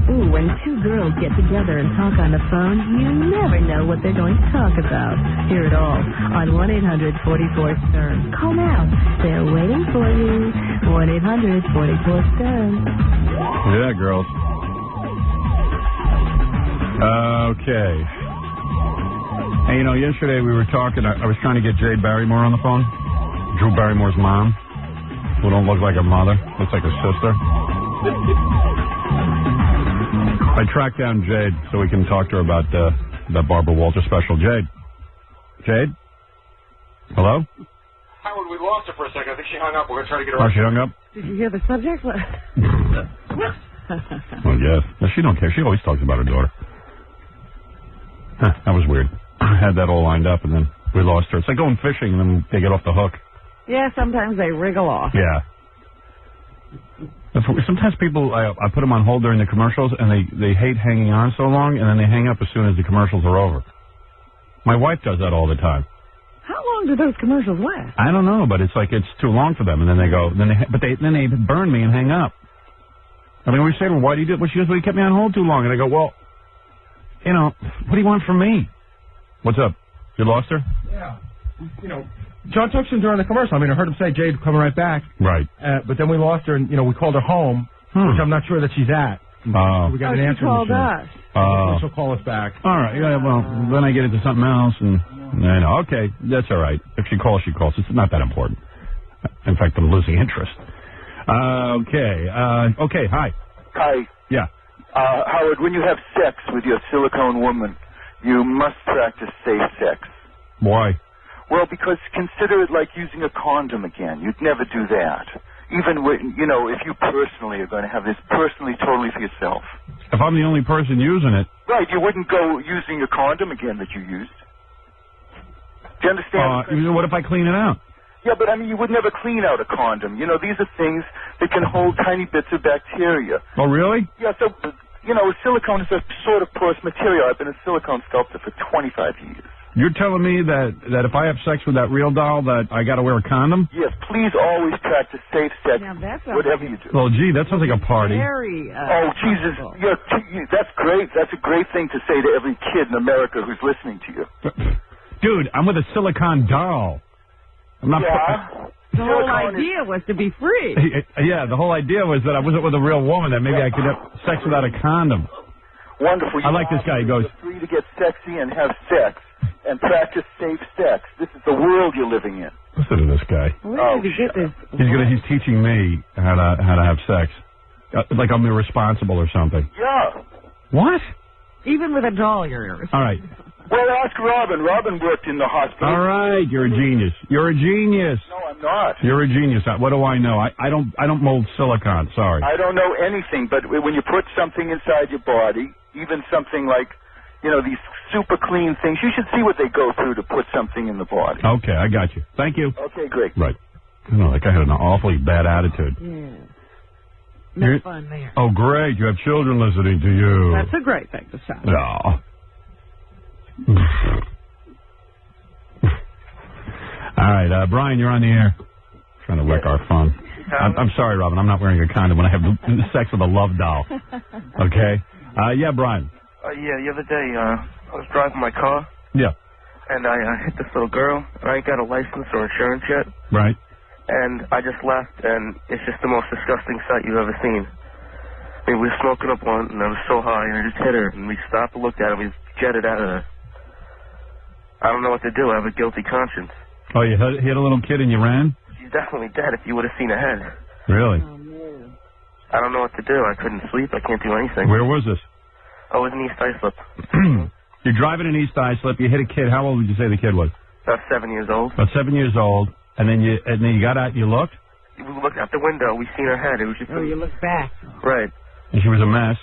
Ooh, when two girls get together and talk on the phone, you never know what they're going to talk about. Hear it all on 1-800-44-STERN. Call now. They're waiting for you. 1-800-44-STERN. Yeah, girls. Okay. Hey, yesterday we were talking. I was trying to get Jade Barrymore on the phone. Drew Barrymore's mom, who don't look like her mother. Looks like her sister. I tracked down Jade so we can talk to her about that Barbara Walter special. Jade? Hello? Howard, we lost her for a second. I think she hung up. We're going to try to get her. Oh, she hung up? Did you hear the subject? Well, yes. No, she don't care. She always talks about her daughter. Huh, that was weird. I had that all lined up, and then we lost her. It's like going fishing, and then they get off the hook. Yeah, sometimes they wriggle off. Yeah. Sometimes people, I put them on hold during the commercials, and they hate hanging on so long, and then they hang up as soon as the commercials are over. My wife does that all the time. How long do those commercials last? I don't know, but it's like it's too long for them, and then they go, then they burn me and hang up. I mean, we say to them, why do you do it? Well, she goes, well, you kept me on hold too long. And I go, well, what do you want from me? What's up? You lost her? Yeah. John Tucson during the commercial. I mean, I heard him say Jade coming right back. Right. But then we lost her, and, we called her home, which I'm not sure that she's at. We got an answer. She called us. She'll call us back. All right. Yeah, well, then I get into something else, and I know. Okay, that's all right. If she calls, she calls. It's not that important. In fact, I'm losing interest. Okay. Okay, hi. Hi. Yeah. Howard, when you have sex with your silicone woman, you must practice safe sex. Why? Well, because consider it like using a condom again. You'd never do that. Even when, if you personally are going to have this personally, totally for yourself. If I'm the only person using it. Right, you wouldn't go using a condom again that you used. Do you understand? What if I clean it out? Yeah, but I mean, you would never clean out a condom. These are things that can hold tiny bits of bacteria. Oh, really? Yeah, so, silicone is a sort of porous material. I've been a silicone sculptor for 25 years. You're telling me that if I have sex with that real doll, that I got to wear a condom? Yes, please always practice safe sex, whatever you do. Well, gee, that sounds like a party. Very, oh, Jesus. That's great. That's a great thing to say to every kid in America who's listening to you. Dude, I'm with a silicone doll. I'm not. Yeah. The whole idea was to be free. Yeah, the whole idea was that I wasn't with a real woman, that maybe I could have sex without a condom. Wonderful. I like this guy. He goes, free to get sexy and have sex and practice safe sex. This is the world you're living in. Listen to this guy. Where did you get this? He's teaching me how to have sex. Like I'm irresponsible or something. Yeah. What? Even with a doll, you're irresponsible. All right. Well, ask Robin. Robin worked in the hospital. All right, you're a genius. You're a genius. No, I'm not. You're a genius. What do I know? I don't mold silicone. Sorry. I don't know anything, but when you put something inside your body, even something like, these super clean things, you should see what they go through to put something in the body. Okay, I got you. Thank you. Okay, great. Right. That guy had an awfully bad attitude. Yeah. No fun there. Oh, great. You have children listening to you. That's a great thing to say. No. All right, Brian, you're on the air. Trying to wreck our fun. I'm sorry, Robin. I'm not wearing a condom when I have sex with a love doll. Okay? Yeah, Brian. Yeah, the other day, I was driving my car. Yeah. And I hit this little girl, and I ain't got a license or insurance yet. Right. And I just left, and it's just the most disgusting sight you've ever seen. I mean, we were smoking up one, and I was so high, and I just hit her, and we stopped and looked at her, and we jetted out of there. I don't know what to do. I have a guilty conscience. Oh, you hit a little kid and you ran? She's definitely dead if you would have seen her head. Really? Oh, man. I don't know what to do. I couldn't sleep. I can't do anything. Where was this? I was in East Islip. You're driving in East Islip. You hit a kid. How old would you say the kid was? About 7 years old. About 7 years old. And then you got out and you looked? We looked out the window. We seen her head. It was just... Oh, you looked back. Right. And she was a mess.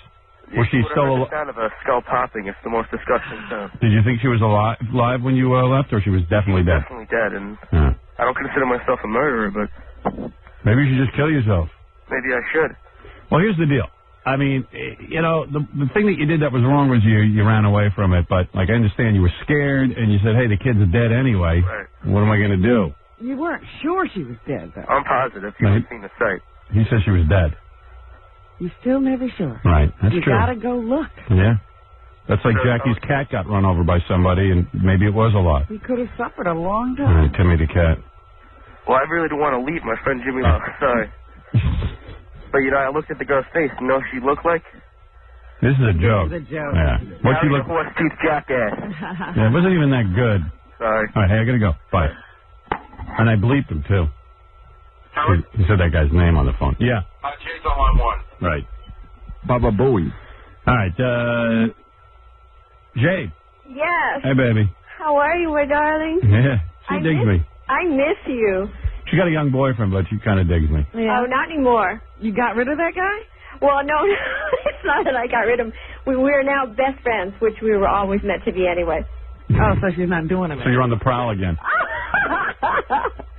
Was she still alive? The sound of a skull popping. It's the most disgusting sound. Did you think she was alive when you left, or she was definitely dead? Definitely dead, and I don't consider myself a murderer, but... Maybe you should just kill yourself. Maybe I should. Well, here's the deal. I mean, the thing that you did that was wrong was you ran away from it, but, I understand you were scared, and you said, hey, the kid's dead anyway. Right. What am I going to do? You weren't sure she was dead, though. I'm positive. You've seen the sight. He says she was dead. You're still never sure. Right, that's you true. You gotta go look. Yeah. That's like Jackie's cat got run over by somebody, and maybe it was a lot. He could have suffered a long All time. right, Timmy the cat. Well, I really don't want to leave my friend Jimmy. Sorry. But, you know, I looked at the girl's face. You know what she looked like? This is a joke. This is a joke. Yeah. What she look? Horse-tooth jackass. Yeah, it wasn't even that good. Sorry. All right, hey, I gotta go. Bye. And I bleeped him too. He said that guy's name on the phone. Yeah. Jade's on line 1. Right. Baba Booey. All right, Jade. Yes. Hey, baby. How are you, my darling? Yeah, she digs me. I miss you. She got a young boyfriend, but she kind of digs me. Yeah. Oh, not anymore. You got rid of that guy? Well, no, it's not that I got rid of him. We're now best friends, which we were always meant to be anyway. Oh, so she's not doing it. So you're on the prowl again.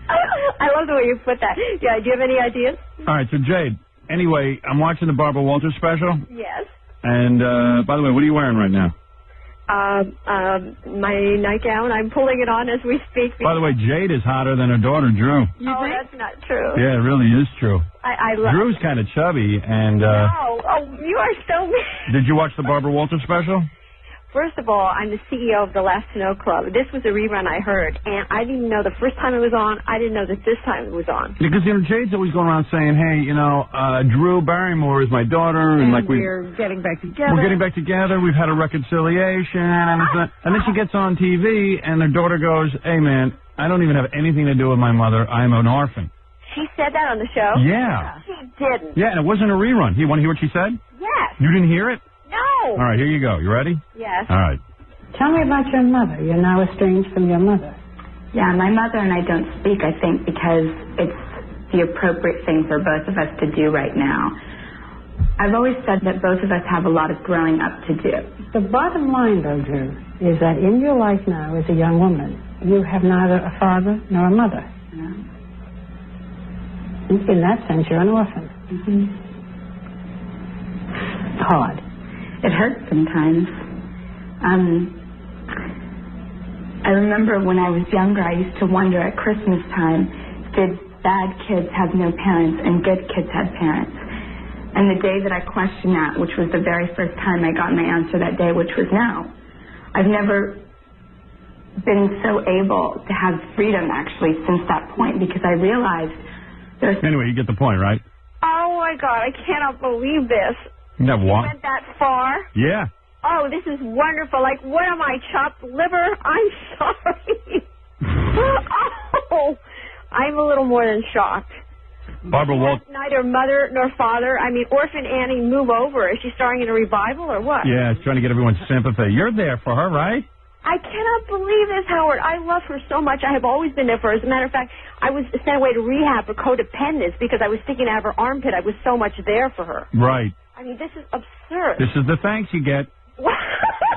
I love the way you put that. Yeah, do you have any ideas? All right, so Jade, anyway, I'm watching the Barbara Walters special. Yes. And, by the way, what are you wearing right now? My nightgown. I'm pulling it on as we speak. By the way, Jade is hotter than her daughter, Drew. That's not true. Yeah, it really is true. I love Drew's kind of chubby, and, you are so mean. Did you watch the Barbara Walters special? First of all, I'm the CEO of the Last to Know Club. This was a rerun I heard, and I didn't know the first time it was on. I didn't know that this time it was on. Because, you know, Jade's always going around saying, hey, you know, Drew Barrymore is my daughter, and like we're getting back together. We're getting back together. We've had a reconciliation, and then she gets on TV, and her daughter goes, hey, man, I don't even have anything to do with my mother. I'm an orphan. She said that on the show? Yeah. She didn't. Yeah, and it wasn't a rerun. You want to hear what she said? Yes. You didn't hear it? No. All right, here you go. You ready? Yes. All right. Tell me about your mother. You're now estranged from your mother. Yeah, my mother and I don't speak, I think, because it's the appropriate thing for both of us to do right now. I've always said that both of us have a lot of growing up to do. The bottom line, though, Drew, is that in your life now as a young woman, you have neither a father nor a mother. No. In that sense, you're an orphan. Mm-hmm. It's hard. It hurts sometimes. I remember when I was younger, I used to wonder at Christmas time, did bad kids have no parents and good kids have parents? And the day that I questioned that, which was the very first time I got my answer that day, which was no. I've never been so able to have freedom, actually, since that point, because I realized there's... Anyway, you get the point, right? Oh, my God, I cannot believe this. You went that far? Yeah. Oh, this is wonderful. Like, what am I, chopped liver? I'm sorry. Oh, I'm a little more than shocked. Barbara Walters. Neither mother nor father. I mean, Orphan Annie, move over. Is she starring in a revival or what? Yeah, it's trying to get everyone's sympathy. You're there for her, right? I cannot believe this, Howard. I love her so much. I have always been there for her. As a matter of fact, I was sent away to rehab for codependence because I was sticking out of her armpit. I was so much there for her. Right. I mean, this is absurd. This is the thanks you get.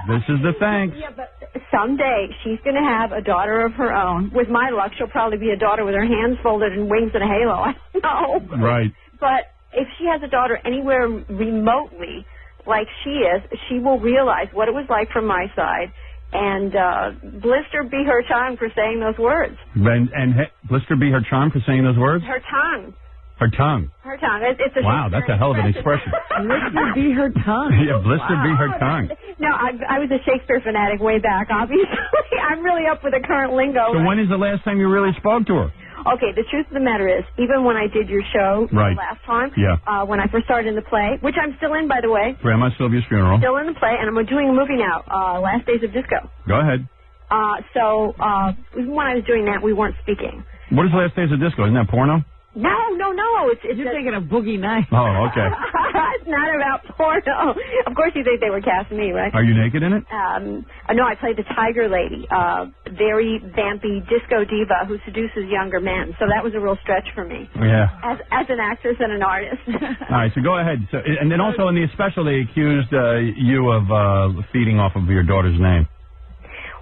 This is the thanks. Yeah, but someday she's going to have a daughter of her own. With my luck, she'll probably be a daughter with her hands folded and wings and a halo. I don't know. Right. But if she has a daughter anywhere remotely like she is, she will realize what it was like from my side. And blister be her tongue for saying those words. And blister be her charm for saying those words? Her tongue. Her tongue. Her tongue. It's a wow, that's a hell of an expression. Blister be her tongue. Yeah, blister be her tongue. No, I was a Shakespeare fanatic way back, obviously. I'm really up with the current lingo. So when is the last time you really spoke to her? Okay, the truth of the matter is, even when I did your show last time, when I first started in the play, which I'm still in, by the way. Grandma Sylvia's Funeral. Still in the play, and I'm doing a movie now, Last Days of Disco. Go ahead. So even when I was doing that, we weren't speaking. What is Last Days of Disco? Isn't that porno? No. You're thinking of Boogie Nights. Oh, okay. It's not about porno. Of course you think they would cast me, right? Are you naked in it? No, I played the Tiger Lady, very vampy disco diva who seduces younger men. So that was a real stretch for me. Yeah. As an actress and an artist. All right, so go ahead. So, and then also in the special, they accused you of feeding off of your daughter's name.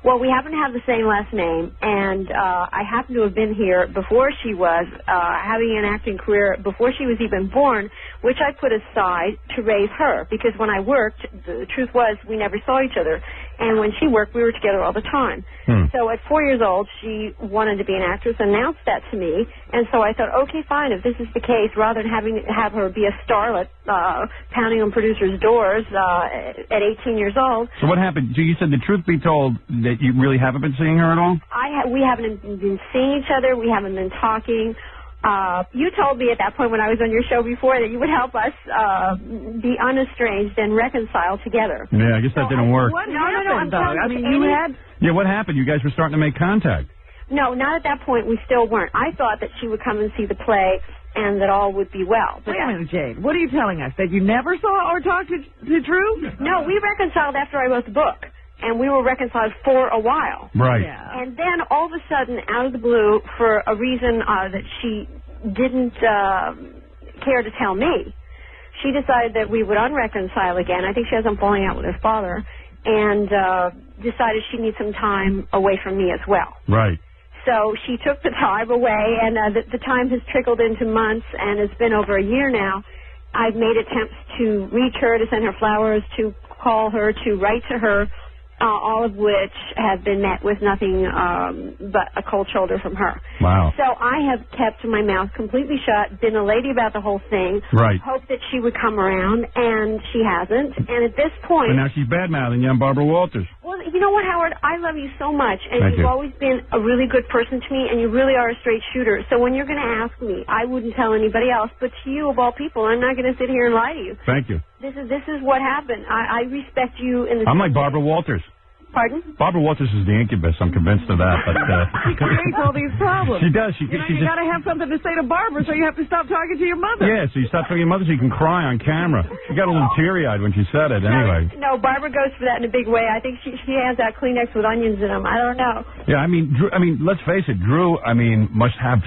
Well, we happen to have the same last name, and I happen to have been here before she was having an acting career, before she was even born, which I put aside to raise her, because when I worked, the truth was we never saw each other. And when she worked, we were together all the time. So at 4 years old, she wanted to be an actress, announced that to me, and so I thought, okay, fine, if this is the case, rather than have her be a starlet pounding on producers' doors at 18 years old. So what happened? So you said, the truth be told, that you really haven't been seeing her at all? We haven't been seeing each other. We haven't been talking. You told me at that point when I was on your show before that you would help us be unestranged and reconcile together. Yeah, I guess that didn't work. What happened, though? I mean, you had... Yeah, what happened? You guys were starting to make contact. No, not at that point. We still weren't. I thought that she would come and see the play and that all would be well. Wait a minute, Jade. What are you telling us? That you never saw or talked to Drew? No, we reconciled after I wrote the book. And we were reconciled for a while. Right. Yeah. And then all of a sudden, out of the blue, for a reason that she didn't care to tell me, she decided that we would unreconcile again. I think she has some falling out with her father. And decided she needs some time away from me as well. Right. So she took the time away, and the time has trickled into months, and it's been over a year now. I've made attempts to reach her, to send her flowers, to call her, to write to her, all of which have been met with nothing but a cold shoulder from her. Wow. So I have kept my mouth completely shut, been a lady about the whole thing. Right. Hoped that she would come around, and she hasn't. And at this point... And now she's bad-mouthing you on Barbara Walters. Well, you know what, Howard? I love you so much, and Thank you've you. always been a really good person to me, and you really are a straight shooter. So when you're going to ask me, I wouldn't tell anybody else, but to you, of all people, I'm not going to sit here and lie to you. Thank you. This is what happened. I respect you in the... I'm like Barbara Walters. Pardon? Barbara Walters is the incubus. I'm convinced of that. But She creates all these problems. She does. You got to have something to say to Barbara, so you have to stop talking to your mother. Yeah, so you stop talking to your mother so you can cry on camera. She got a little teary-eyed when she said it. Anyway. No, Barbara goes for that in a big way. I think she has that Kleenex with onions in them. I don't know. Yeah, I mean, let's face it. Drew, must have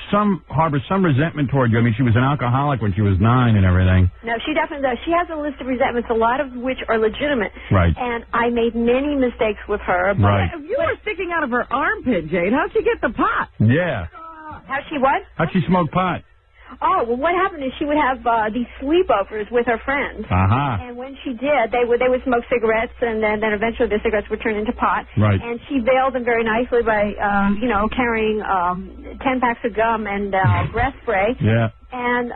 harbor some resentment toward you. I mean, she was an alcoholic when she was 9 and everything. No, she definitely does. She has a list of resentments, a lot of which are legitimate. Right. And I made many mistakes with her. But right. You were sticking out of her armpit, Jade. How'd she get the pot? Yeah. How'd she what? How'd she smoke pot? Oh, well, what happened is she would have these sleepovers with her friends. Uh-huh. And when she did, they would smoke cigarettes, and then eventually the cigarettes would turn into pot. Right. And she veiled them very nicely by, carrying 10 packs of gum and breath spray. Yeah. And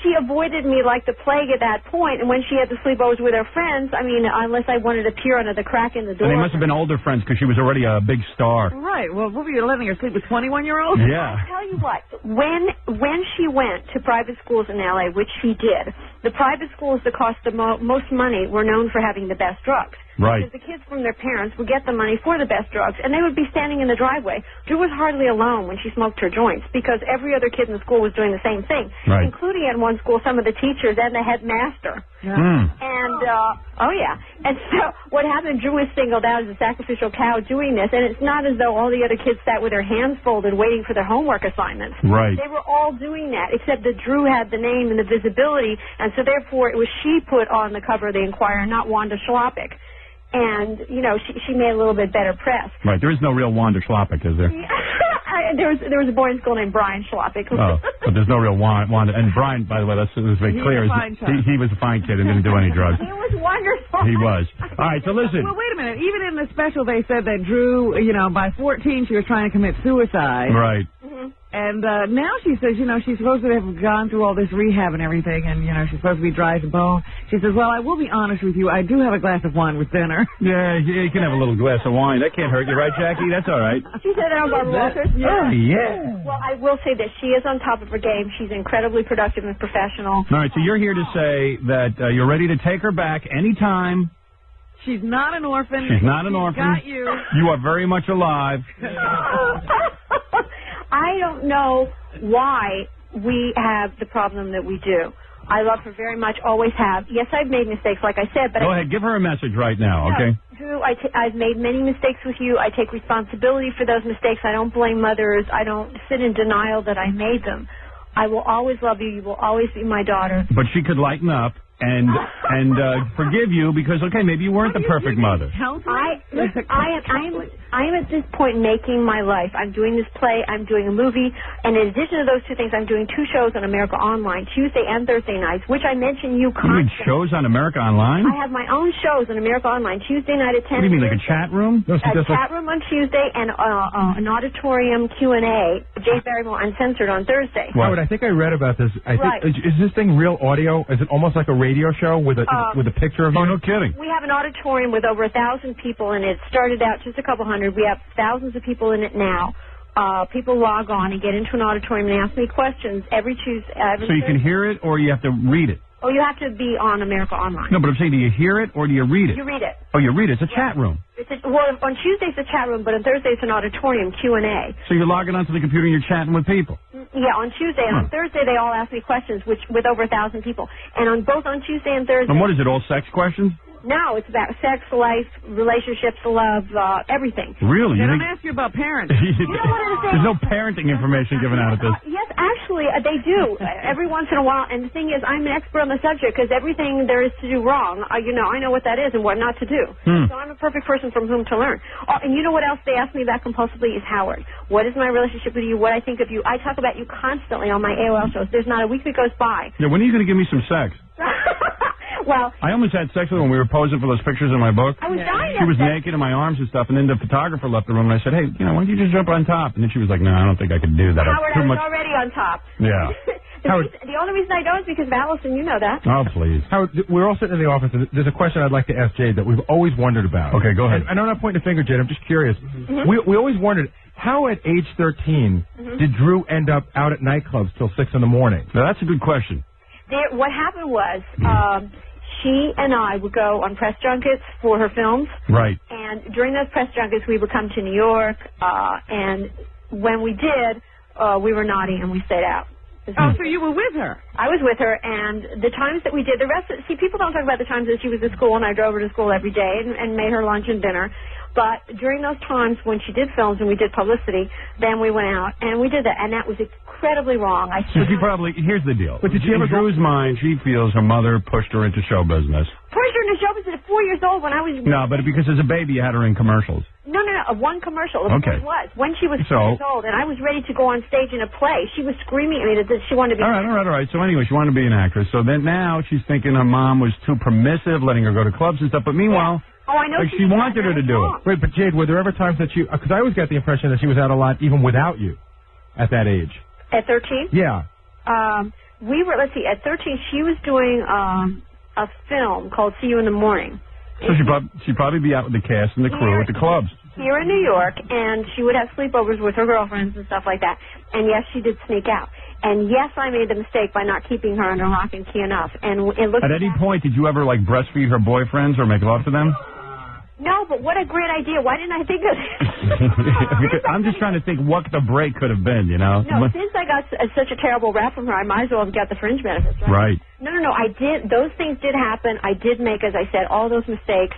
she avoided me like the plague at that point. And when she had the sleepovers with her friends, I mean, unless I wanted to peer under the crack in the door. And they must have been older friends because she was already a big star. Right. Well, what were you letting her sleep with 21-year-olds? Yeah. I'll tell you what, when she went to private schools in L.A., which she did, the private schools that cost the most money were known for having the best drugs. Right. Because the kids from their parents would get the money for the best drugs, and they would be standing in the driveway. Drew was hardly alone when she smoked her joints because every other kid in the school was doing the same thing, right. including at one school some of the teachers and the headmaster. Yeah. And, And so what happened, Drew was singled out as a sacrificial cow doing this, and it's not as though all the other kids sat with their hands folded waiting for their homework assignments. Right. They were all doing that, except that Drew had the name and the visibility, and so therefore it was she put on the cover of the Inquirer, not Wanda Schloppick. And, she made a little bit better press. Right. There is no real Wanda Schloppick, is there? There was a boy in school named Brian Schloppick. Oh, but there's no real Wanda. And Brian, by the way, let's make clear, he was a fine kid and didn't do any drugs. He was wonderful. He was. All right, so listen. Well, wait a minute. Even in the special, they said that Drew, by 14, she was trying to commit suicide. Right. Mm-hmm. And now she says, she's supposed to have gone through all this rehab and everything, and, she's supposed to be dry as a bone. She says, well, I will be honest with you. I do have a glass of wine with dinner. Yeah, you can have a little glass of wine. That can't hurt you, right, Jackie? That's all right. She said that on Barbara Walters? Yeah. Well, I will say that she is on top of her game. She's incredibly productive and professional. All right, so you're here to say that you're ready to take her back anytime. She's not an orphan. She's not an orphan. Got you. You are very much alive. I don't know why we have the problem that we do. I love her very much, always have. Yes, I've made mistakes, like I said, but Go ahead, give her a message right now, okay? Drew, I've made many mistakes with you. I take responsibility for those mistakes. I don't blame mothers. I don't sit in denial that I made them. I will always love you. You will always be my daughter. But she could lighten up. and forgive you because, okay, maybe you weren't the perfect mother. I am at this point making my life. I'm doing this play. I'm doing a movie. And in addition to those two things, I'm doing 2 shows on America Online, Tuesday and Thursday nights, which I mention you constantly. You shows on America Online? I have my own shows on America Online, Tuesday night at 10. What do you mean, like a chat room? A chat room on Tuesday and an auditorium Q&A, Jade Barrymore Uncensored on Thursday. Howard, I think I read about this. Is this thing real audio? Is it almost like a radio show with a picture of you? Oh, no kidding. We have an auditorium with over 1,000 people in it. Started out just a couple hundred. We have thousands of people in it now. People log on and get into an auditorium and ask me questions every Tuesday. So you can hear it or you have to read it? Oh, you have to be on America Online. No, but I'm saying, do you hear it or do you read it? You read it. Oh, you read it. It's a chat room. Well, on Tuesday it's a chat room, but on Thursday it's an auditorium Q&A. So you're logging onto the computer and you're chatting with people? Yeah, on Tuesday. And on Thursday they all ask me questions, with over 1,000 people. And on both on Tuesday and Thursday. And what is it, all sex questions? No, it's about sex, life, relationships, love, everything. Really? They don't ask you about parents. You know what I'm saying? There's no parenting information given out at this. Yes, actually, they do every once in a while. And the thing is, I'm an expert on the subject because everything there is to do wrong, I know what that is and what not to do. So I'm a perfect person from whom to learn. Oh, and you know what else they ask me about compulsively is Howard. What is my relationship with you? What I think of you? I talk about you constantly on my AOL shows. There's not a week that goes by. Yeah, when are you going to give me some sex? Well, I almost had sex with her when we were posing for those pictures in my book. I was dying. She was naked in my arms and stuff, and then the photographer left the room, and I said, hey, why don't you just jump on top? And then she was like, no, I don't think I could do that. Howard, I was already on top. Yeah. The only reason I know is because of Allison. You know that. Oh, please. Howard, we're all sitting in the office, and there's a question I'd like to ask Jade that we've always wondered about. Okay, go ahead. And I'm not pointing a finger, Jade. I'm just curious. We always wondered, how at age 13 did Drew end up out at nightclubs till 6 in the morning? Now, that's a good question. What happened was... she and I would go on press junkets for her films. Right. And during those press junkets, we would come to New York, and when we did, we were naughty and we stayed out. Oh, so you were with her? I was with her, and the times that we did, people don't talk about the times that she was at school, and I drove her to school every day and made her lunch and dinner. But during those times when she did films and we did publicity, then we went out and we did that, and that was incredibly wrong. Here's the deal. But did she ever in Drew's mind, she feels her mother pushed her into show business. Pushed her into show business at 4 years old when I was... No, but because as a baby you had her in commercials. No, one commercial. Okay. It was. When she was 4 years old and I was ready to go on stage in a play, she was screaming at me that she wanted to be... All right. So anyway, she wanted to be an actress. So then now she's thinking her mom was too permissive, letting her go to clubs and stuff. But meanwhile... Yeah. Oh, I know. Like she wanted her to do it. Wait, but Jade, were there ever times that you... Because I always got the impression that she was out a lot even without you at that age. At 13? Yeah. Let's see, at 13 she was doing a film called See You in the Morning. So she'd probably be out with the cast and the crew at the clubs. Here in New York, and she would have sleepovers with her girlfriends and stuff like that. And yes, she did sneak out. And yes, I made the mistake by not keeping her under lock and key enough. And it looked... At any point, did you ever, breastfeed her boyfriends or make love to them? No, but what a great idea. Why didn't I think of this? I'm just trying to think what the break could have been, No, since I got such a terrible rap from her, I might as well have got the fringe benefits, right? No, I did. Those things did happen. I did make, as I said, all those mistakes.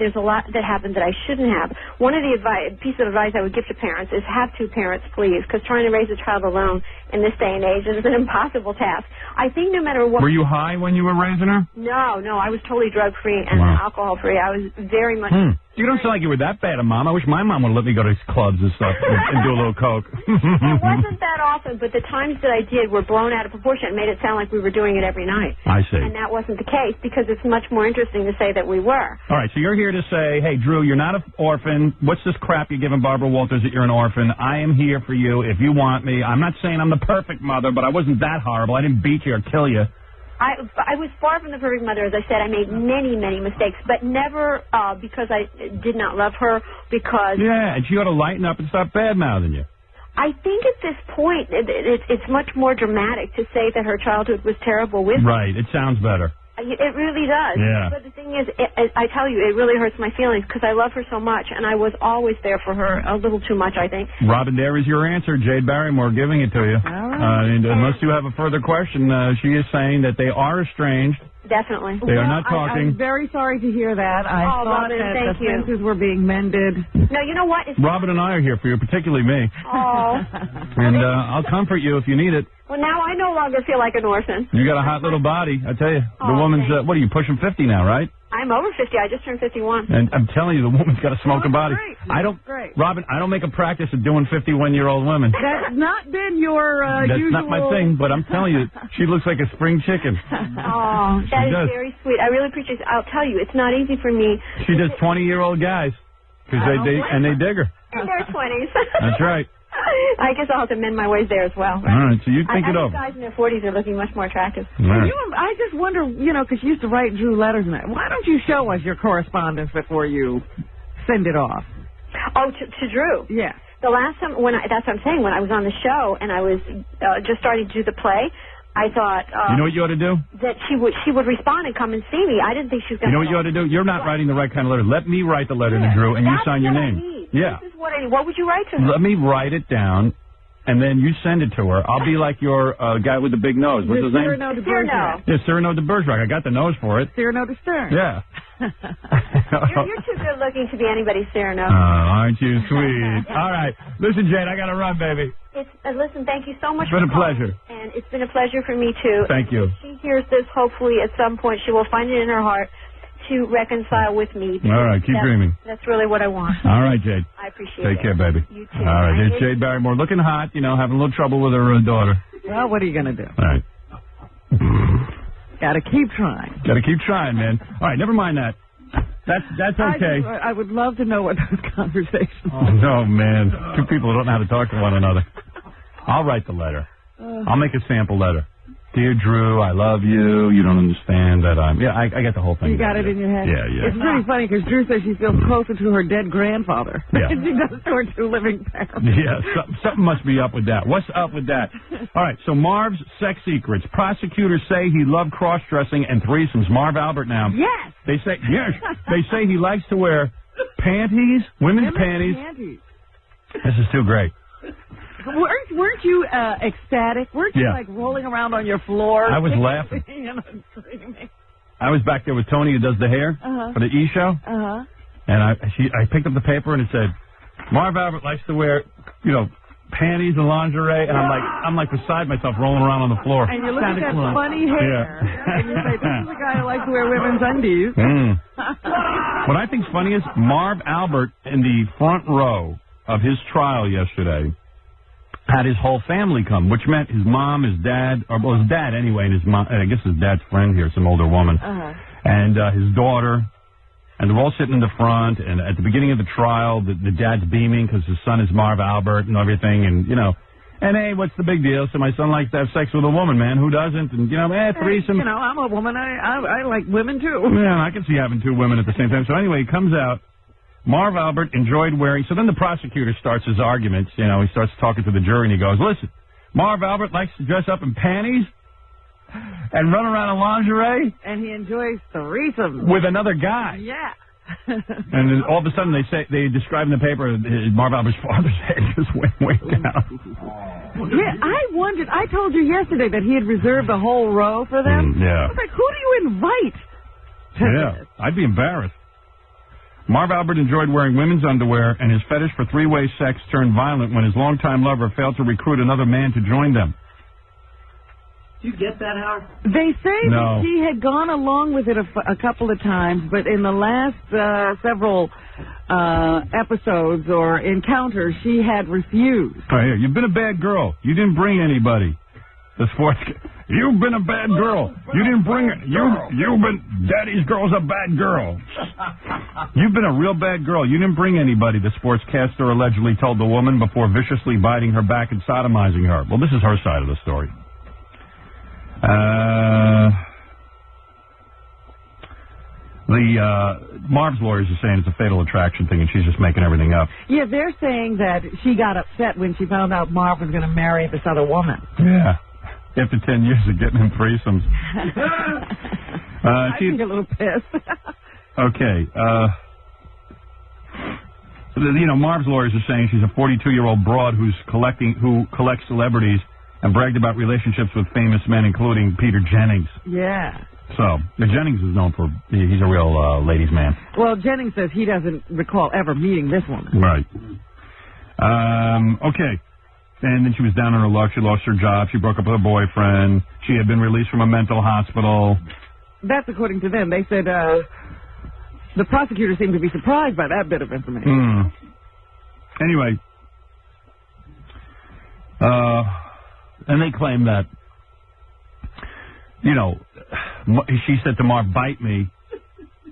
There's a lot that happened that I shouldn't have. One of the piece of advice I would give to parents is have 2 parents, please, because trying to raise a child alone in this day and age is an impossible task. I think no matter what... Were you high when you were raising her? No, I was totally drug-free and alcohol-free. I was very much... You don't sound like you were that bad a mom. I wish my mom would let me go to clubs and stuff and do a little coke. It wasn't that often, but the times that I did were blown out of proportion. It made it sound like we were doing it every night. I see. And that wasn't the case because it's much more interesting to say that we were. All right, so you're here to say, hey, Drew, you're not an orphan. What's this crap you're giving Barbara Walters that you're an orphan? I am here for you if you want me. I'm not saying I'm the perfect mother, but I wasn't that horrible. I didn't beat you or kill you. I was far from the perfect mother. As I said, I made many, many mistakes, but never because I did not love her, because... Yeah, and she ought to lighten up and stop bad-mouthing you. I think at this point, it's much more dramatic to say that her childhood was terrible with me. Right, it sounds better. It really does. Yeah. But the thing is, I tell you, it really hurts my feelings because I love her so much, and I was always there for her, a little too much, I think. Robin, there is your answer. Jade Barrymore giving it to you. All right. Unless you have a further question, she is saying that they are estranged. Definitely. They are not talking. I'm very sorry to hear that. I thought Robin, that thank the you. fences were being mended. No, you know what? Robin and I are here for you, particularly me. Oh. And I'll comfort you if you need it. Well, now I no longer feel like an orphan. You got a hot little body, I tell you. The woman's, what are you, pushing 50 now, right? I'm over 50. I just turned 51. And I'm telling you, the woman's got a smoking body. Great. Robin, I don't make a practice of doing 51-year-old women. That's not been your That's usual... not my thing, but I'm telling you, she looks like a spring chicken. Oh, that is very sweet. I really appreciate it. I'll tell you, it's not easy for me. She does 20-year-old guys, because they dig her. In their 20s. That's right. I guess I'll have to mend my ways there as well. Right? All right, so you think it over. Guys in their 40s are looking much more attractive. Right. I just wonder, because you used to write Drew letters and that. Why don't you show us your correspondence before you send it off? Oh, to Drew? Yeah. The last time, that's what I'm saying, when I was on the show and I was just starting to do the play, I thought... you know what you ought to do? That she would respond and come and see me. I didn't think she was going to... You know what you ought to do? You're not writing the right kind of letter. Let me write the letter to Drew, and you sign your name. Yeah. This is what I need. What would you write to her? Let me write it down, and then you send it to her. I'll be like your guy with the big nose. What's his name? Cyrano de Bergerac. Yeah, Cyrano de Bergerac. I got the nose for it. Cyrano de Stern. Yeah. You're too good looking to be anybody's Cyrano. Aren't you sweet? All right. Listen, Jade, I got to run, baby. Listen, thank you so much It's been for a pleasure. And it's been a pleasure for me, too. Thank you. If she hears this, hopefully, at some point, she will find it in her heart to reconcile with me. All right, keep dreaming. That's really what I want. All right, Jade. I appreciate it. Take care, baby. You too. All right, here's Jade Barrymore, looking hot, having a little trouble with her daughter. Well, what are you going to do? All right. Got to keep trying. Got to keep trying, man. All right, never mind that. That's okay. I would love to know what those conversations are. No, man. Two people who don't know how to talk to one another. I'll write the letter. I'll make a sample letter. Dear Drew, I love you. You don't understand that I'm... Yeah, I get the whole thing. You got it in your head? Yeah. It's pretty funny because Drew says she feels closer to her dead grandfather than she does to her two living parents. Yeah, something must be up with that. What's up with that? All right, so Marv's sex secrets. Prosecutors say he loved cross-dressing and threesomes. Marv Albert now. Yes. They say he likes to wear panties, women's panties. This is too great. Weren't you ecstatic? Weren't you like rolling around on your floor? I was laughing. I was back there with Tony, who does the hair for the E! Show. And I picked up the paper and it said, Marv Albert likes to wear, panties and lingerie. And I'm like beside myself, rolling around on the floor. And you look at that funny hair, and you say, this is the guy who likes to wear women's undies. What I think's funny is Marv Albert in the front row of his trial yesterday had his whole family come, which meant his mom, his dad, or his dad anyway, and his mom, I guess his dad's friend here, some older woman, and his daughter, and they're all sitting in the front, and at the beginning of the trial, the dad's beaming because his son is Marv Albert and everything, and, and hey, what's the big deal? So my son likes to have sex with a woman, man. Who doesn't? And, threesome. I'm a woman. I like women, too. Yeah, I can see having two women at the same time. So anyway, he comes out. Marv Albert enjoyed wearing... So then the prosecutor starts his arguments. He starts talking to the jury, and he goes, listen, Marv Albert likes to dress up in panties and run around in lingerie. And he enjoys threesomes. With another guy. Yeah. And then all of a sudden they describe in the paper Marv Albert's father's head just went way down. Yeah, I wondered... I told you yesterday that he had reserved a whole row for them. Yeah. I was like, who do you invite to this? I'd be embarrassed. Marv Albert enjoyed wearing women's underwear, and his fetish for three-way sex turned violent when his longtime lover failed to recruit another man to join them. Do you get that, Howard? They say that he had gone along with it a couple of times, but in the last several episodes or encounters, she had refused. Oh, here, you've been a bad girl. You didn't bring anybody. The sports... You've been a bad girl. You didn't bring it. You've been... Daddy's girl's a bad girl. You've been a real bad girl. You didn't bring anybody, the sportscaster allegedly told the woman before viciously biting her back and sodomizing her. Well, this is her side of the story. Marv's lawyers are saying it's a fatal attraction thing and she's just making everything up. Yeah, they're saying that she got upset when she found out Marv was going to marry this other woman. Yeah. After 10 years of getting in threesomes. I think a little pissed. Okay. Marv's lawyers are saying she's a 42-year-old broad who collects celebrities and bragged about relationships with famous men, including Peter Jennings. Yeah. So, Jennings is known for, he's a real ladies' man. Well, Jennings says he doesn't recall ever meeting this woman. Right. Okay. And then she was down on her luck. She lost her job. She broke up with her boyfriend. She had been released from a mental hospital. That's according to them. They said the prosecutor seemed to be surprised by that bit of information. Anyway, and they claim that, you know, she said to Marv, "Bite me,"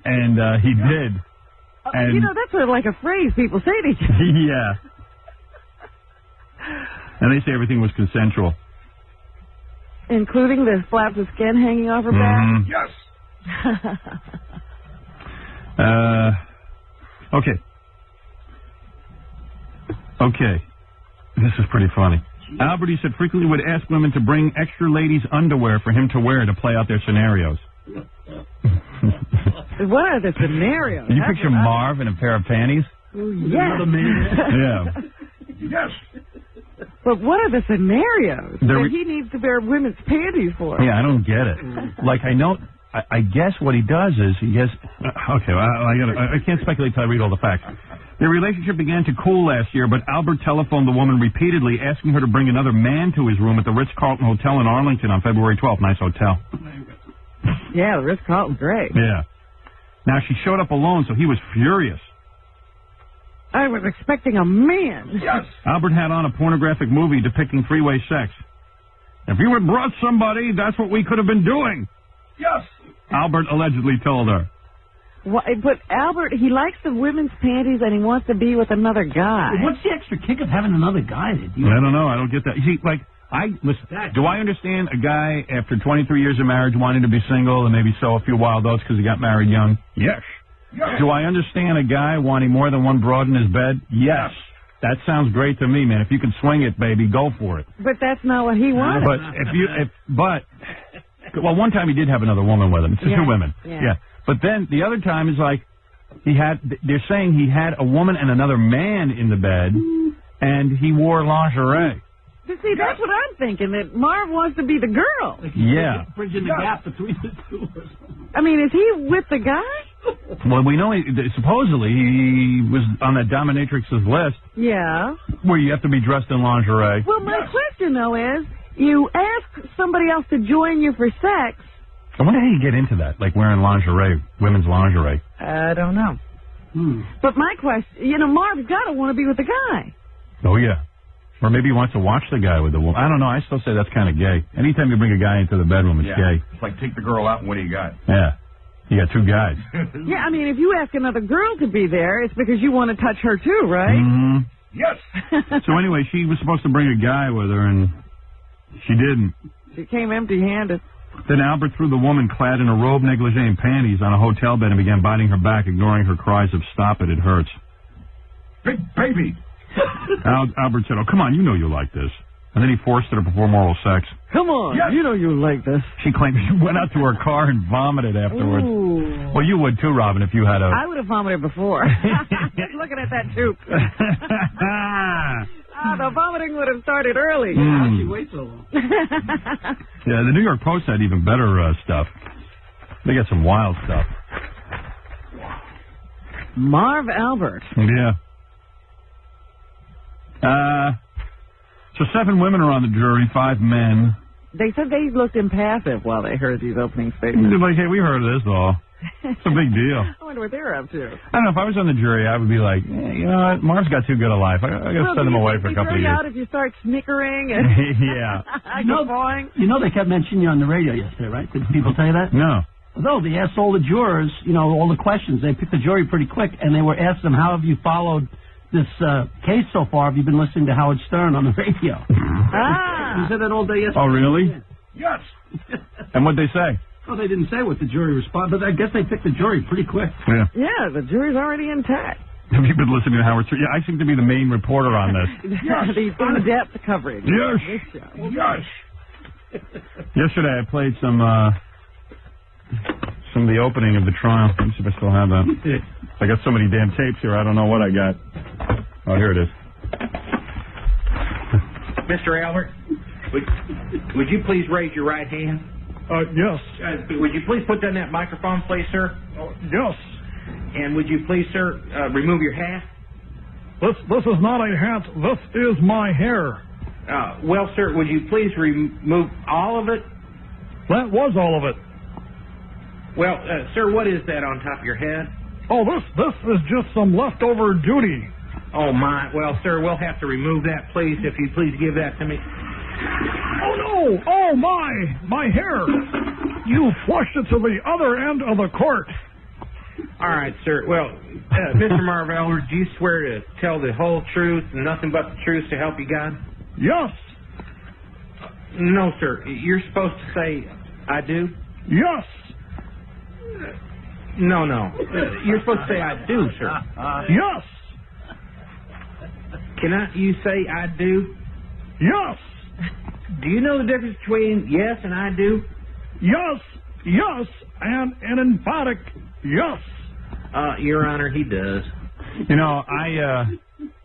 and he did. And you know, that's like a phrase people say to each other. Yeah. And they say everything was consensual. Including the flaps of skin hanging off her back? Yes. Okay. Okay. This is pretty funny. Albert, he said, frequently would ask women to bring extra ladies' underwear for him to wear to play out their scenarios. What are the scenarios? You picture Marv in a pair of panties? Yes. Yeah. Yes. But what are the scenarios that he needs to wear women's panties for? Yeah, I don't get it. Like, I guess what he does is he has... Okay, I can't speculate till I read all the facts. Their relationship began to cool last year, but Albert telephoned the woman repeatedly, asking her to bring another man to his room at the Ritz-Carlton Hotel in Arlington on February 12th. Nice hotel. Yeah, the Ritz-Carlton's great. Yeah. Now, she showed up alone, so he was furious. I was expecting a man. Yes. Albert had on a pornographic movie depicting three-way sex. If you had brought somebody, that's what we could have been doing. Yes. Albert allegedly told her. Well, but Albert, he likes the women's panties and he wants to be with another guy. What's the extra kick of having another guy? I don't know. I don't get that. You see, like, listen, do I understand a guy after 23 years of marriage wanting to be single and maybe sow a few wild oats because he got married young? Yes. Do I understand a guy wanting more than one broad in his bed? Yes. That sounds great to me, man. If you can swing it, baby, go for it. But that's not what he wanted. Well, one time he did have another woman with him. Two women. Yeah. But then the other time is like, they're saying he had a woman and another man in the bed, and he wore lingerie. But see, that's what I'm thinking, that Marv wants to be the girl. Yeah. Bridging the gap between the two. I mean, is he with the guy? Well, we know supposedly he was on that dominatrix's list. Yeah. Where you have to be dressed in lingerie. Well, my question, though, is, you ask somebody else to join you for sex. I wonder how you get into that, like wearing lingerie, women's lingerie. I don't know. But my question, Marv's got to want to be with the guy. Oh, yeah. Or maybe he wants to watch the guy with the woman. I don't know. I still say that's kind of gay. Anytime you bring a guy into the bedroom, it's gay. It's like, take the girl out and what do you got? Yeah. You got two guys. Yeah, I mean, if you ask another girl to be there, it's because you want to touch her too, right? Mm-hmm. Yes. So anyway, she was supposed to bring a guy with her, and she didn't. She came empty-handed. Then Albert threw the woman clad in a robe, negligee, and panties on a hotel bed and began biting her back, ignoring her cries of "Stop it, it hurts." Big baby. Albert said, "Oh, come on, you know you like this." And then he forced her to perform oral sex. Come on, you know you like this. She claimed she went out to her car and vomited afterwards. Ooh. Well, you would too, Robin, if you had a... I would have vomited before. Looking at that tube. The vomiting would have started early. How'd she wait so long? Yeah, the New York Post had even better stuff. They got some wild stuff. Marv Albert. Yeah. So 7 women are on the jury, 5 men. They said they looked impassive while they heard these opening statements. They're like, hey, we heard of this all. It's a big deal. I wonder what they're up to. I don't know. If I was on the jury, I would be like, you know what? Marv's got too good a life. I got to send him away for a couple of years. Out if you start snickering and yeah. You know they kept mentioning you on the radio yesterday, right? Did people tell you that? No. No, they asked all the jurors, all the questions. They picked the jury pretty quick, and they were asking them, how have you followed this case so far? Have you been listening to Howard Stern on the radio? You said that all day yesterday. Oh, really? Yes. And what'd they say? Well, they didn't say what the jury responded, but I guess they picked the jury pretty quick. Yeah. Yeah, the jury's already intact. Have you been listening to Howard Stern? Yeah, I seem to be the main reporter on this. Yes. The in-depth coverage. Yes. Yes. Yesterday I played some of the opening of the trial. Let me see if I still have that. I got so many damn tapes here, I don't know what I got. Oh, here it is. Mr. Albert, Would you please raise your right hand? Yes. Would you please put down that microphone, please, sir? Yes. And would you please, sir, remove your hat? This is not a hat. This is my hair. Well, sir, would you please remove all of it? That was all of it. Well, sir, what is that on top of your head? Oh, this is just some leftover duty. Oh, my. Well, sir, we'll have to remove that, please, if you please give that to me. Oh, no. Oh, my hair. You flushed it to the other end of the court. All right, sir. Well, Mr. Marvell, do you swear to tell the whole truth and nothing but the truth to help you God? Yes. No, sir. You're supposed to say, I do? Yes. No. You're supposed to say, I do, sir. Yes. Cannot you say, I do? Yes. Do you know the difference between yes and I do? Yes, and an emphatic yes. Your Honor, he does. You know,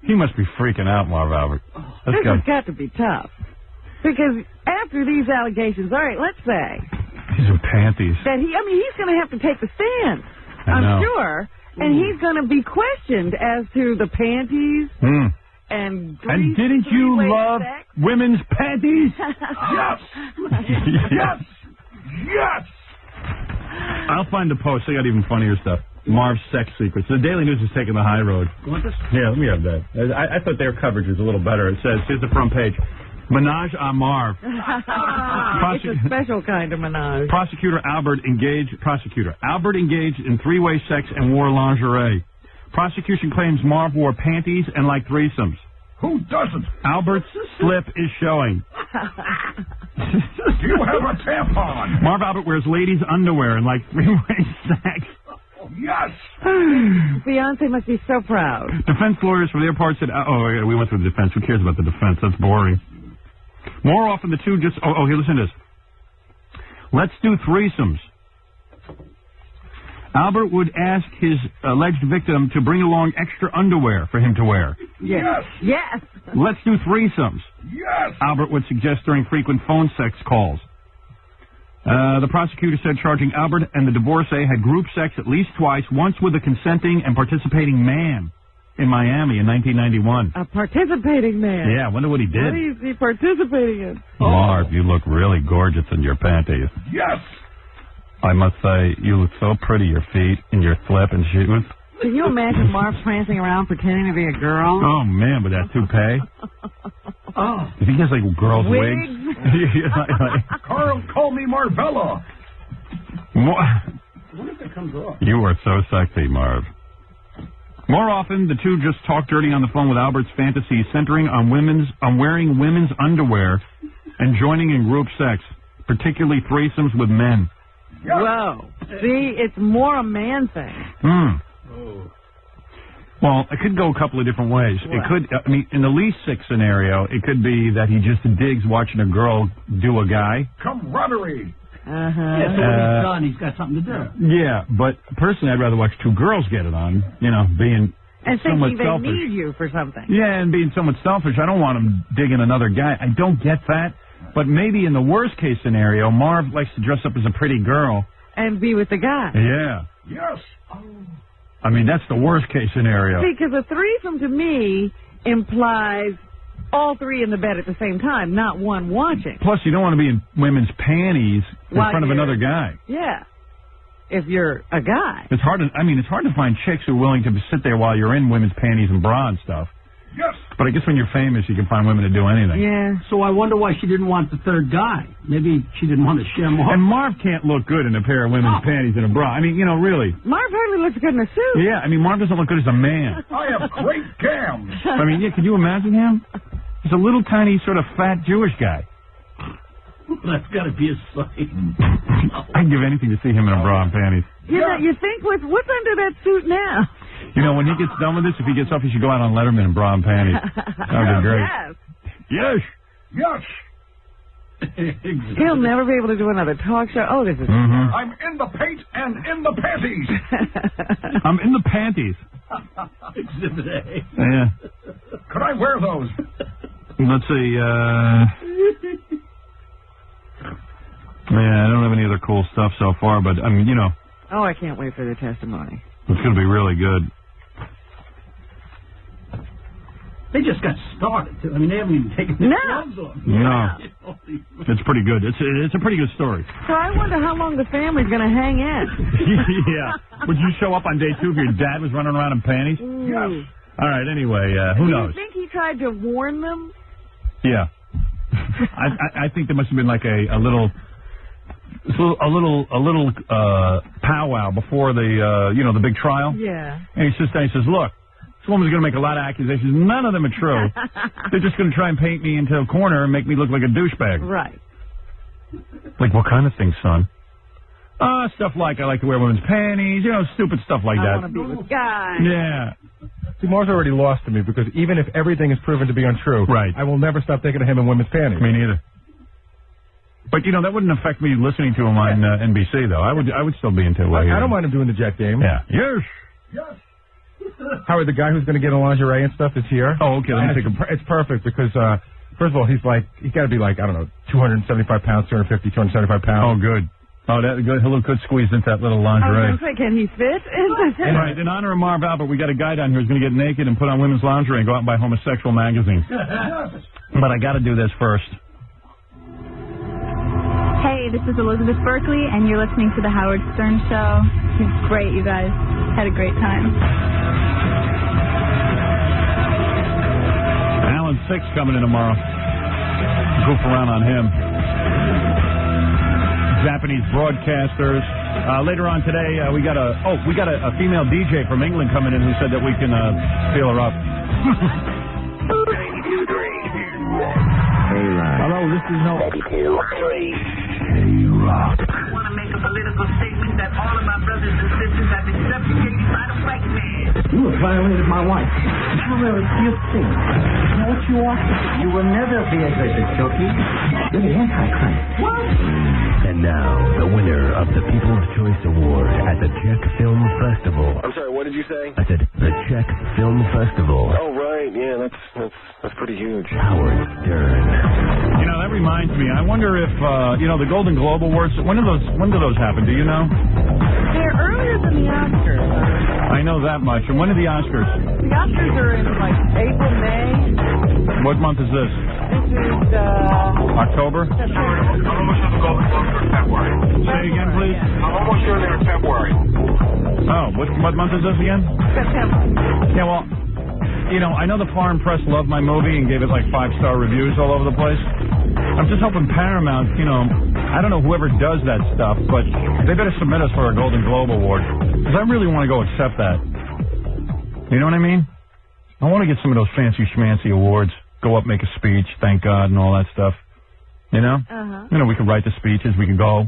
he must be freaking out, Marv Albert. This has got to be tough. Because after these allegations, all right, let's say. These are panties. That he's going to have to take the stand, I'm sure. And he's going to be questioned as to the panties. And didn't you love women's panties? Yes. I'll find the post. They got even funnier stuff. Marv's sex secrets. The Daily News is taking the high road. You want this? Yeah, let me have that. I thought their coverage was a little better. It says, here's the front page. Menage a Marv. It's a special kind of menage. Albert engaged in three-way sex and wore lingerie. Prosecution claims Marv wore panties and liked threesomes. Who doesn't? Albert's slip is showing. Do you have a tampon? Marv Albert wears ladies' underwear and like three-way sex. Yes. Beyonce must be so proud. Defense lawyers for their part said, we went through the defense. Who cares about the defense? That's boring. More often the two just, here, listen to this. Let's do threesomes. Albert would ask his alleged victim to bring along extra underwear for him to wear. Yes. Let's do threesomes. Yes. Albert would suggest during frequent phone sex calls. The prosecutor said charging Albert and the divorcee had group sex at least twice, once with a consenting and participating man in Miami in 1991. A participating man? Yeah, I wonder what he did. What is he participating in? Marv, you look really gorgeous in your panties. Yes. I must say, you look so pretty, your feet and your slip and shoes. Can you imagine Marv prancing around pretending to be a girl? Oh, man, with that toupee. If he has, like, girls' wigs. Carl, call me Marvella. I wonder if that comes off. You are so sexy, Marv. More often, the two just talk dirty on the phone with Albert's fantasies centering on wearing women's underwear and joining in group sex, particularly threesomes with men. Whoa. See, it's more a man thing. Well, it could go a couple of different ways. What? It could, in the least sick scenario, it could be that he just digs watching a girl do a guy. Camaraderie. Yeah, so when he's done, he's got something to do. Yeah, but personally, I'd rather watch two girls get it on, being and somewhat thinking selfish. They need you for something. Yeah, and being somewhat selfish. I don't want him digging another guy. I don't get that. But maybe in the worst case scenario, Marv likes to dress up as a pretty girl. And be with the guy. Yeah. Yes. That's the worst case scenario. See, because a threesome to me implies all three in the bed at the same time, not one watching. Plus, you don't want to be in women's panties in front of another guy. Yeah. If you're a guy. It's hard to find chicks who are willing to sit there while you're in women's panties and bra and stuff. Yes. But I guess when you're famous, you can find women to do anything. Yeah. So I wonder why she didn't want the third guy. Maybe she didn't want to share more. And Marv can't look good in a pair of women's panties and a bra. Really. Marv hardly looks good in a suit. Yeah, Marv doesn't look good as a man. I have great gams. Can you imagine him? He's a little tiny sort of fat Jewish guy. That's got to be a sight. I'd give anything to see him in a bra and panties. You think what's under that suit now? When he gets done with this, if he gets off, he should go out on Letterman in bra and panties. That would be great. Yes. Yes. He'll never be able to do another talk show. Oh, this is... I'm in the paint and in the panties. I'm in the panties. Exhibit A. Yeah. Could I wear those? Let's see, Yeah, I don't have any other cool stuff so far, but, I mean, you know. Oh, I can't wait for the testimony. It's going to be really good. They just got started, too. I mean, they haven't even taken their gloves off. No. It's pretty good. It's a pretty good story. So I wonder how long the family's going to hang in. Yeah. Would you show up on day 2 if your dad was running around in panties? Yes. All right, anyway, who knows? Do you think he tried to warn them? Yeah. I think there must have been like a little powwow before the the big trial. Yeah. And he sits there and he says, look, this woman's going to make a lot of accusations. None of them are true. They're just going to try and paint me into a corner and make me look like a douchebag. Right. Like, what kind of things, son? Stuff like I like to wear women's panties, stupid stuff like that. I want to be with guys. Yeah. See, Mars already lost to me because even if everything is proven to be untrue, right, I will never stop thinking of him in women's panties. Me neither. But, that wouldn't affect me listening to him on NBC, though. I would still be into it. I don't mind him doing the Jet game. Yeah. Yes. Howard, the guy who's going to get a lingerie and stuff is here. Oh, okay. It's perfect because, first of all, he's got to be like, I don't know, 275 pounds, 250, 275 pounds. Oh, good. Oh, that good. He'll look good squeezed into that little lingerie. I was going to say, can he fit? Right. In honor of Marv Albert, we got a guy down here who's going to get naked and put on women's lingerie and go out and buy homosexual magazines. But I got to do this first. Hey, this is Elizabeth Berkley, and you're listening to The Howard Stern Show. He's great, you guys. Had a great time. Alan Six coming in tomorrow. Goof around on him. Japanese broadcasters. Later on today, we got a female DJ from England coming in who said that we can feel her up. 92.3. Hello, this is no. 92.3. I want to make a political statement that all of my brothers and sisters have been subjugated by the white man. You have violated my wife. How very few things. You know what you are? You will never be a great jockey. You're the Antichrist. What? And now, the winner of the People's Choice Award at the Czech Film Festival. I'm sorry, what did you say? I said the Czech Film Festival. Oh, right. Yeah, that's pretty huge. Howard Stern. That reminds me. I wonder if the Golden Globe Awards. When do those happen? Do you know? They're earlier than the Oscars. I know that much. And when are the Oscars? The Oscars are in April, May. What month is this? This is October. I'm almost sure the Golden Globes are in February. Say again, please. I'm almost sure they're in February. Oh, what month is this again? September. Yeah, well, I know the foreign press loved my movie and gave it 5-star reviews all over the place. I'm just hoping Paramount, I don't know whoever does that stuff, but they better submit us for a Golden Globe Award, because I really want to go accept that. You know what I mean? I want to get some of those fancy schmancy awards, go up, make a speech, thank God, and all that stuff. You know? Uh-huh. We could write the speeches, we could go.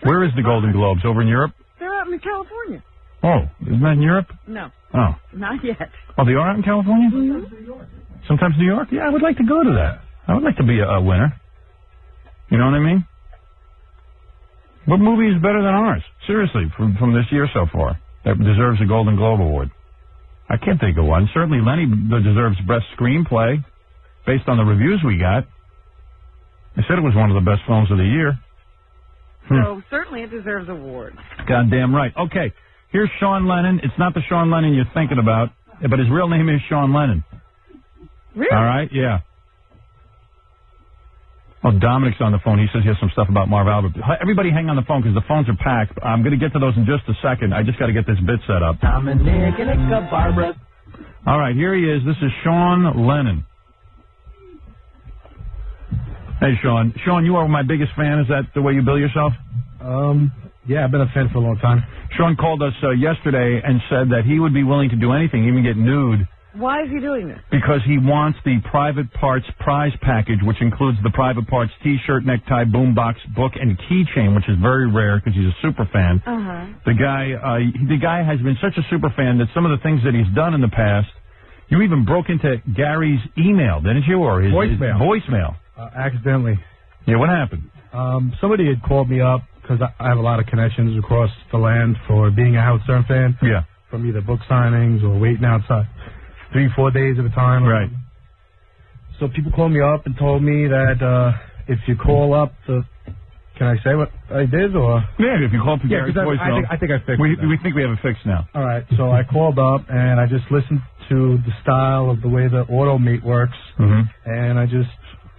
Where is the Golden Globes? Over in Europe? They're out in California. Oh, isn't that in Europe? No. Oh. Not yet. Oh, they are out in California? Mm-hmm. Sometimes New York? Yeah, I would like to go to that. I would like to be a winner. You know what I mean? What movie is better than ours? Seriously, from this year so far, that deserves a Golden Globe Award. I can't think of one. Certainly Lenny deserves Best Screenplay, based on the reviews we got. They said it was one of the best films of the year. So certainly it deserves awards. Goddamn right. Okay, here's Sean Lennon. It's not the Sean Lennon you're thinking about, but his real name is Sean Lennon. Really? All right, yeah. Oh, Dominic's on the phone. He says he has some stuff about Marv Albert. Everybody hang on the phone because the phones are packed. I'm going to get to those in just a second. I just got to get this bit set up. Dominic and Barbara. All right, here he is. This is Sean Lennon. Hey, Sean. Sean, you are my biggest fan. Is that the way you bill yourself? Yeah, I've been a fan for a long time. Sean called us yesterday and said that he would be willing to do anything, even get nude. Why is he doing this? Because he wants the Private Parts prize package, which includes the Private Parts T-shirt, necktie, boombox, book, and keychain, which is very rare because he's a super fan. Uh-huh. The guy has been such a super fan that some of the things that he's done in the past, you even broke into Gary's email, didn't you, or his voicemail? Accidentally. Yeah, what happened? Somebody had called me up because I have a lot of connections across the land for being a Howard Stern fan. Yeah. From either book signings or waiting outside 3-4 days at a time. Right. So people called me up and told me that if you call up the Can I say what I did, or? Yeah, if you call up to Gary's voicemail. I think I fixed it. We think we have it fixed now. All right, so I called up, and I just listened to the style of the way the auto meet works, and I just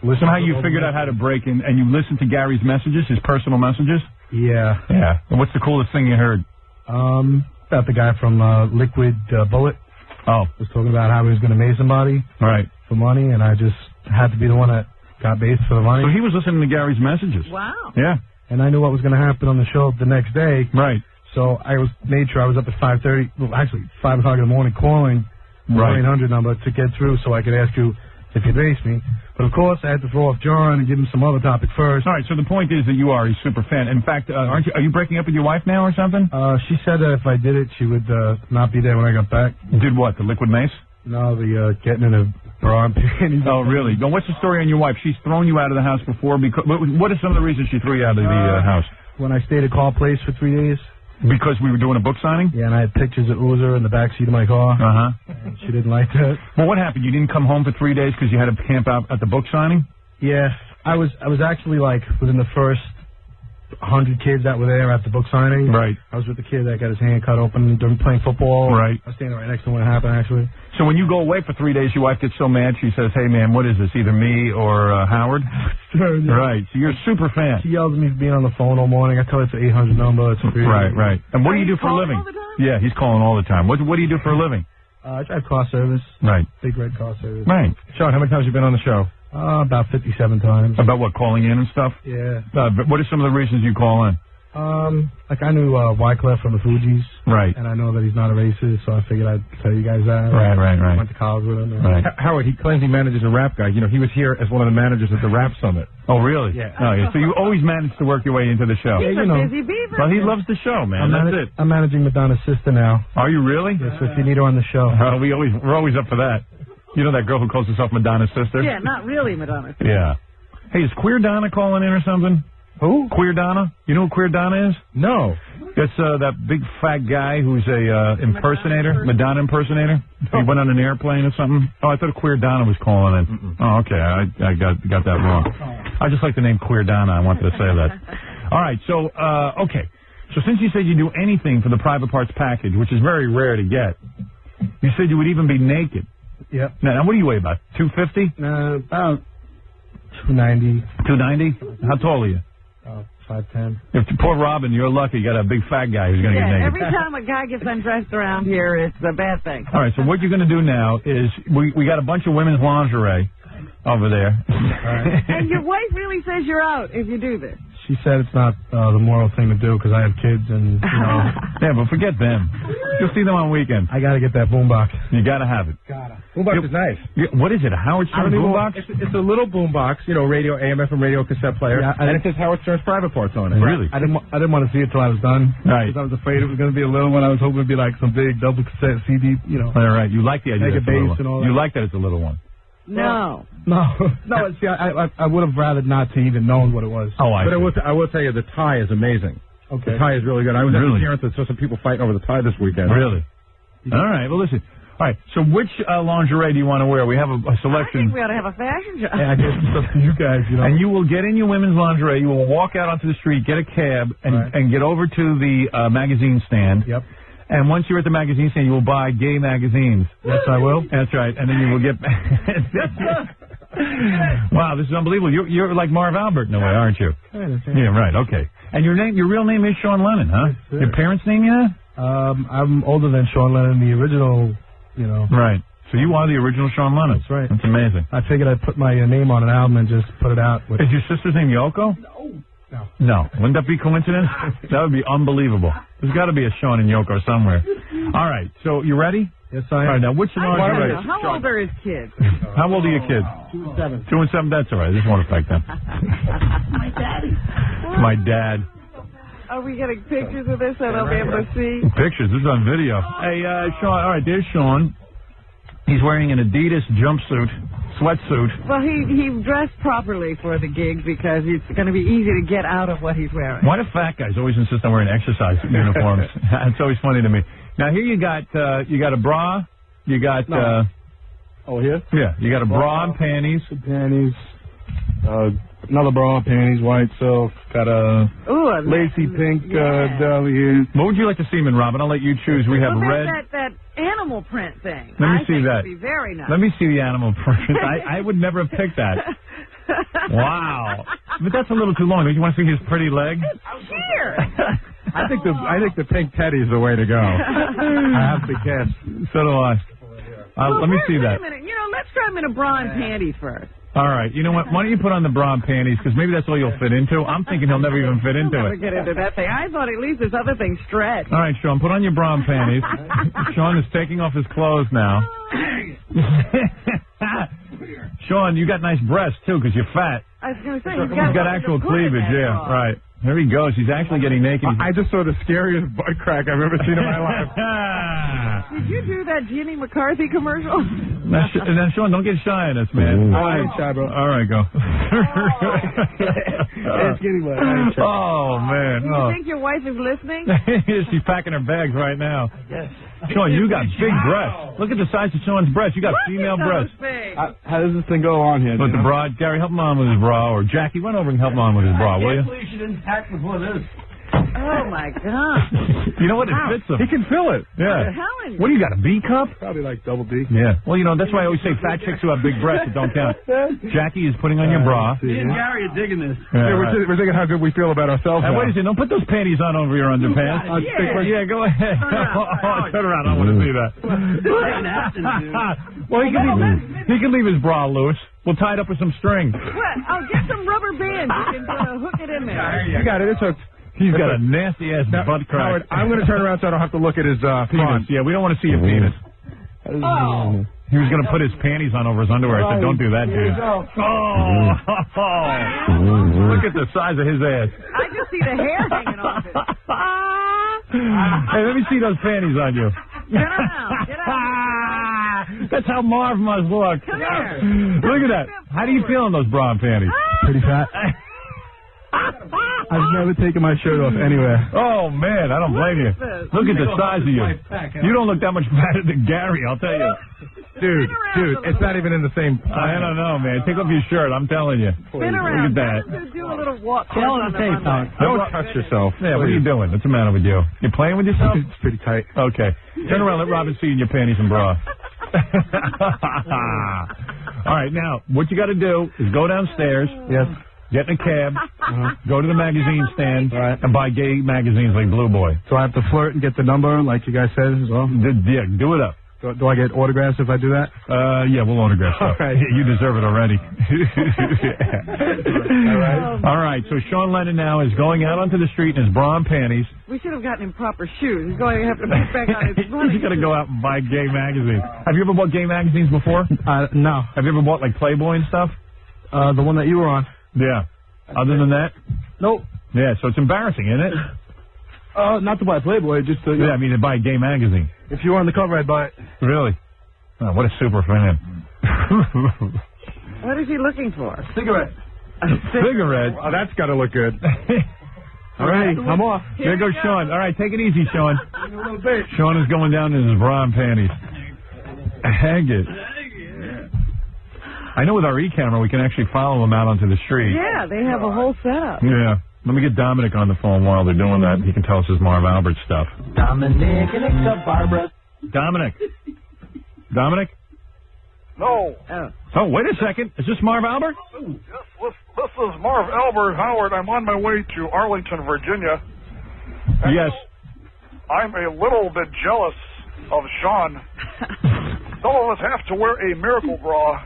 listened. Somehow you figured out how to break in, and you listened to Gary's messages, his personal messages? Yeah. Yeah. And what's the coolest thing you heard? About the guy from Liquid Bullet. Oh. Was talking about how he was going to mace somebody. Right. For money, and I just had to be the one that got based for the money. So he was listening to Gary's messages. Wow. Yeah. And I knew what was going to happen on the show the next day. Right. So I made sure I was up at 5:30, well, actually 5 o'clock in the morning, calling the 1-800 number to get through so I could ask you if you'd race me. But of course, I had to throw off John and give him some other topic first. All right. So the point is that you are a super fan. In fact, are you breaking up with your wife now or something? She said that if I did it, she would not be there when I got back. Did what? The liquid mace? No, the getting in a bra and panties. Oh, really? Now, what's the story on your wife? She's thrown you out of the house before. Because what are some of the reasons she threw you out of the house? When I stayed at Call Place for 3 days. Because we were doing a book signing? Yeah, and I had pictures of Oozer in the backseat of my car. And she didn't like that. Well, what happened? You didn't come home for 3 days because you had to camp out at the book signing? Yeah, I was actually like within the first 100 kids that were there at the book signing. Right. I was with the kid that got his hand cut open during playing football. Right. I was standing right next to him when it happened, actually. So when you go away for 3 days, your wife gets so mad, she says, hey, man, what is this, either me or Howard? Right. So you're a super fan. She yells at me for being on the phone all morning. I tell her it's an 800 number. It's free. Right, right. And what do you do for a living? Yeah, he's calling all the time. What do you do for a living? I drive car service. Right. Big red car service. Right. Sean, how many times have you been on the show? About 57 times. About what, calling in and stuff? Yeah. But what are some of the reasons you call in? Like I knew Wyclef from the Fugees. Right. And I know that he's not a racist, so I figured I'd tell you guys that. Right. I went to college with him. Right. Howard, he claims he manages a rap guy. You know, he was here as one of the managers at the Rap Summit. Oh, really? Yeah. Oh, yeah. So you always manage to work your way into the show. He's a busy beaver. Well, he loves the show, man. That's it. I'm managing Madonna's sister now. Are you really? Yes, so if you need her on the show. We're always up for that. You know that girl who calls herself Madonna's sister? Yeah, not really Madonna's sister. Yeah. Hey, is Queer Donna calling in or something? Who? Queer Donna? You know who Queer Donna is? No. It's that big fat guy who's a impersonator, Madonna impersonator. He went on an airplane or something. Oh, I thought Queer Donna was calling in. Oh, okay. I got that wrong. I just like the name Queer Donna. I wanted to say that. All right. So, okay. So since you said you do anything for the private parts package, which is very rare to get, you said you would even be naked. Yep. Now what do you weigh, about 250? About 290. 290? How tall are you? 5'10". If poor Robin, you're lucky. You got a big fat guy who's going to get naked. Every time a guy gets undressed around here, it's a bad thing. All right, so what you're going to do now is we got a bunch of women's lingerie over there. And your wife really says you're out if you do this. She said it's not the moral thing to do because I have kids and, you know. Yeah, but forget them. You'll see them on weekends. I got to get that boombox. You got to have it. Boombox is nice. What is it, a Howard Stern boombox? It's a little boombox, you know, radio, AM, FM radio cassette player, and it says Howard Stern's private parts on it. Really? I didn't want to see it till I was done. Right. Because I was afraid it was going to be a little one. I was hoping it would be like some big double cassette CD, you know. All right, you like the idea Mega that it's a little bass and all one. that. You like that it's a little one. No. See, I would have rather not to even known what it was. Oh, But I will tell you, the tie is amazing. Okay. The tie is really good. I was at the appearance and saw some people fighting over the tie this weekend. Really? All right, well, listen. All right, so which lingerie do you want to wear? We have a selection. I think we ought to have a fashion show. Yeah, I guess it's up to you guys, you know. And you will get in your women's lingerie. You will walk out onto the street, get a cab, and get over to the magazine stand. Yep. And once you're at the magazine stand, you will buy gay magazines. Yes, I will. That's right. And then you will get... Wow, this is unbelievable. You're like Marv Albert in a way, aren't you? Yeah, right. Okay. And your real name is Sean Lennon, huh? Yes, your parents' name you that? I'm older than Sean Lennon, the original, you know. Right. So you are the original Sean Lennon. That's right. That's amazing. I figured I'd put my name on an album and just put it out. Is your sister's name Yoko? No. Wouldn't that be coincidence? That would be unbelievable. There's got to be a Sean and Yoko somewhere. All right. So you ready? Yes, I am. All right. Now, which lingerie? How old are his kids? How old are your kids? 2 and 7. 2 and 7. That's all right. This won't affect them. My dad. Are we getting pictures of this so they'll be able to see? Pictures. This is on video. Hey, Sean. All right. There's Sean. He's wearing an Adidas sweatsuit. Well, he dressed properly for the gig because it's going to be easy to get out of what he's wearing. Why do fat guys always insist on wearing exercise uniforms? It's always funny to me. Now here you got a bra. You got oh, here? Yeah, you got a bra and panties. Panties. Another bra, panties, white silk. Got a lacy pink down here. What would you like to see, Robin? I'll let you choose. We have red. That animal print thing. Let me see think that. Would be very nice. Let me see the animal print. I would never have picked that. Wow. But that's a little too long. Don't you want to see his pretty legs? Here. I think the pink teddy is the way to go. I have to guess. So do I. Let me see that. Wait a minute. Let's try him in a bra and panties first. All right. You know what? Why don't you put on the bra and panties? Because maybe that's all you'll fit into. I'm thinking he'll never even fit into Never it. get into that thing. I thought at least this other thing stretched. All right, Sean, put on your bra and panties. Sean is taking off his clothes now. Sean, you got nice breasts, too, because you're fat. I was going to say, he's got actual cleavage, yeah, right. There he goes. He's actually getting naked. I just saw the scariest butt crack I've ever seen in my life. Did you do that Jenny McCarthy commercial? Now, Sean, don't get shy on us, man. I ain't shy, bro. All right, go. Oh, man. Do you think your wife is listening? She's packing her bags right now. Yes. Sean, you got big breasts. Look at the size of Sean's breasts. You got female breasts. How does this thing go on here? With the bra, Gary, help him on with his bra, or Jackie, run over and help him on with his bra, will you? I can't believe she didn't pack before this. Oh, my God. You know what? It fits him. He can fill it. Yeah. What do you got, a B cup? Probably like double D. Yeah. Well, that's why I always say fat chicks who have big breasts that don't count. Jackie is putting on your bra. Me and Gary are digging this. Yeah, we're thinking how good we feel about ourselves. Wait a second. Don't put those panties on over your underpants. Yeah, go ahead. Turn around. I want to see that. Well, he can leave his bra loose. We'll tie it up with some string. What? I'll get some rubber bands. You can hook it in there. You got it. It's hooked. He's got a nasty-ass butt crack. Howard, I'm going to turn around so I don't have to look at his penis. Yeah, we don't want to see your penis. Oh. He was going to put his panties on over his underwear. I said, don't do that, dude. Oh. Look at the size of his ass. I just see the hair hanging off it. Hey, let me see those panties on you. Get around. Get out. That's how Marv must look. Come here. Look at that. How do you feel in those bra and panties? Pretty fat. I've never taken my shirt off anywhere. Oh, man, I don't blame you. Look at the size of you. You don't look that much fatter than Gary, I'll tell you. Dude, it's not even in the same... I don't know, man. Take off your shirt, I'm telling you. Spin around. Look at that. Do a little walk. Don't touch yourself. Yeah, what are you doing? What's the matter with you? You playing with yourself? It's pretty tight. Okay. Turn around, let Robin see in your panties and bra. All right, now, what you got to do is go downstairs. Yes. Get in a cab, go to the magazine stand, and buy gay magazines like Blue Boy. So I have to flirt and get the number, like you guys said as well? Yeah, do it up. Do I get autographs if I do that? Yeah, we'll autograph stuff. All right. You deserve it already. All right, so Sean Lennon now is going out onto the street in his bra and panties. We should have gotten him proper shoes. He's going to have to put back on his running. He's got to go out and buy gay magazines. Have you ever bought gay magazines before? No. Have you ever bought, like, Playboy and stuff? The one that you were on. Yeah. Other than that? Nope. Yeah, so it's embarrassing, isn't it? Not to buy Playboy, just to... Yeah, I mean to buy a gay magazine. If you were on the cover, I'd buy it. Really? Oh, what a super fan. What is he looking for? Cigarette. Cigarette? Oh, that's got to look good. All right, I'm off. There goes Sean. All right, take it easy, Sean. Sean is going down in his bra and panties. Hang it. I know with our e-camera we can actually follow him out onto the street. Yeah, they have a whole setup. Yeah. Let me get Dominic on the phone while they're doing that. He can tell us his Marv Albert stuff. Dominic and except Barbara. Dominic? No. Oh, wait a second. Is this Marv Albert? Yes, this is Marv Albert Howard. I'm on my way to Arlington, Virginia. And yes. I'm a little bit jealous of Sean. Some of us have to wear a miracle bra.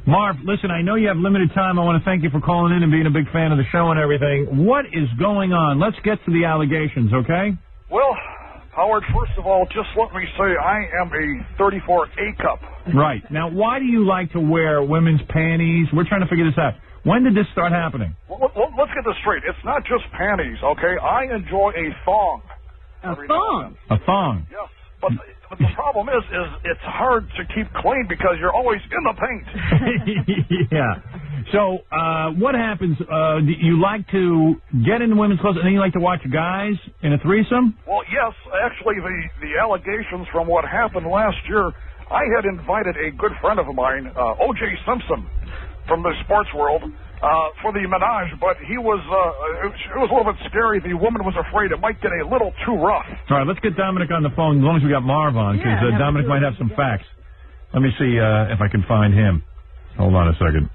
Marv, listen, I know you have limited time. I want to thank you for calling in and being a big fan of the show and everything. What is going on? Let's get to the allegations, okay? Well, Howard, first of all, just let me say I am a 34A cup. Right. Now, why do you like to wear women's panties? We're trying to figure this out. When did this start happening? Well, let's get this straight. It's not just panties, okay? I enjoy a thong. A thong? A thong. Yes, but the problem is it's hard to keep clean because you're always in the paint. Yeah. So, what happens? Do you like to get into women's clothes and then you like to watch guys in a threesome? Well, yes. Actually, the allegations from what happened last year, I had invited a good friend of mine, O.J. Simpson. from the sports world for the menage, but he was it was a little bit scary. The woman was afraid it might get a little too rough. All right, let's get Dominic on the phone as long as we got Marv on, because Dominic might have some facts. Let me see if I can find him. Hold on a second.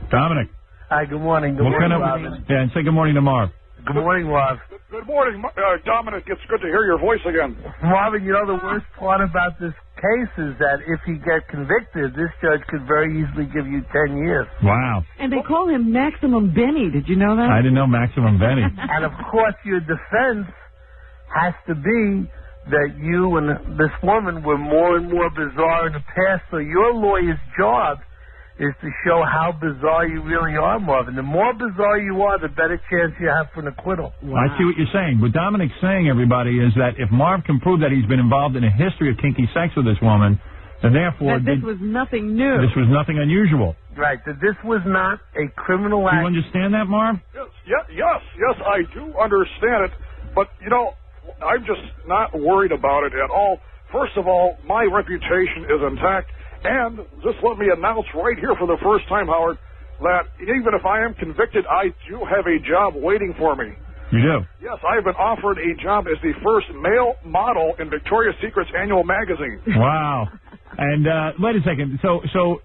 Dominic. Hi, good morning. Good morning, Robin. Yeah, and say good morning to Marv. Good morning, Marv. Good morning, Dominic. It's good to hear your voice again. Marvin, you know, the worst part about this case is that if you get convicted, this judge could very easily give you 10 years. Wow. And they call him Maximum Benny. Did you know that? I didn't know Maximum Benny. And, of course, your defense has to be that you and this woman were more and more bizarre in the past, so your lawyer's job is to show how bizarre you really are, Marvin. The more bizarre you are, the better chance you have for an acquittal. Wow. I see what you're saying. What Dominic's saying, everybody, is that if Marv can prove that he's been involved in a history of kinky sex with this woman, then therefore... That this was nothing new. This was nothing unusual. Right, that this was not a criminal act. Do you understand that, Marv? Yes, I do understand it. But, you know, I'm just not worried about it at all. First of all, my reputation is intact. And just let me announce right here for the first time, Howard, that even if I am convicted, I do have a job waiting for me. You do? Yes, I've been offered a job as the first male model in Victoria's Secret's annual magazine. Wow. And wait a second. So,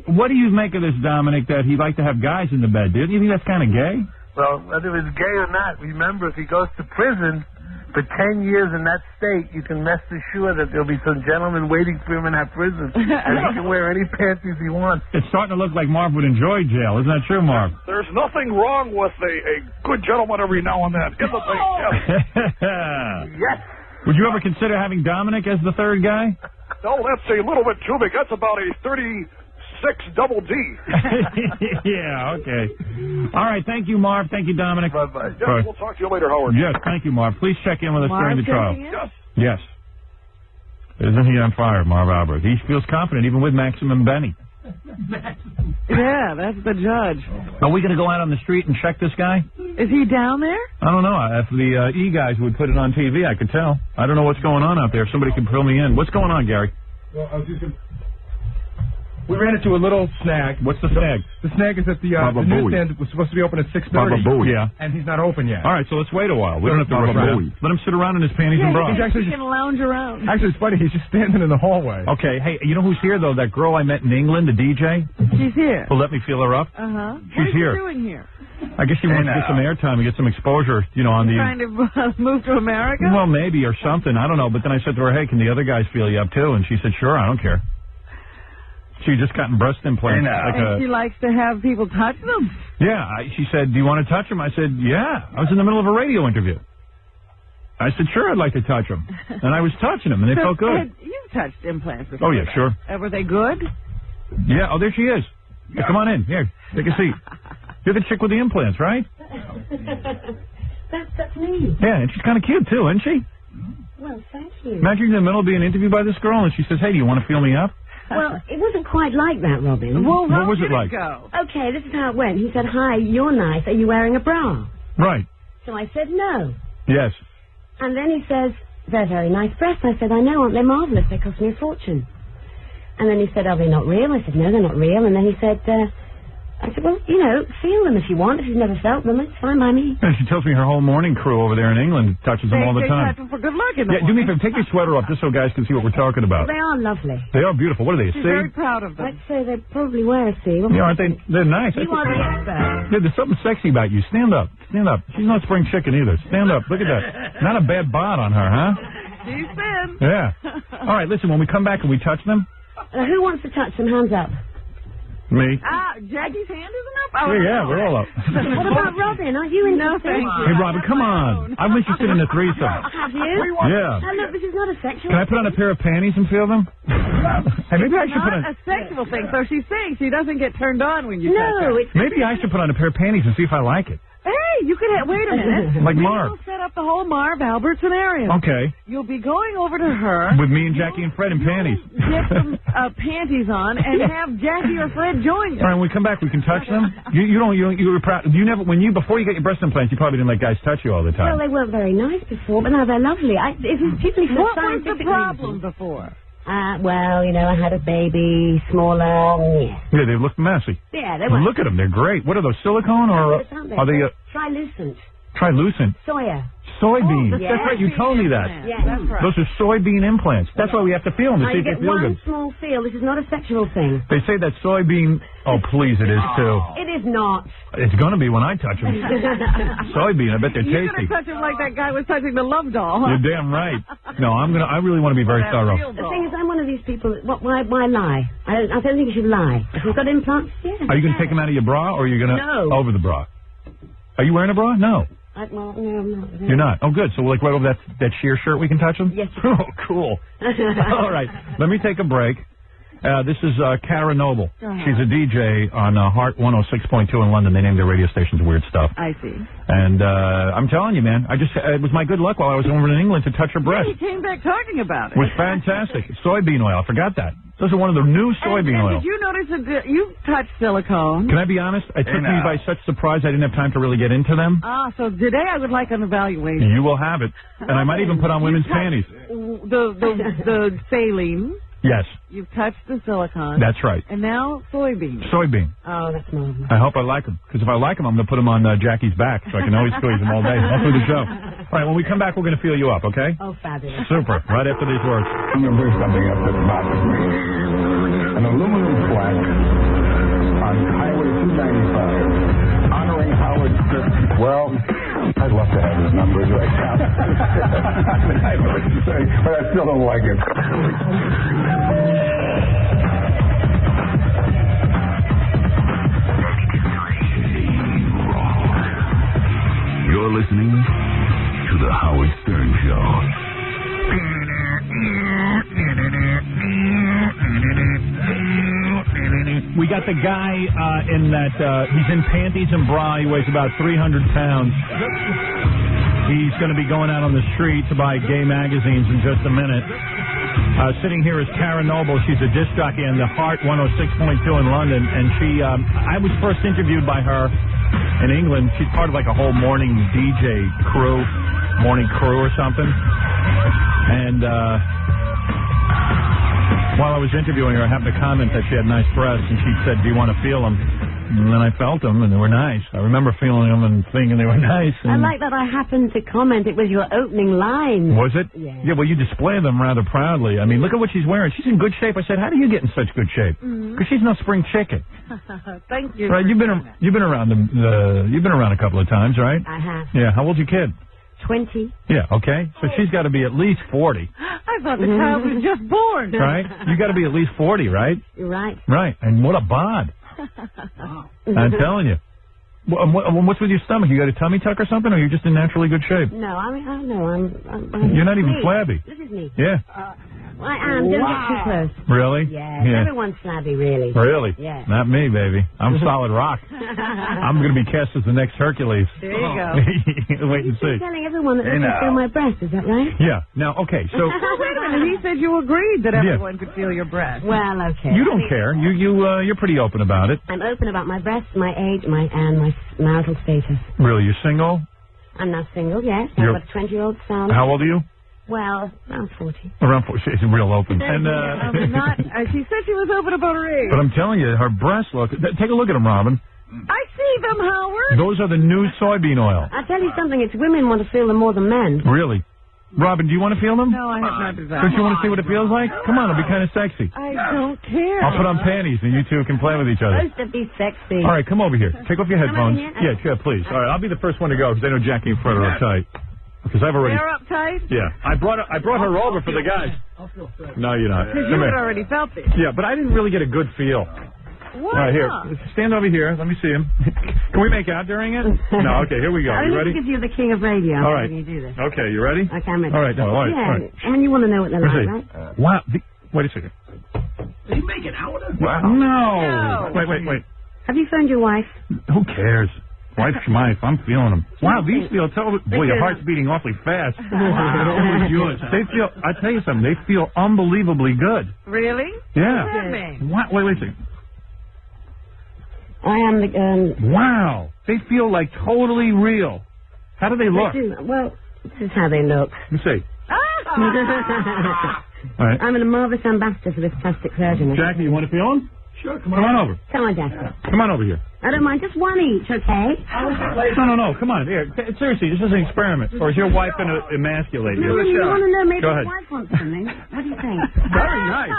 what do you make of this, Dominic, that he'd like to have guys in the bed? Do you think that's kind of gay? Well, whether it's gay or not, remember, if he goes to prison for 10 years in that state, you can rest assured that there'll be some gentleman waiting for him in that prison, and he can wear any panties he wants. It's starting to look like Marv would enjoy jail. Isn't that true, Marv? There's nothing wrong with a good gentleman every now and then. Isn't there? Yes. Would you ever consider having Dominic as the third guy? No, that's a little bit too big. That's about a 36 double D. Yeah, okay. All right, thank you, Marv. Thank you, Dominic. Bye-bye. Yes, we'll talk to you later, Howard. Yes, thank you, Marv. Please check in with us during the trial. Yes. Yes. Isn't he on fire, Marv Albert? He feels confident, even with Maximum Benny. Yeah, that's the judge. Are we going to go out on the street and check this guy? Is he down there? I don't know. If the E-guys would put it on TV, I could tell. I don't know what's going on out there. If somebody can fill me in. What's going on, Gary? Well, I was just going to... We ran into a little snag. What's the snag? The snag is that the newsstand was supposed to be open at 6:30. Yeah. And he's not open yet. All right, so let's wait a while. We don't have to rush around. Let him sit around in his panties and bra. He can lounge around. Actually, it's funny. He's just standing in the hallway. Okay, hey, you know who's here, though? That girl I met in England, the DJ? She's here. Well, let me feel her up. Uh-huh. She's what is here. she doing here? I guess she wants to get some airtime and get some exposure, you know, on the... Trying to move to America? Well, maybe, or something. I don't know. But then I said to her, hey, can the other guys feel you up, too? And she said, sure, I don't care. She just gotten breast implants. And she likes to have people touch them? Yeah. She said, do you want to touch them? I said, yeah. I was in the middle of a radio interview. I said, sure, I'd like to touch them. And I was touching them, and they felt good. You've touched implants before. Oh, yeah, sure. Were they good? Yeah. Oh, there she is. Hey, come on in. Here, take a seat. You're the chick with the implants, right? That's me. Yeah, and she's kind of cute, too, isn't she? Well, thank you. Imagine you're in the middle of being interviewed by this girl, and she says, hey, do you want to feel me up? Well, it wasn't quite like that, Robin. Well, what was it like? Go? Okay, this is how it went. He said, hi, you're nice. Are you wearing a bra? Right. So I said, no. Yes. And then he says, they're very nice breasts. I said, I know, aren't they marvellous? They cost me a fortune. And then he said, are they not real? I said, no, they're not real. And then he said, I said, well, you know, feel them if you want. If you've never felt them, it's fine by me. And she tells me her whole morning crew over there in England touches them all the time. They touch them for good luck in the do me a favor, take your sweater off just so guys can see what we're talking about. They are lovely. They are beautiful. What are they, a She's C? very proud of them. I'd say they probably wear a C. Yeah, aren't they? They're nice. You are the expert. Yeah, there's something sexy about you. Stand up. Stand up. She's not spring chicken either. Stand up. Look at that. Not a bad bod on her, huh? She's thin. Yeah. All right, listen, when we come back, can we touch them? Who wants to touch them? Hands up. Me. Jackie's hand isn't up? Yeah, we're all up. What about Robin? Are you No, thank you. Hey, Robin, come on. I'm interested in a threesome. Have you? Yeah. Oh, look, this is not a sexual... Can I put on a pair of panties and feel them? Hey, maybe I should put on... Not a sexual thing, so she's saying she doesn't get turned on when you touch her. Maybe I should put on a pair of panties and see if I like it. Hey, you could have... Wait a minute. Like Marv. We'll set up the whole Marv Albert scenario. Okay. You'll be going over to her... With me and Jackie and Fred in panties. Get some panties on and have Jackie or Fred join you. All right, when we come back, we can touch them. You were proud. Before you get your breast implants, you probably didn't let guys touch you all the time. Well, they weren't very nice before, but now they're lovely. It was particularly What was the problem before? Well, you know, I had a baby, smaller, yeah. Yeah, they look messy. Yeah, they were. Look at them, they're great. What are those, silicone or are they Trilucent. Trilucent? Soya. Soybean. Oh, That's right, you told me that. Yeah, that's right. Those are soybean implants. That's why we have to feel them to see if you they get feel one good. small feel. This is not a sexual thing. They say that soybean... Oh, please, it is too. It is not. It's going to be when I touch them. Soybean, I bet they're You're tasty. going to touch him like that guy was touching the love doll. Huh? You're damn right. No, I really want to be very thorough. The thing is, I'm one of these people. Why lie? I don't think you should lie. If you've got implants, yeah. Are you going to take them out of your bra, or are you going to... No. Over the bra? Are you wearing a bra? No. No, I'm not. You're not? Oh, good. So, like, right over that sheer shirt, we can touch them? Yes. Oh, cool. All right. Let me take a break. This is Cara Noble. She's a DJ on Heart 106.2 in London. They named their radio stations Weird Stuff. I see. And I'm telling you, man, it was my good luck while I was over in England to touch her breast. He came back talking about it. It was fantastic. Soybean oil. I forgot that. Those are one of the new soybean oil. Did you notice you touched silicone? Can I be honest? It took me by such surprise I didn't have time to really get into them. So today I would like an evaluation. You will have it. And I might even put on women's panties. The saline. Yes. You've touched the silicone. That's right. And now soybean. Soybean. Oh, that's marvelous. I hope I like them. Because if I like them, I'm going to put them on Jackie's back so I can always squeeze them all day, all through the show. All right, when we come back, we're going to feel you up, okay? Oh, fabulous. Super. Right after these words. I'm going to bring something up that bothers me. An aluminum plaque on Highway 295 honoring Howard Stern. Well, I'd love to have his numbers right now. I know what you're saying, but I still don't like it. You're listening to The Howard Stern Show. We got the guy in that, he's in panties and bra. He weighs about 300 pounds. He's going to be going out on the street to buy gay magazines in just a minute. Sitting here is Cara Noble. She's a disc jockey on the Heart 106.2 in London. And I was first interviewed by her in England. She's part of like a whole morning DJ crew, morning crew or something. And while I was interviewing her, I happened to comment that she had nice breasts, and she said, "Do you want to feel them?" And then I felt them, and they were nice. I remember feeling them and thinking they were nice. I like that I happened to comment. It was your opening line. Was it? Yeah. Yeah, well, you display them rather proudly. I mean, look at what she's wearing. She's in good shape. I said, how do you get in such good shape? Because she's no spring chicken. Thank you. Right? You've been around you've been around a couple of times, right? I have. Yeah. How old's your kid? 20. Yeah. Okay. So she's got to be at least 40. I thought the child was just born. Right? You got to be at least 40, right? You're right. Right. And what a bod. I'm telling you. What's with your stomach? You got a tummy tuck or something, or you're just in naturally good shape? No, I mean, I don't know. I'm You're not even me. flabby. This is me. Yeah. I am. Don't get too close. Really? Yeah. Everyone's flabby, really. Really? Yeah. Not me, baby. I'm solid rock. I'm going to be cast as the next Hercules. There you go. Wait and see. You're telling everyone that they can feel my breast, is that right? Yeah. Now, okay, so... Wait a minute. He said you agreed that everyone could feel your breast. Well, okay. You don't care. You're pretty open about it. I'm open about my breasts, my age, and my marital status. Really? You're single? I'm not single, yes. I've got a 20-year-old son. How old are you? Well, around 40. Around 40. She's real open. And she said she was open about her age. But I'm telling you, her breasts look... Take a look at them, Robin. I see them, Howard. Those are the new soybean oil. I'll tell you something. It's women want to feel them more than men. Really? Robin, do you want to feel them? No, I have not desired. Don't you want to see what it feels like? Come on, it'll be kind of sexy. I don't care. I'll put on panties and you two can play with each other. Supposed to be sexy. All right, come over here. Take off your headphones. Come over Yeah, sure, please. All right, I'll be the first one to go because I know Jackie and Fred are uptight. Because I've already... They're uptight? Yeah. I brought her over for the guys. No, you're not. Because you had already felt it. Yeah, but I didn't really get a good feel. What? All right, here. Stand over here. Let me see him. Can we make out during it? No, okay, here we go. I You ready? Because you're the king of radio. All right. You do this. Okay, you ready? Okay, I'm ready. All right, all right. Yeah, All right. I mean, you want to know what they're Let's like, see. right? Wow. Wait a second. Did he make it out with us? Wow. No. Wait. Have you phoned your wife? Who cares? Wife's wife. I'm feeling them. Wow, these feel totally... Boy, your heart's beating awfully fast. Wow. Yours. They feel... I tell you something. They feel unbelievably good. Really? Yeah. What does that mean? What? Wait a second. I am the... Wow. They feel like totally real. How do they look? They do. Well, this is how they look. Let me see. All right. I'm a marvelous ambassador for this plastic surgeon. Jackie, you want to feel him? Sure, come on over. Come on, Jackie. Come on over here. I don't mind, just one each, okay? No. Come on. Here. Seriously, this is an experiment. Or is your wife going to emasculate you? No, you want to know, maybe Go his ahead. wife wants something. What do you think? Very nice.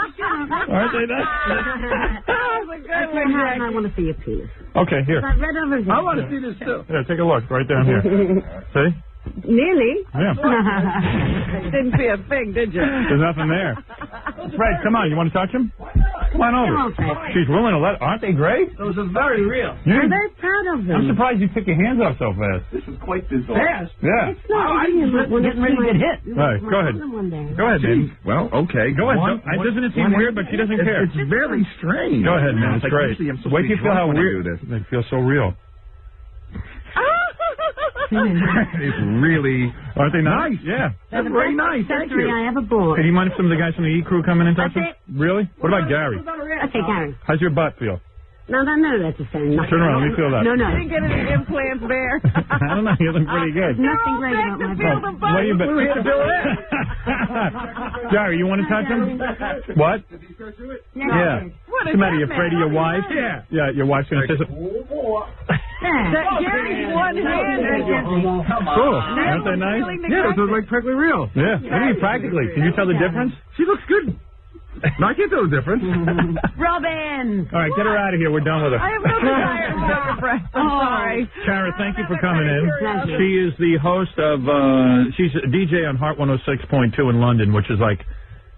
Aren't they nice? Okay, Harry, I want to see your penis. Okay, here. I've read over I want to see this, too. Here, take a look. Right down here. See? Nearly. Yeah. Didn't see a thing, did you? There's nothing there. Fred, come on. You want to touch him? Come on over. Come on, Fred. She's willing to let... Aren't they great? Those are very real. I'm very proud of them. I'm surprised you took your hands off so fast. This is quite bizarre. Fast? Yeah. It's not getting ready to get hit. All right, go ahead. Go ahead, man. Well, okay. Go ahead. Doesn't it seem weird, but she doesn't care. It's very strange. Go ahead, man. It's great. Wait till you feel how weird it is. It feels so real. It's really... Aren't they nice? Yeah. That's very nice. Thank you. I ever bought. Hey, do you mind if some of the guys from the E crew come in and touch That's them? Really? What about Gary? Okay, Gary. How's your butt feel? No, that's the same. Turn around. Let me feel that. No. You didn't get any implants there. I don't know. You look pretty good. Nothing great about my butt. What do you bet? Gary, you want to touch him? What? Yeah. What What's the matter? You afraid of your wife? Yeah. Yeah, your wife's going to say something. Gary's one-handed. Cool. Aren't they nice? Yeah, those are like practically real. Yeah. What do you mean practically? Can you tell the difference? She looks good. No, I can't tell the difference. Robin! All right, get her out of here. We're done with her. I have no desire to take a breath. I'm sorry. Kara, thank you for coming in. She is the host of, she's a DJ on Heart 106.2 in London, which is like,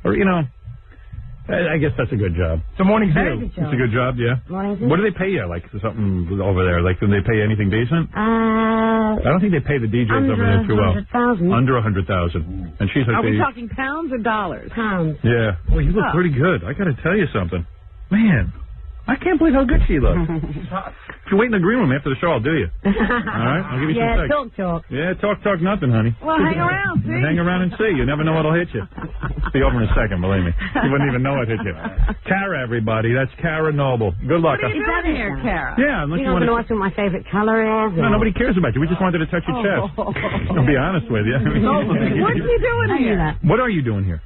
you know, I guess that's a good job. It's a morning Very zoo. good job. It's a good job, yeah. Morning zoo. What do they pay you? Like something over there? Like, do they pay you anything decent? I don't think they pay the DJs over there too well. Under 100,000. And she's like, Are we talking pounds or dollars? Pounds. yeah. Well, you look pretty good. I got to tell you something, man. I can't believe how good she looks. If you wait in the green room after the show, I'll do you. All right, I'll give you some sex. Talk. Yeah, talk nothing, honey. Well, hang around, see? Hang around and see. You never know what'll hit you. It'll be over in a second, believe me. You wouldn't even know it hit you. Kara, everybody. That's Kara Noble. Good luck. What are you doing here, Kara? Yeah, unless You you don't want know what my favorite color is? No, nobody cares about you. We just wanted to touch your chest. I'll be honest with you. What are you doing here? What are you doing here?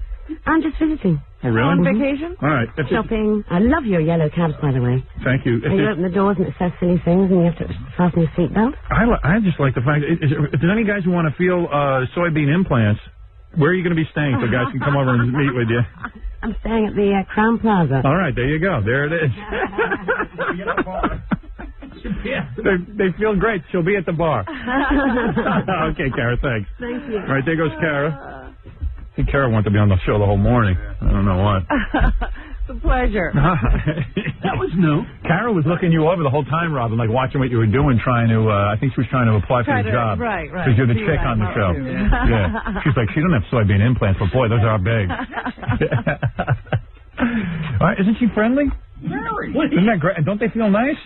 I'm just visiting. Oh, really? On vacation? All right. Shopping. I love your yellow cabs, by the way. Thank you. You open the doors and it says silly things and you have to fasten your seatbelt. I just like the fact, if there's any guys who want to feel soybean implants, where are you going to be staying so guys can come over and meet with you? I'm staying at the Crown Plaza. All right, there you go. There it is. They feel great. She'll be at the bar. Okay, Kara, thanks. Thank you. All right, there goes Kara. I think Kara wanted to be on the show the whole morning. I don't know why. It's a pleasure. That was new. Kara was looking you over the whole time, Robin, like watching what you were doing, trying to, I think she was trying to apply for the job. Right. Because you're the chick on the show. Yeah. She's like, she doesn't have soybean implants, but boy, those are big. All right, isn't she friendly? Very. Isn't that great? And don't they feel nice?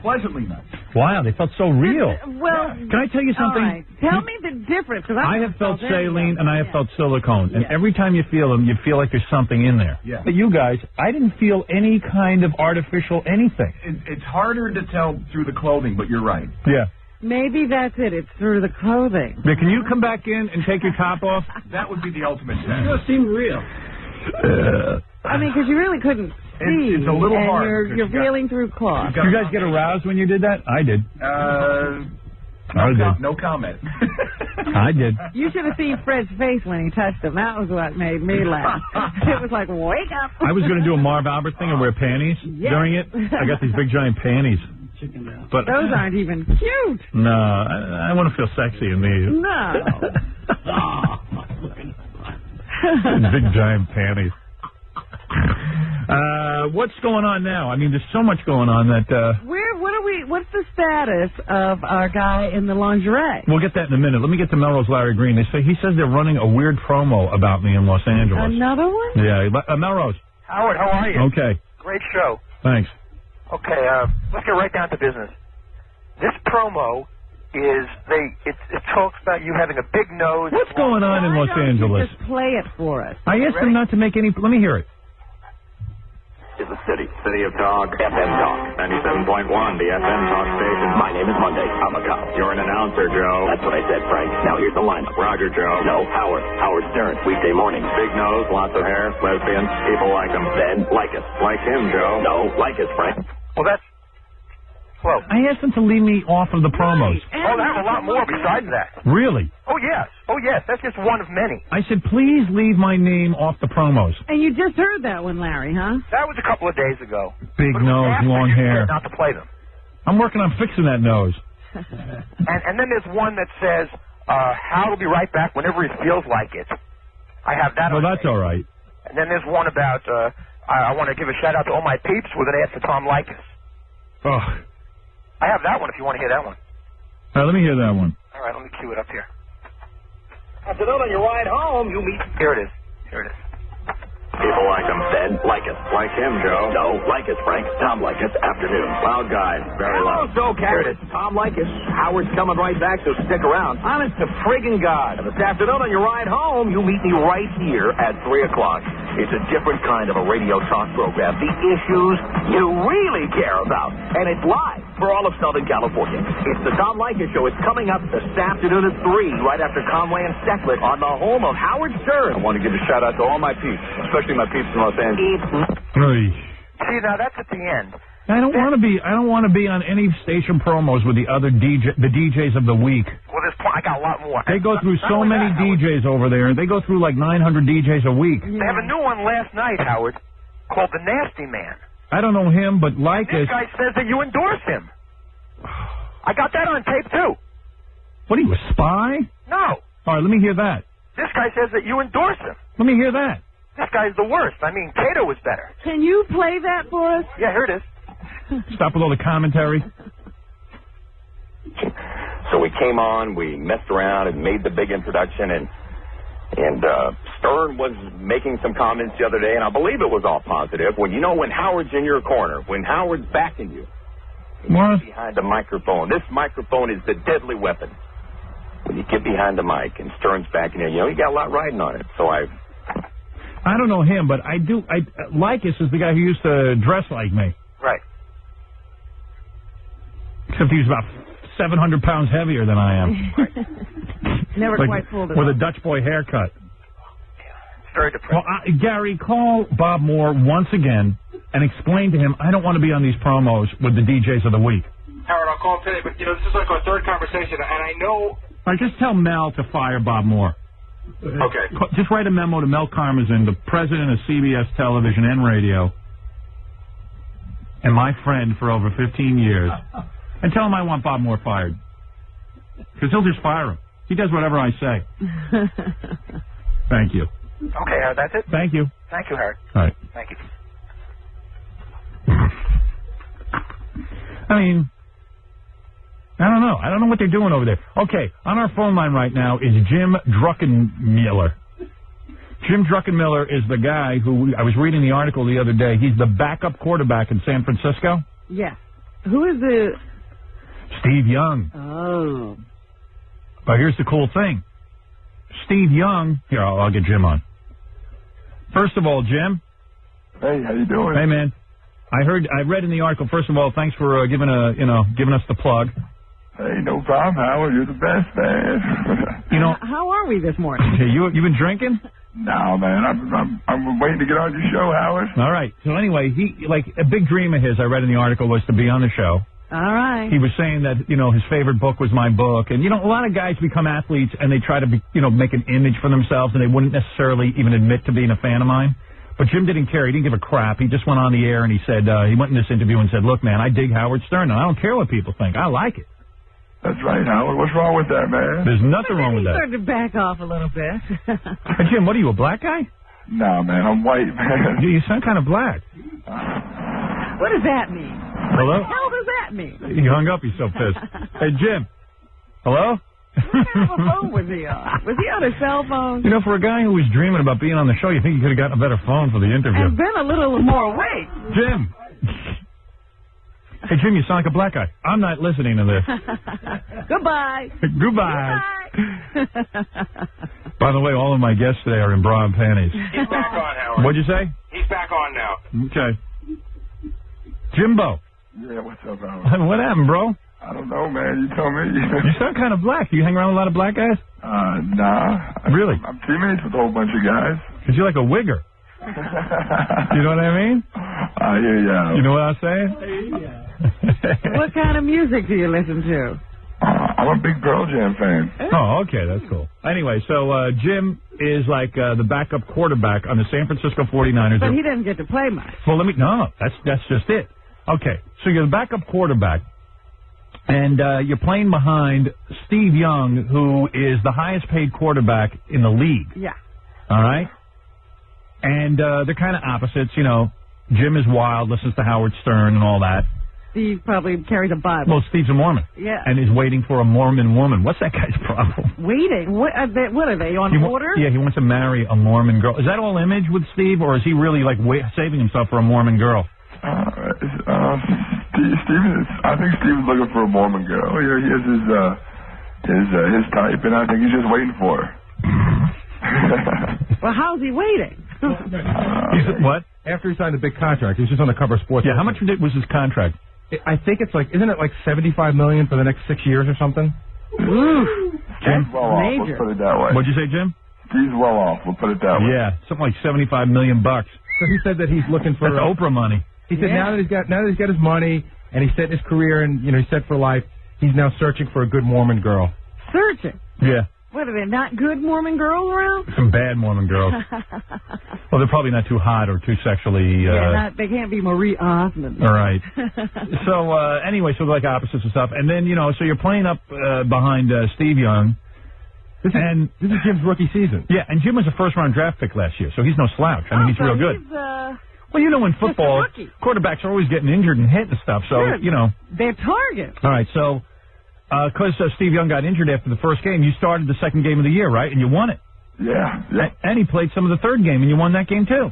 Pleasantly nice. Wow, they felt so real. Well, can I tell you something? All right. Tell me the difference. I have felt saline and I have felt silicone. And every time you feel them, you feel like there's something in there. Yeah. But you guys, I didn't feel any kind of artificial anything. It's harder to tell through the clothing, but you're right. Yeah. Maybe that's it. It's through the clothing. Now, can you come back in and take your top off? That would be the ultimate test. It seemed real. I mean, because you really couldn't see. It's a little and hard. You're feeling through cloth. Did you guys get aroused when you did that? I did. No comment. I did. You should have seen Fred's face when he touched him. That was what made me laugh. It was like, wake up. I was going to do a Marv Albert thing and wear panties during it. I got these big giant panties. But those aren't even cute. No, I want to feel sexy in these. No. Big giant panties. What's going on now? I mean, there's so much going on that. What's the status of our guy in the lingerie? We'll get that in a minute. Let me get to Melrose Larry Green. He says they're running a weird promo about me in Los Angeles. Another one? Yeah, Melrose. Howard, how are you? Okay. Great show. Thanks. Okay, let's get right down to business. This promo is it talks about you having a big nose. What's going on in Los Angeles? Just play it for us. I asked them not to make any. Let me hear it. It was City. City of Talk. FM Talk. 97.1, the FM Talk station. My name is Monday. I'm a cop. You're an announcer, Joe. That's what I said, Frank. Now here's the lineup. Roger, Joe. No, Howard. Howard Stern. Weekday morning. Big nose, lots of hair, lesbian. People like him. Then, like us. Like him, Joe. No, like us, Frank. Well, that's... Well, I asked them to leave me off of the promos. Oh, they have a lot more besides that. Really? Oh, yes. Oh, yes. That's just one of many. I said, please leave my name off the promos. And you just heard that one, Larry, huh? That was a couple of days ago. Big nose, long hair. Not to play them. I'm working on fixing that nose. And then there's one that says, Hal will be right back whenever he feels like it. I have that. Well, that's all right. And then there's one about, I want to give a shout-out to all my peeps with an ad for Tom Likas. Oh. I have that one if you want to hear that one. All right, let me hear that one. All right, let me cue it up here. Afternoon on your ride home, you meet... Here it is. Here it is. People like him. Then, like us. Like him, Joe. No, like us, Frank. Tom Likas. Afternoon. Loud guy. Very loud. So, Here it is. Tom Likas. Howard's coming right back, so stick around. Honest to friggin' God. And this afternoon on your ride home, you meet me right here at 3 o'clock. It's a different kind of a radio talk program. The issues you really care about. And it's live for all of Southern California. It's the Tom Likas Show. It's coming up this afternoon at 3, right after Conway and Stecklet on the home of Howard Stern. I want to give a shout-out to all my peeps, especially my peeps in Los Angeles. See, now that's at the end. I don't want to be. I don't want to be on any station promos with the other the DJs of the week. Well, I got a lot more. They go through so many DJs over there. They go through like 900 DJs a week. They have a new one last night, Howard, called The Nasty Man. I don't know him, but Likas. This guy says that you endorse him. I got that on tape too. What are you, a spy? No. All right, let me hear that. This guy says that you endorse him. Let me hear that. This guy's the worst. I mean, Cato was better. Can you play that for us? Yeah, here it is. Stop with all the commentary. So we came on, we messed around and made the big introduction, and Stern was making some comments the other day, and I believe it was all positive. When Howard's in your corner, when Howard's backing you, behind the microphone. This microphone is the deadly weapon. When you get behind the mic and Stern's backing you, you got a lot riding on it. So I don't know him, but I do. Likas is the guy who used to dress like me. Right. Except he's about 700 pounds heavier than I am. Never quite pulled it with off. a Dutch boy haircut. Very depressing. Well, Gary, call Bob Moore once again and explain to him I don't want to be on these promos with the DJs of the week. Howard, I'll call him today, but, this is like our third conversation, and I know... All right, just tell Mel to fire Bob Moore. Okay. Just write a memo to Mel Karmazin, the president of CBS Television and Radio, and my friend for over 15 years, and tell him I want Bob Moore fired. Because he'll just fire him. He does whatever I say. Thank you. Okay, Howard, that's it? Thank you. Thank you, Howard. All right. Thank you. I mean, I don't know. I don't know what they're doing over there. Okay, on our phone line right now is Jim Druckenmiller. Jim Druckenmiller is the guy who, I was reading the article the other day, he's the backup quarterback in San Francisco. Yeah. Who is the... Steve Young. Oh. But here's the cool thing. Steve Young, here, I'll get Jim on. First of all, Jim. Hey, how you doing? Hey, man. I read in the article, first of all, thanks for giving us the plug. Hey, no problem, Howard. You're the best, man. How are we this morning? Hey, you been drinking? No, man. I'm waiting to get on your show, Howard. All right. So anyway, a big dream of his, I read in the article, was to be on the show. All right. He was saying that, his favorite book was my book. And, a lot of guys become athletes and they try to be, make an image for themselves and they wouldn't necessarily even admit to being a fan of mine. But Jim didn't care. He didn't give a crap. He just went on the air and he said, he went in this interview and said, look, man, I dig Howard Stern and I don't care what people think. I like it. That's right, Howard. What's wrong with that, man? There's nothing wrong with that. He started to back off a little bit. Hey, Jim, what are you, a black guy? No, man, I'm white, man. You sound kind of black. What does that mean? Hello? What the hell does that mean? He hung up. He's so pissed. Hey, Jim. Hello? What kind of a phone was he on? Was he on a cell phone? For a guy who was dreaming about being on the show, you think he could have gotten a better phone for the interview. And been a little more awake. Jim. Hey, Jim, you sound like a black guy. I'm not listening to this. Goodbye. Goodbye. By the way, all of my guests today are in bra and panties. He's back on, Howard. What'd you say? He's back on now. Okay. Jimbo. Yeah, what's up, Howard? What happened, bro? I don't know, man. You tell me. You sound kind of black. Do you hang around with a lot of black guys? Nah. Really? I'm teammates with a whole bunch of guys. Because you're like a wigger. You know what I mean? I hear ya. You know what I'm saying? What kind of music do you listen to? I'm a big Pearl Jam fan. Oh, okay, that's cool. Anyway, so Jim is like the backup quarterback on the San Francisco 49ers. But he doesn't get to play much. Well, that's just it. Okay, so you're the backup quarterback, and you're playing behind Steve Young, who is the highest paid quarterback in the league. Yeah. All right? And they're kind of opposites, you know. Jim is wild, listens to Howard Stern and all that. Steve probably carries a Bible. Well, Steve's a Mormon. Yeah. And is waiting for a Mormon woman. What's that guy's problem? Waiting? What are they, on order? Yeah, he wants to marry a Mormon girl. Is that all image with Steve, or is he really, like, saving himself for a Mormon girl? Steve I think Steve's looking for a Mormon girl. He has his type, and I think he's just waiting for her. Well, how's he waiting? What? After he signed the big contract, he was just on the cover of Sports. Yeah, how much was his contract? I think it's like, isn't it like $75 million for the next 6 years or something? Ooh, Steve's well off. Let's put it that way. What'd you say, Jim? Steve's well off. We'll put it that way. Yeah, something like $75 million. So he said that he's looking for That's Oprah money. He said now that he's got his money and he's set his career and he's set for life, he's now searching for a good Mormon girl. Searching? Yeah. What, are there not good Mormon girls around? Some bad Mormon girls. Well, they're probably not too hot or too sexually... they can't be Marie Osmond. All right. So, anyway, so they're like opposites and stuff. And then, so you're playing up behind Steve Young. This is Jim's rookie season. Yeah, and Jim was a first-round draft pick last year, so he's no slouch. I mean, he's real good. Well, in football, quarterbacks are always getting injured and hit and stuff, so, They're targets. All right, so... Because Steve Young got injured after the first game, you started the second game of the year, right? And you won it. Yeah. And he played some of the third game, and you won that game, too.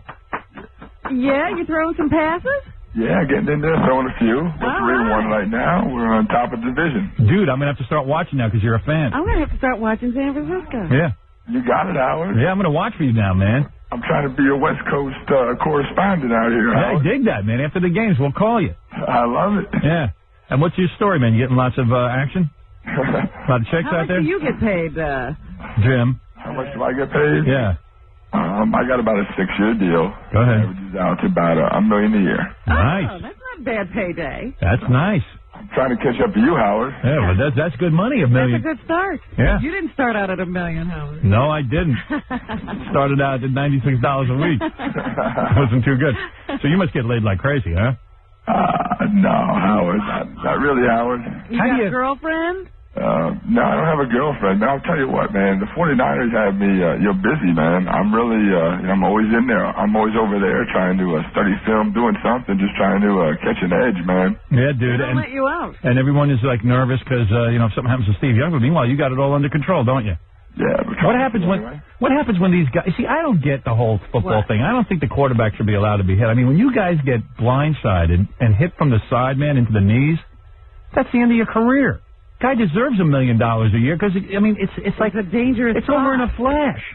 Yeah? You throwing some passes? Yeah, getting in there, throwing a few. We're 3-1 right now. We're on top of the division. Dude, I'm going to have to start watching now because you're a fan. I'm going to have to start watching San Francisco. Yeah. You got it, Howard. Yeah, I'm going to watch for you now, man. I'm trying to be a West Coast correspondent out here, Howard. I dig that, man. After the games, we'll call you. I love it. Yeah. And what's your story, man? You getting lots of action? A lot of checks out there? How much do you get paid, Jim? How much do I get paid? Yeah. I got about a 6-year deal. Go ahead. Averages out to about $1 million a year. Nice. Oh, that's not a bad payday. That's nice. I'm trying to catch up to you, Howard. Yeah, well, that's good money, $1 million. That's a good start. Yeah. You didn't start out at $1 million, Howard. No, I didn't. Started out at $96 a week. Wasn't too good. So you must get laid like crazy, huh? No, Howard. Not really, Howard. You got a girlfriend? No, I don't have a girlfriend. But I'll tell you what, man. The 49ers have me, you're busy, man. I'm really, I'm always in there. I'm always over there trying to study film, doing something, just trying to catch an edge, man. Yeah, dude. They don't let you out. And everyone is, like, nervous because, if something happens to Steve Young. But meanwhile, you got it all under control, don't you? Yeah. What happens when these guys... See, I don't get the whole football thing. I don't think the quarterback should be allowed to be hit. I mean, when you guys get blindsided and hit from the side, man, into the knees, that's the end of your career. Guy deserves $1 million a year because, I mean, it's like a dangerous... It's over in a flash.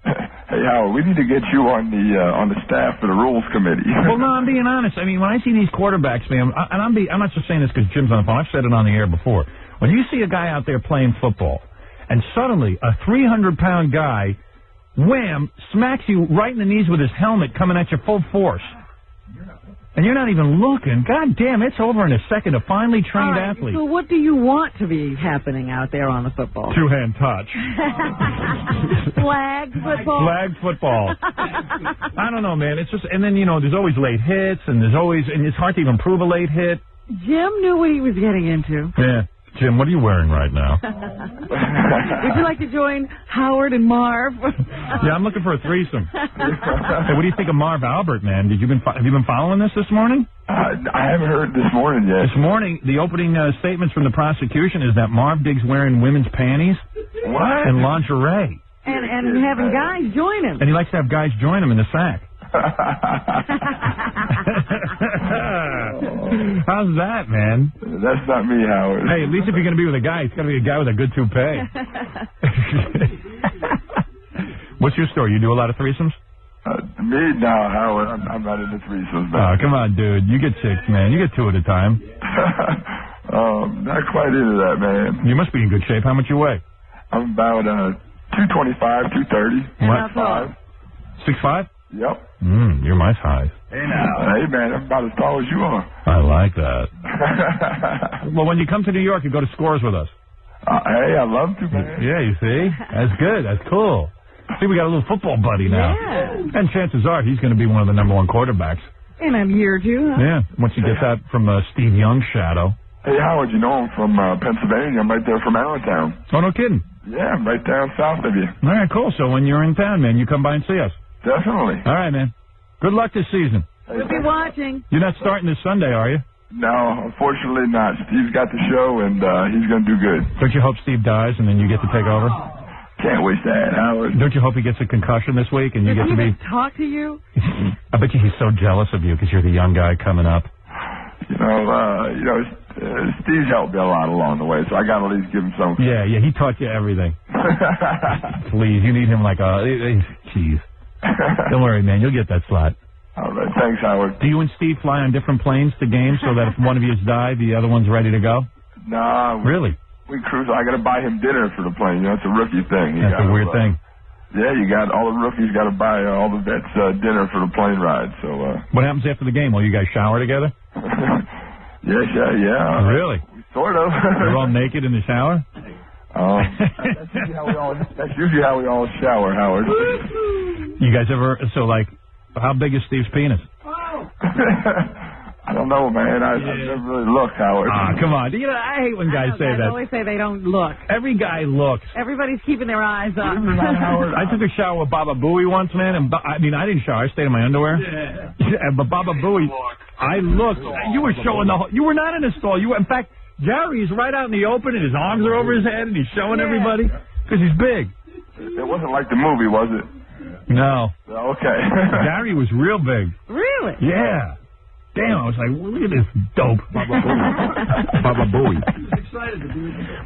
Hey, Howard, we need to get you on the staff for the rules committee. Well, no, I'm being honest. I mean, when I see these quarterbacks, man, and I'm not just saying this because Jim's on the phone. I've said it on the air before. When you see a guy out there playing football, and suddenly a 300-pound guy, wham, smacks you right in the knees with his helmet coming at you full force. And you're not even looking. God damn, it's over in a second. A finely trained athlete. So what do you want to be happening out there on the football? Two-hand touch. Flag football? Flag football. I don't know, man. It's just, and then, there's always late hits, and it's hard to even prove a late hit. Jim knew what he was getting into. Yeah. Jim, what are you wearing right now? Would you like to join Howard and Marv? Yeah, I'm looking for a threesome. Hey, what do you think of Marv Albert, man? Have you been following this morning? I haven't heard this morning yet. This morning, the opening statements from the prosecution is that Marv Diggs wearing women's panties and lingerie. And having guys join him. And he likes to have guys join him in the sack. How's that, man? That's not me, Howard. Hey, at least if you're going to be with a guy, it's got to be a guy with a good toupee. What's your story? You do a lot of threesomes? Me? No, Howard. I'm not into threesomes, man. Oh, come on, dude. You get 6, man. You get 2 at a time. Not quite into that, man. You must be in good shape. How much you weigh? I'm about 225, 230. What? 5'5". 6'5"? Yep. You're my size. Hey, now. Hey, man, I'm about as tall as you are. I like that. Well, when you come to New York, you go to Scores with us. Hey, I'd love to, man. Yeah, you see? That's good. That's cool. See, we got a little football buddy now. Yeah. And chances are he's going to be one of the number 1 quarterbacks. In a year or two, huh? Yeah, once you get that from Steve Young's shadow. Hey, Howard, you know I'm from Pennsylvania. I'm right there from Allentown. Oh, no kidding. Yeah, I'm right down south of you. All right, cool. So when you're in town, man, you come by and see us. Definitely. All right, man. Good luck this season. We'll be watching. You're not starting this Sunday, are you? No, unfortunately not. Steve's got the show, and he's going to do good. Don't you hope Steve dies and then you get to take over? Can't wish that, Howard. Don't you hope he gets a concussion this week and you Does get to he be... even talk to you? I bet you he's so jealous of you because you're the young guy coming up. Steve's helped me a lot along the way, so I got to at least give him some. Yeah, he taught you everything. Please, you need him like a... Jeez. Don't worry, man. You'll get that slot. All right. Thanks, Howard. Do you and Steve fly on different planes to games so that if one of you's died, the other one's ready to go? No. Really? We cruise. I got to buy him dinner for the plane. It's a rookie thing. That's a weird thing. Yeah, you got all the rookies got to buy all the vets dinner for the plane ride. So. What happens after the game? Will you guys shower together? Yeah. Really? Sort of. You're all naked in the shower? That's usually how we all shower, Howard. You guys ever? So how big is Steve's penis? I don't know, man. I've never really looked, Howard. Come on. I hate when guys say that. Guys always say they don't look. Every guy looks. Everybody's keeping their eyes up. Howard, I took a shower with Baba Booey once, man, and I didn't shower. I stayed in my underwear. Yeah. But Baba Booey, I looked. You were showing you were not in a stall. In fact, Gary's right out in the open, and his arms are over his head, and he's showing everybody because he's big. It wasn't like the movie, was it? No. Okay. Gary was real big. Really? Yeah. Damn, I was like, look at this dope. Baba Booey.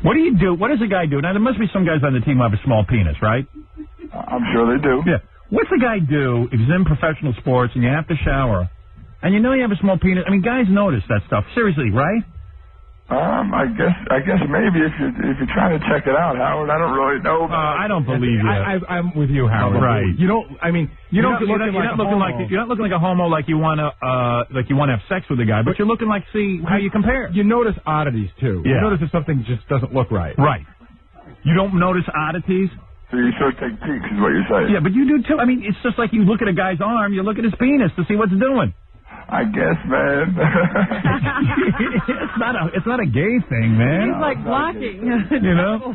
What do you do? What does a guy do? Now, there must be some guys on the team who have a small penis, right? I'm sure they do. Yeah. What's a guy do if he's in professional sports and you have to shower and you know you have a small penis? I mean, guys notice that stuff. Seriously, right? I guess maybe if you're trying to check it out, Howard. I don't really know. I don't believe you. I'm with you, Howard. Right. You're not looking like a homo like you want to have sex with a guy, but you're looking like see how you compare. You notice oddities too. Yeah. You notice if something just doesn't look right. Right. You don't notice oddities. So you sort of take peeks, is what you're saying. Yeah, but you do too. I mean, it's just like you look at a guy's arm, you look at his penis to see what it's doing. I guess, man. It's not a gay thing, man. He's like blocking. You know?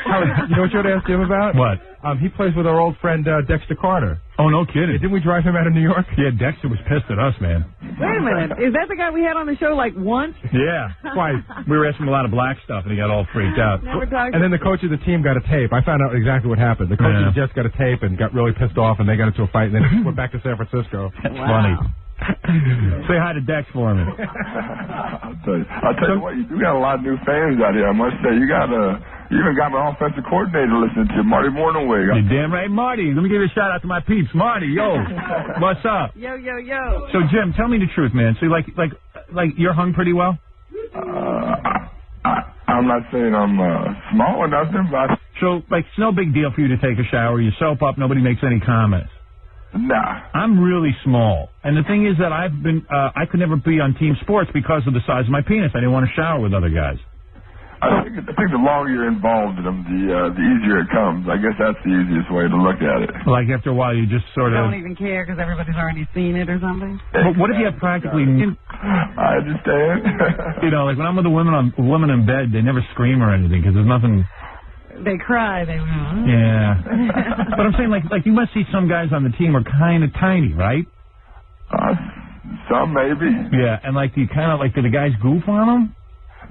Howard, you know what you ought to ask him about? What? He plays with our old friend Dexter Carter. Oh, no kidding. Didn't we drive him out of New York? Yeah, Dexter was pissed at us, man. Wait a minute. Is that the guy we had on the show once? Yeah, twice. We were asking him a lot of black stuff, and he got all freaked out. Never talked. And then the coach of the team got a tape. I found out exactly what happened. The coach of the Jets got a tape and got really pissed off, and they got into a fight, and then went back to San Francisco. That's funny. Say hi to Dex for me. I'll tell you what, you do got a lot of new fans out here, I must say. You even got my offensive coordinator listening to Marty Morningwig. You're damn right, Marty. Let me give you a shout out to my peeps. Marty, yo. What's up? Yo. So, Jim, tell me the truth, man. So, like you're hung pretty well? I'm not saying I'm small or nothing, but... So, it's no big deal for you to take a shower. You soap up. Nobody makes any comments. Nah. I'm really small. And the thing is that I could never be on team sports because of the size of my penis. I didn't want to shower with other guys. I think the longer you're involved in them, the easier it comes. I guess that's the easiest way to look at it. Like after a while, you just sort of... don't even care because everybody's already seen it or something? But what if you have practically... I understand. Like when I'm with a woman in bed, they never scream or anything because there's nothing... They cry. Yeah. But I'm saying, like you must see some guys on the team are kind of tiny, right? Some maybe. Yeah, and do the guys goof on them?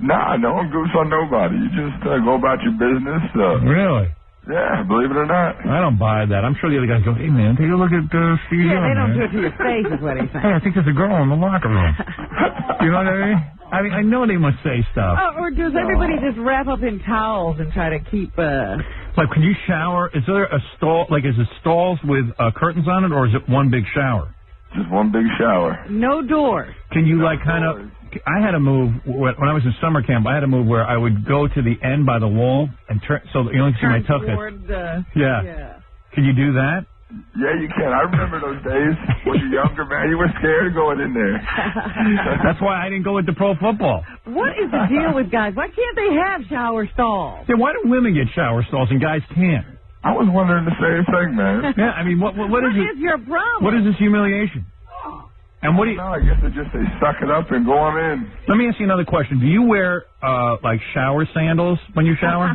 Nah, no one goofs on nobody. You just go about your business. Really? Yeah, believe it or not. I don't buy that. I'm sure the other guys go, hey, man, take a look at Steve. Yeah, they don't do it to your face is what he's saying. Hey, I think there's a girl in the locker room. You know what I mean? I mean, I know they must say stuff. Or does everybody just wrap up in towels and try to keep... Like, can you shower? Is there a stall, like, is it stalls with curtains on it, or is it one big shower? Just one big shower. No doors. Can you, like, kind of... I had a move, when I was in summer camp, I had a move where I would go to the end by the wall and turn, so that you only see my tuchus. Yeah. Can you do that? Yeah, you can. I remember those days when you're younger, man. You were scared of going in there. That's why I didn't go into pro football. What is the deal with guys? Why can't they have shower stalls? Yeah, why do women get shower stalls and guys can't? I was wondering the same thing, man. Yeah, I mean, what is it? What is your problem? What is this humiliation? And what do you... No, I guess they just say suck it up and go on in. Let me ask you another question. Do you wear, like, shower sandals when you shower?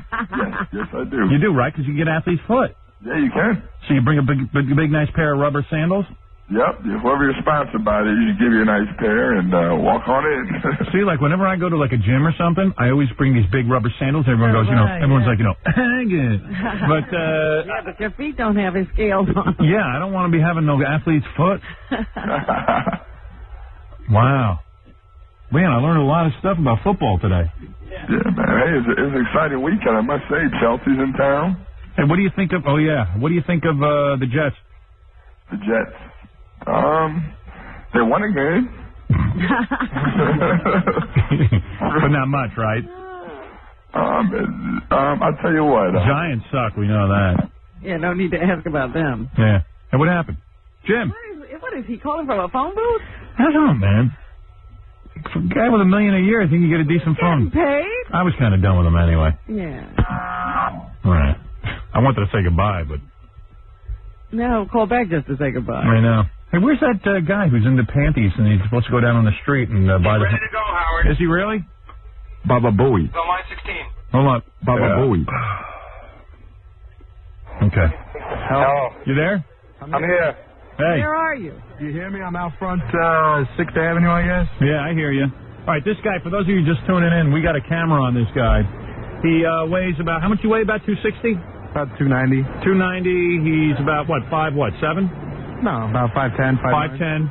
Yes, I do. You do, right? Because you can get athlete's foot. Yeah, you can. So you bring a big, nice pair of rubber sandals? Yep. Whoever you're sponsored by, they usually give you a nice pair and walk on in. See, like, whenever I go to, like, a gym or something, I always bring these big rubber sandals. Everyone goes, everyone's like, good. But, yeah, but your feet don't have his scales on. Yeah, I don't want to be having no athlete's foot. Wow. Man, I learned a lot of stuff about football today. Yeah, man. Hey, it's an exciting weekend, I must say. Chelsea's in town. And what do you think of, what do you think of the Jets? The Jets? They won a game. But not much, right? I'll tell you what. Giants suck, we know that. Yeah, no need to ask about them. Yeah. And what happened? Jim. What is he calling from a phone booth? I don't know, man. For a guy with $1 million a year, I think you get a decent phone. Paid? I was kind of done with him anyway. Yeah. All right. I wanted to say goodbye, but... No, call back just to say goodbye. I know. Hey, where's that guy who's into panties and he's supposed to go down on the street and buy the... Ready to go, Howard. Is he really? Baba Booey. So line 16. Hold on. Baba Booey. Okay. Hello. You there? I'm here. Hey. Where are you? You hear me? I'm out front 6th Avenue, I guess. Yeah, I hear you. All right, this guy, for those of you just tuning in, we got a camera on this guy. He weighs about, how much you weigh, about 260? About 290. 290, he's about, what, 7? No, about 5'10", 5'10".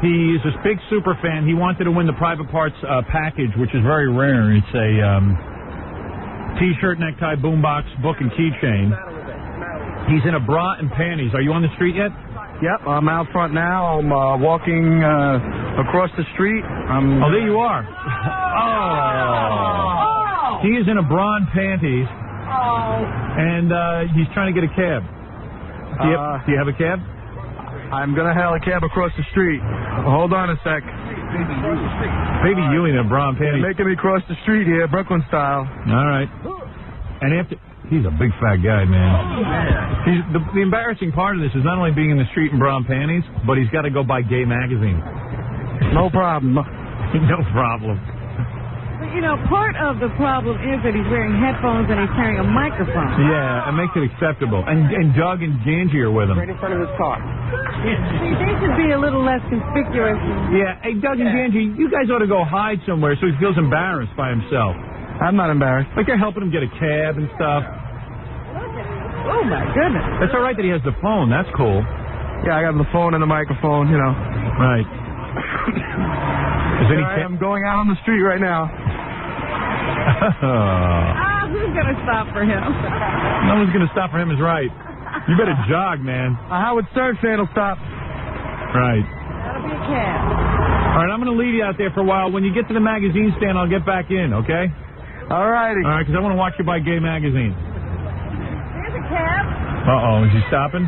He's this big super fan. He wanted to win the private parts package, which is very rare. It's a T-shirt, necktie, boombox, book, and keychain. He's in a bra and panties. Are you on the street yet? Yep, I'm out front now. I'm walking across the street. Oh, there you are. Oh. He is in a bra and panties. And he's trying to get a cab. Do you have a cab? I'm going to hail a cab across the street. Hold on a sec. Baby you in a bra and panties. You're making me cross the street here, Brooklyn style. All right. And after... He's a big fat guy, man. He's, the embarrassing part of this is not only being in the street in bra and panties, but he's got to go buy gay magazine. No problem. No problem. But, you know, part of the problem is that he's wearing headphones and he's carrying a microphone. Yeah, it makes it acceptable. And Doug and Ganji are with him. Right in front of his car. See, they should be a little less conspicuous. Yeah, hey, Doug and Ganji, you guys ought to go hide somewhere so he feels embarrassed by himself. I'm not embarrassed. Like they're helping him get a cab and stuff. Oh, my goodness. That's all right that he has the phone. That's cool. Yeah, I got the phone and the microphone, you know. Right. I'm going out on the street right now. Who's going to stop for him? No one's going to stop for him is right. You better jog, man. Howard Stern fan will stop. Right. That'll be a cab. All right, I'm going to leave you out there for a while. When you get to the magazine stand, I'll get back in, okay? All righty. All right, because I want to watch you buy gay magazines. Here's a cab. Uh-oh, is he stopping?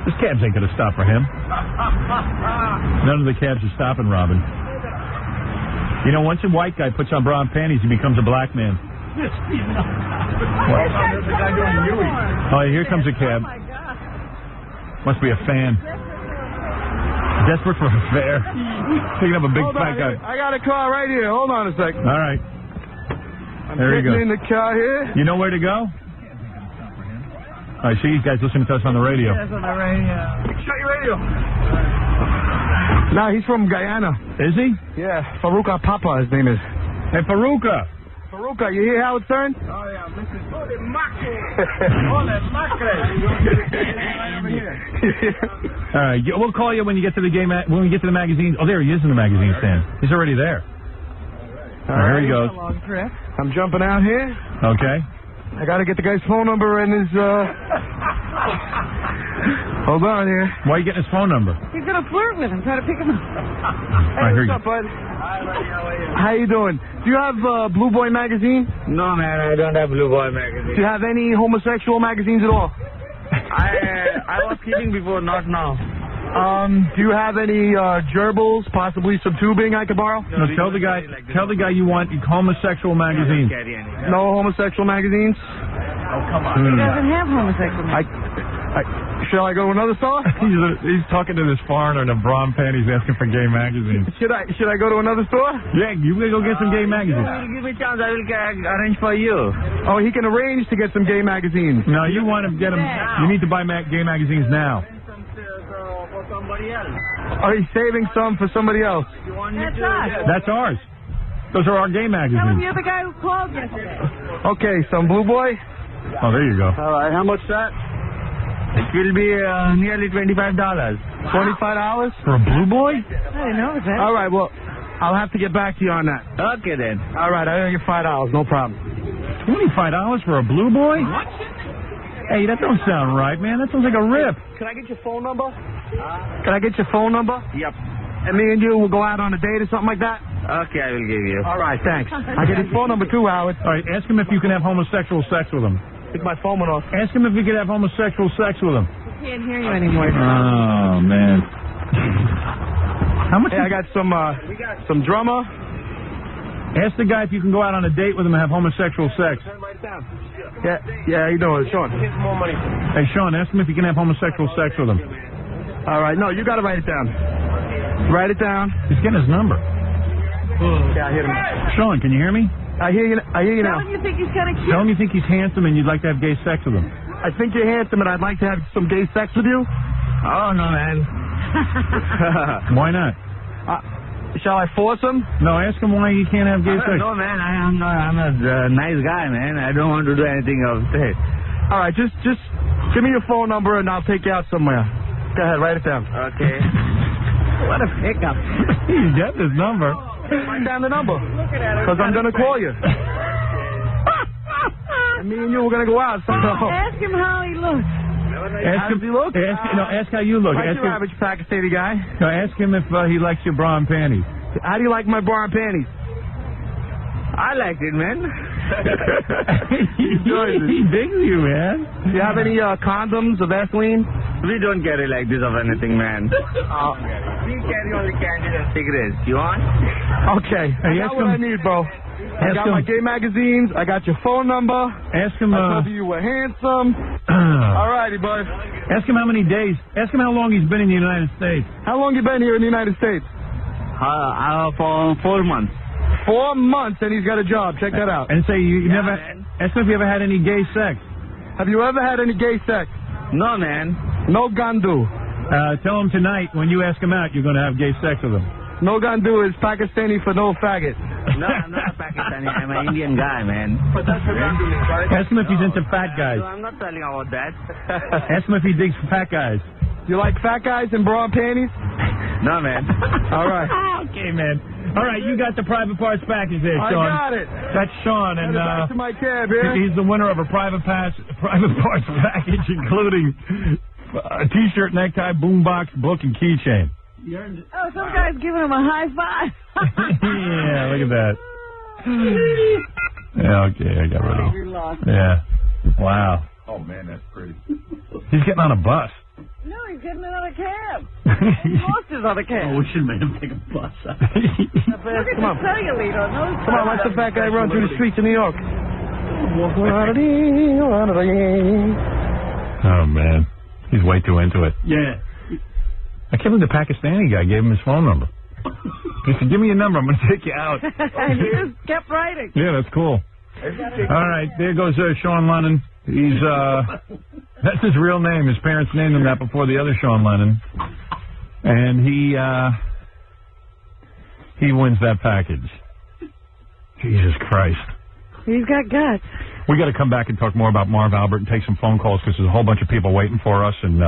This cabs ain't going to stop for him. None of the cabs are stopping, Robin. You know, once a white guy puts on bra and panties, he becomes a black man. Oh, here comes a cab. Must be a fan. Desperate for a fare. Picking up a big fat guy. I got a car right here. Hold on a second. All right. I'm there you go. in the car here. You know where to go? I see you guys listening to us on the radio. Yes, on the radio. Shut your radio. No, he's from Guyana. Is he? Yeah, Faruqa Papa, his name is. Hey, Faruqa. Faruka, you hear Howard Stern? Oh, yeah, Mr. Holy Macre. All right, we'll call you when you get to the game. When we get to the magazine. Oh, there he is in the magazine stand. He's already there. All right, here he goes. Long trip. I'm jumping out here. Okay. I got to get the guy's phone number and his. Hold on here. Why are you getting his phone number? He's going to flirt with him. Try to pick him up. Hey, what's up, bud? How you doing? Do you have Blue Boy magazine? No, man, I don't have Blue Boy magazine. Do you have any homosexual magazines at all? I was kidding before, not now. Do you have any gerbils, possibly some tubing I could borrow? No, tell the guy you want homosexual magazines. No homosexual magazines? Oh, come on. He doesn't have homosexual magazines. Shall I go to another store? He's talking to this foreigner in a bra and panties asking for gay magazines. Should I go to another store? Yeah, you gotta go get some gay magazines. Give me a chance, I will arrange for you. Oh, he can arrange to get some gay magazines. No, you want to get them. You need to buy gay magazines now. For somebody else. Oh, he's saving some for somebody else. That's us. That's ours. Those are our gay Tell him magazines. you're the guy who called yesterday. Okay, some Blue Boy. Oh, there you go. All right, how much that? It will be nearly $25. $25 for a Blue Boy? I didn't know that. All right, well, I'll have to get back to you on that. Okay, then. All right, I owe you $5, no problem. $25 for a Blue Boy? What? Hey, that don't sound right, man. That sounds like a rip. Can I get your phone number? Can I get your phone number? Yep. And me and you will go out on a date or something like that? Okay, I will give you. All right, thanks. I get his phone number too, Howard. All right, ask him if you can have homosexual sex with him. Pick my phone off. Ask him if you can have homosexual sex with him. He can't hear you anymore. Oh, man. How much? Hey, I got some drummer. Ask the guy if you can go out on a date with him and have homosexual sex. Yeah, how you doing, Sean? Hey, Sean, ask him if you can have homosexual sex with him. All right, no, you got to write it down. Write it down. He's getting his number. Yeah, I hear him. Sean, can you hear me? I hear you now. Tell him you think he's kind of cute. Tell him you think he's handsome and you'd like to have gay sex with him. I think you're handsome and I'd like to have some gay sex with you. Oh, no, man. Why not? Shall I force him? No, ask him why he can't have gay sex. No, man, I'm a nice guy, man. I don't want to do anything of that. All right, just give me your phone number and I'll take you out somewhere. Go ahead, write it down. Okay. What a pickup. You got this number. Write down the number. Look at it. Because I'm going to call you. And me and you, we're going to go out. So. Ask him how he looks. How does he look? Ask how you look. Like Ask your him, average Pakistani guy. no, ask him if he likes your bra and panties. How do you like my bra and panties? I like it, man. He digs you, man. Do you have any condoms or Vaseline? We don't carry like this of anything, man. We carry only candy and cigarettes. You want? Okay. Hey, I got what I need, bro. I got my gay magazines. I got your phone number. Ask him. I told you were handsome. All righty, bud. Ask him how many days. Ask him how long he's been in the United States. How long you been here in the United States? For 4 months. 4 months, and he's got a job. Check that out. And say you never. Ask him if you ever had any gay sex. Have you ever had any gay sex? No, man. No gandu. Tell him tonight when you ask him out, you're going to have gay sex with him. No gandu is Pakistani for no faggot. No, I'm not a Pakistani. I'm an Indian guy, man. But that's what I'm doing, right? Ask him if he's into fat guys. No, I'm not telling about that. Ask him if he digs fat guys. You like fat guys in bra and panties? No, man. All right. Okay, man. All right, you got the private parts package there, I Sean. got it. That's Sean, and back to my cab here. He's the winner of a private parts package, including a T-shirt, necktie, boombox, book, and keychain. Oh, some guy's giving him a high five. Yeah, look at that. Yeah, okay, I got rid of We him. lost. Yeah. Wow. Oh, man, that's pretty. He's getting on a bus. No, he's getting another cab. He lost his other cab. we should make him take a bus. Look at Come on. the cellulite on those. Come on, watch the fat guy run through the streets of New York. Oh, man. He's way too into it. Yeah. I can't believe the Pakistani guy gave him his phone number. He said, give me your number. I'm going to take you out. And he just kept writing. Yeah, that's cool. All right, there goes Sean Lennon. He's, that's his real name. His parents named him that before the other Sean Lennon. And he wins that package. Jesus Christ. He's got guts. We got to come back and talk more about Marv Albert and take some phone calls because there's a whole bunch of people waiting for us, and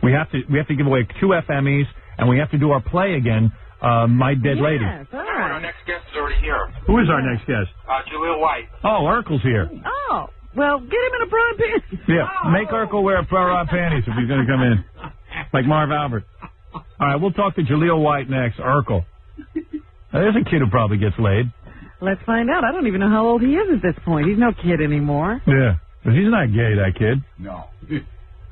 we have to give away 2 FMEs, and we have to do our play again. My Dead Lady. Yes, all right. Our next guest is already here. Who is our next guest? Jaleel White. Oh, Urkel's here. Oh, well, get him in a bra and panties. Yeah, make Urkel wear bra panties if he's going to come in, like Marv Albert. All right, we'll talk to Jaleel White next. Urkel. There's a kid who probably gets laid. Let's find out. I don't even know how old he is at this point. He's no kid anymore. Yeah, but he's not gay, that kid. No.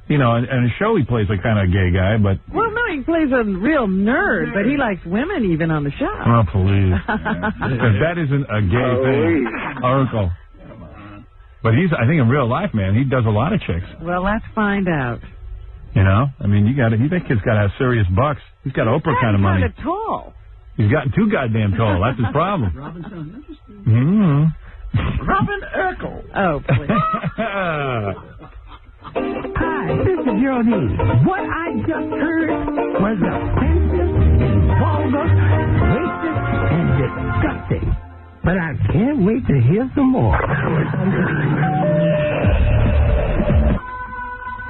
You know, in a show he plays a kind of gay guy, but... Well, no, he plays a real nerd, but he likes women even on the show. Oh, please. Because that isn't a gay thing. Urkel. But I think in real life, man, he does a lot of chicks. Well, let's find out. You know? I mean, that kid's got to have serious bucks. He's got Oprah kind of money. He's kind of tall. He's gotten too goddamn tall. That's his problem. Robin Urkel. Oh, please. Hi, this is your name. What I just heard was offensive, vulgar, racist, and disgusting. But I can't wait to hear some more.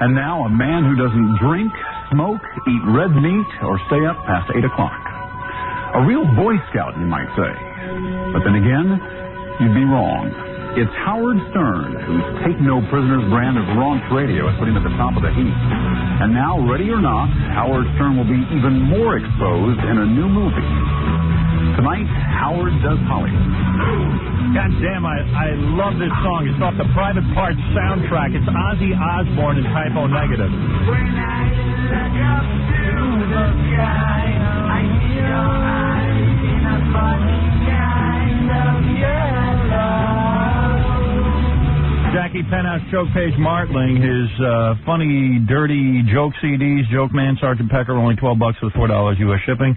And now a man who doesn't drink, smoke, eat red meat, or stay up past 8 o'clock. A real Boy Scout, you might say. But then again, you'd be wrong. It's Howard Stern, whose Take No Prisoners brand of raunch radio has put him at the top of the heap. And now, ready or not, Howard Stern will be even more exposed in a new movie. Tonight, Howard Does Hollywood. God damn, I love this song. It's off the Private Parts soundtrack. It's Ozzy Osbourne and Typo Negative. When I look up to the sky, I see your eyes in a funny kind of yellow. Jackie Penthouse Joke Page Martling, his funny, dirty joke CDs, Joke Man, Sgt. Pecker, only $12 with $4 U.S. shipping.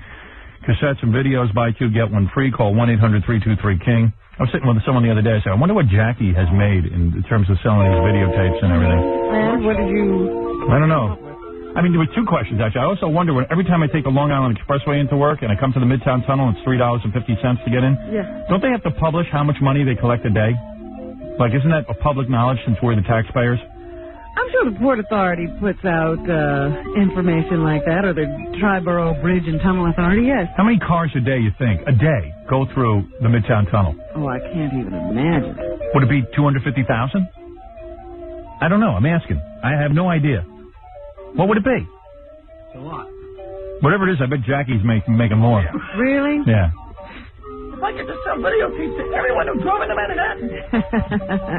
Cassettes and videos, buy 2, get 1 free. Call 1-800-323-KING. I was sitting with someone the other day. I said, I wonder what Jackie has made in terms of selling his videotapes and everything. And what did you... I don't know. I mean, there were 2 questions, actually. I also wonder, every time I take the Long Island Expressway into work and I come to the Midtown Tunnel, it's $3.50 to get in. Yeah. Don't they have to publish how much money they collect a day? Like, isn't that a public knowledge since we're the taxpayers? I'm sure the Port Authority puts out information like that, or the Triborough Bridge and Tunnel Authority, yes. How many cars a day, you think, go through the Midtown Tunnel? Oh, I can't even imagine. Would it be 250,000? I don't know. I'm asking. I have no idea. What would it be? It's a lot. Whatever it is, I bet Jackie's making more. Really? Yeah. If I could just sell videotapes to everyone who drove into Manhattan.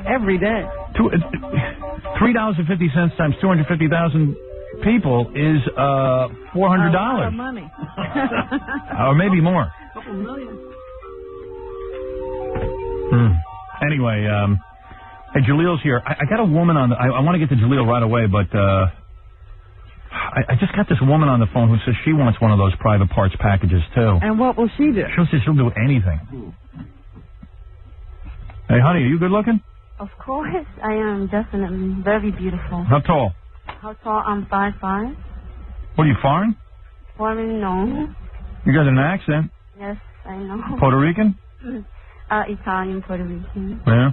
Every day. $3.50 times 250,000 people is $400. A lot of money. Or maybe more. $2 million. Anyway, hey, Jaleel's here. I got a woman on the... I want to get to Jaleel right away, but I just got this woman on the phone who says she wants one of those private parts packages, too. And what will she do? She'll do anything. Hey, honey, are you good looking? Of course, I am definitely very beautiful. How tall? How tall? I'm 5'5". What, are you foreign? Foreign, no. You got an accent. Yes, I know. Puerto Rican? Italian, Puerto Rican. Yeah?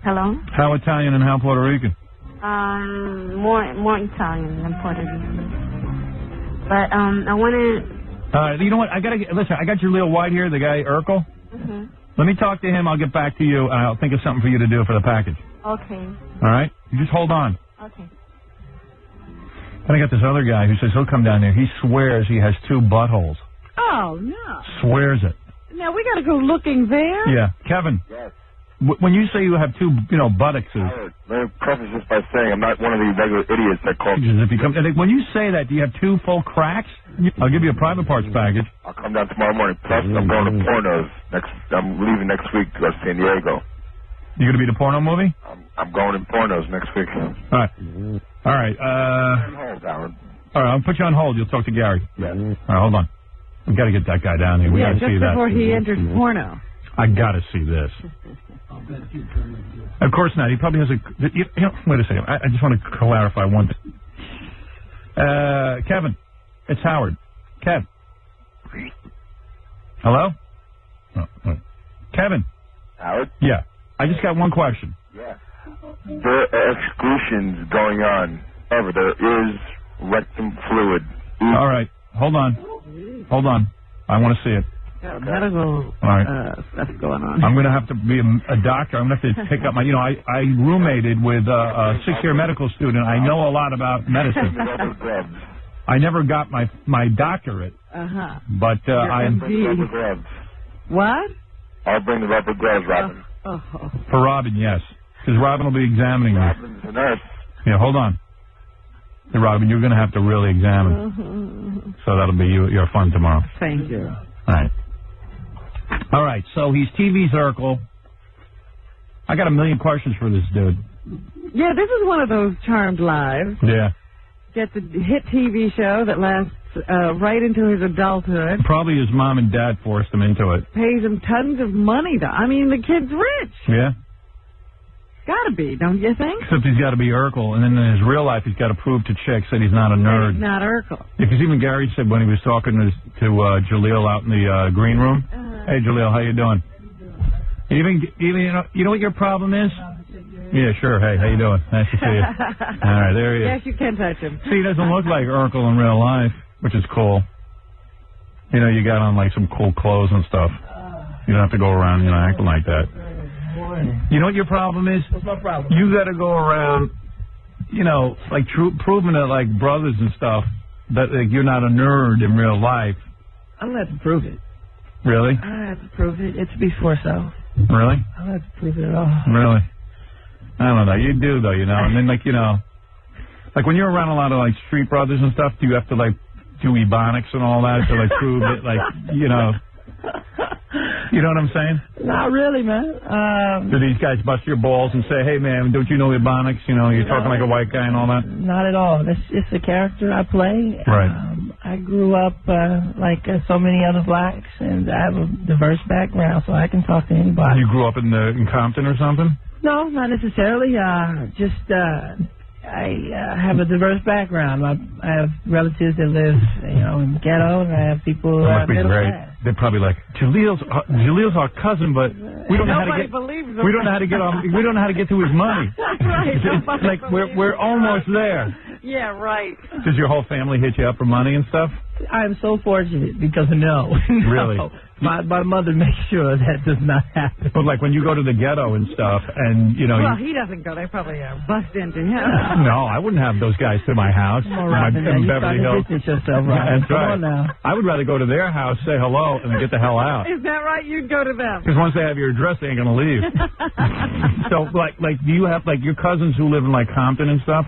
Hello? How Italian and how Puerto Rican? More Italian than Puerto Rican. But, I want to... you know what? Listen, I got Jaleel White here, the guy Urkel. Let me talk to him. I'll get back to you, and I'll think of something for you to do for the package. Okay. All right? You just hold on. Okay. Then I got this other guy who says he'll come down there. He swears he has 2 buttholes. Oh, no. Swears it. Now, we got to go looking there? Yeah. Kevin. Yes. When you say you have 2, buttocks... Let me preface this by saying I'm not one of these regular idiots that call... When you say that, do you have 2 full cracks? I'll give you a private parts package. I'll come down tomorrow morning. Plus, I'm going to pornos. I'm leaving next week to go to San Diego. You going to be the porno movie? I'm going in pornos next week. All right. On hold, Howard. All right, I'll put you on hold. You'll talk to Gary. Yes. All right, hold on. We've got to get that guy down here. We got to see that. just before he enters porno. I got to see this. Of course not. He probably has a... wait a second. I just want to clarify one thing. Kevin, it's Howard. Kev. Hello? Oh, Kevin. Howard? Yeah. I just got one question. Yeah. There are excretions going on. However, there is rectum fluid. All right. Hold on. I want to see it. Got medical stuff going on. I'm going to have to be a doctor. I'm going to have to pick up my, I roommated with a 6-year medical student. I know a lot about medicine. I never got my doctorate. But I'm... What? I'll bring the rubber gloves, Robin. For Robin, yes. Because Robin will be examining me. Robin's a nurse. Yeah, hold on. Hey, Robin, you're going to have to really examine. So that'll be your fun tomorrow. Thank you. All right, so he's TV's Urkel. I got a million questions for this dude. Yeah, this is one of those charmed lives. Yeah. Gets a hit TV show that lasts right into his adulthood. Probably his mom and dad forced him into it. Pays him tons of money. I mean, the kid's rich. Yeah. Gotta be, don't you think? Except he's got to be Urkel, and then in his real life, he's got to prove to chicks that he's not a nerd. He's not Urkel. Yeah, because even Gary said when he was talking to Jaleel out in the green room, "Hey, Jaleel, how you doing?" Even you know what your problem is? Yeah, sure. Hey, how you doing? Nice to see you. All right, there he is. Yes, you can touch him. See, he doesn't look like Urkel in real life, which is cool. You know, you got on like some cool clothes and stuff. You don't have to go around, acting like that. You know what your problem is? What's my problem? You got to go around, like proving to like brothers and stuff that like, you're not a nerd in real life. I don't have to prove it. Really? I don't have to prove it. It speaks for itself. Really? I don't have to prove it at all. Really? I don't know. You do though, And then like like when you're around a lot of like street brothers and stuff, do you have to like do ebonics and all that to like prove it? Like You know what I'm saying? Not really, man. Do these guys bust your balls and say, "Hey, man, don't you know ebonics? You're talking like a white guy and all that." Not at all. It's just a character I play. Right. I grew up like so many other blacks, and I have a diverse background, so I can talk to anybody. You grew up in Compton or something? No, not necessarily. I have a diverse background. I have relatives that live, in the ghetto, and I have people that must be middle great. class. They're probably like, Jaleel's our cousin, but we don't know how to get. We don't know how to get on. We don't know how to get to his money. Right. It's like we're almost there. Yeah, right. Does your whole family hit you up for money and stuff? I'm so fortunate because no. Really? My mother makes sure that does not happen. But like when you go to the ghetto and stuff, and Well, he doesn't go. They probably bust into him. No, I wouldn't have those guys to my house. In Beverly Hills. Yourself, Robin. That's right. Come on now. I would rather go to their house, say hello, and then get the hell out. Is that right? You'd go to them. Because once they have your address, they ain't gonna leave. So like, do you have like your cousins who live in like Compton and stuff?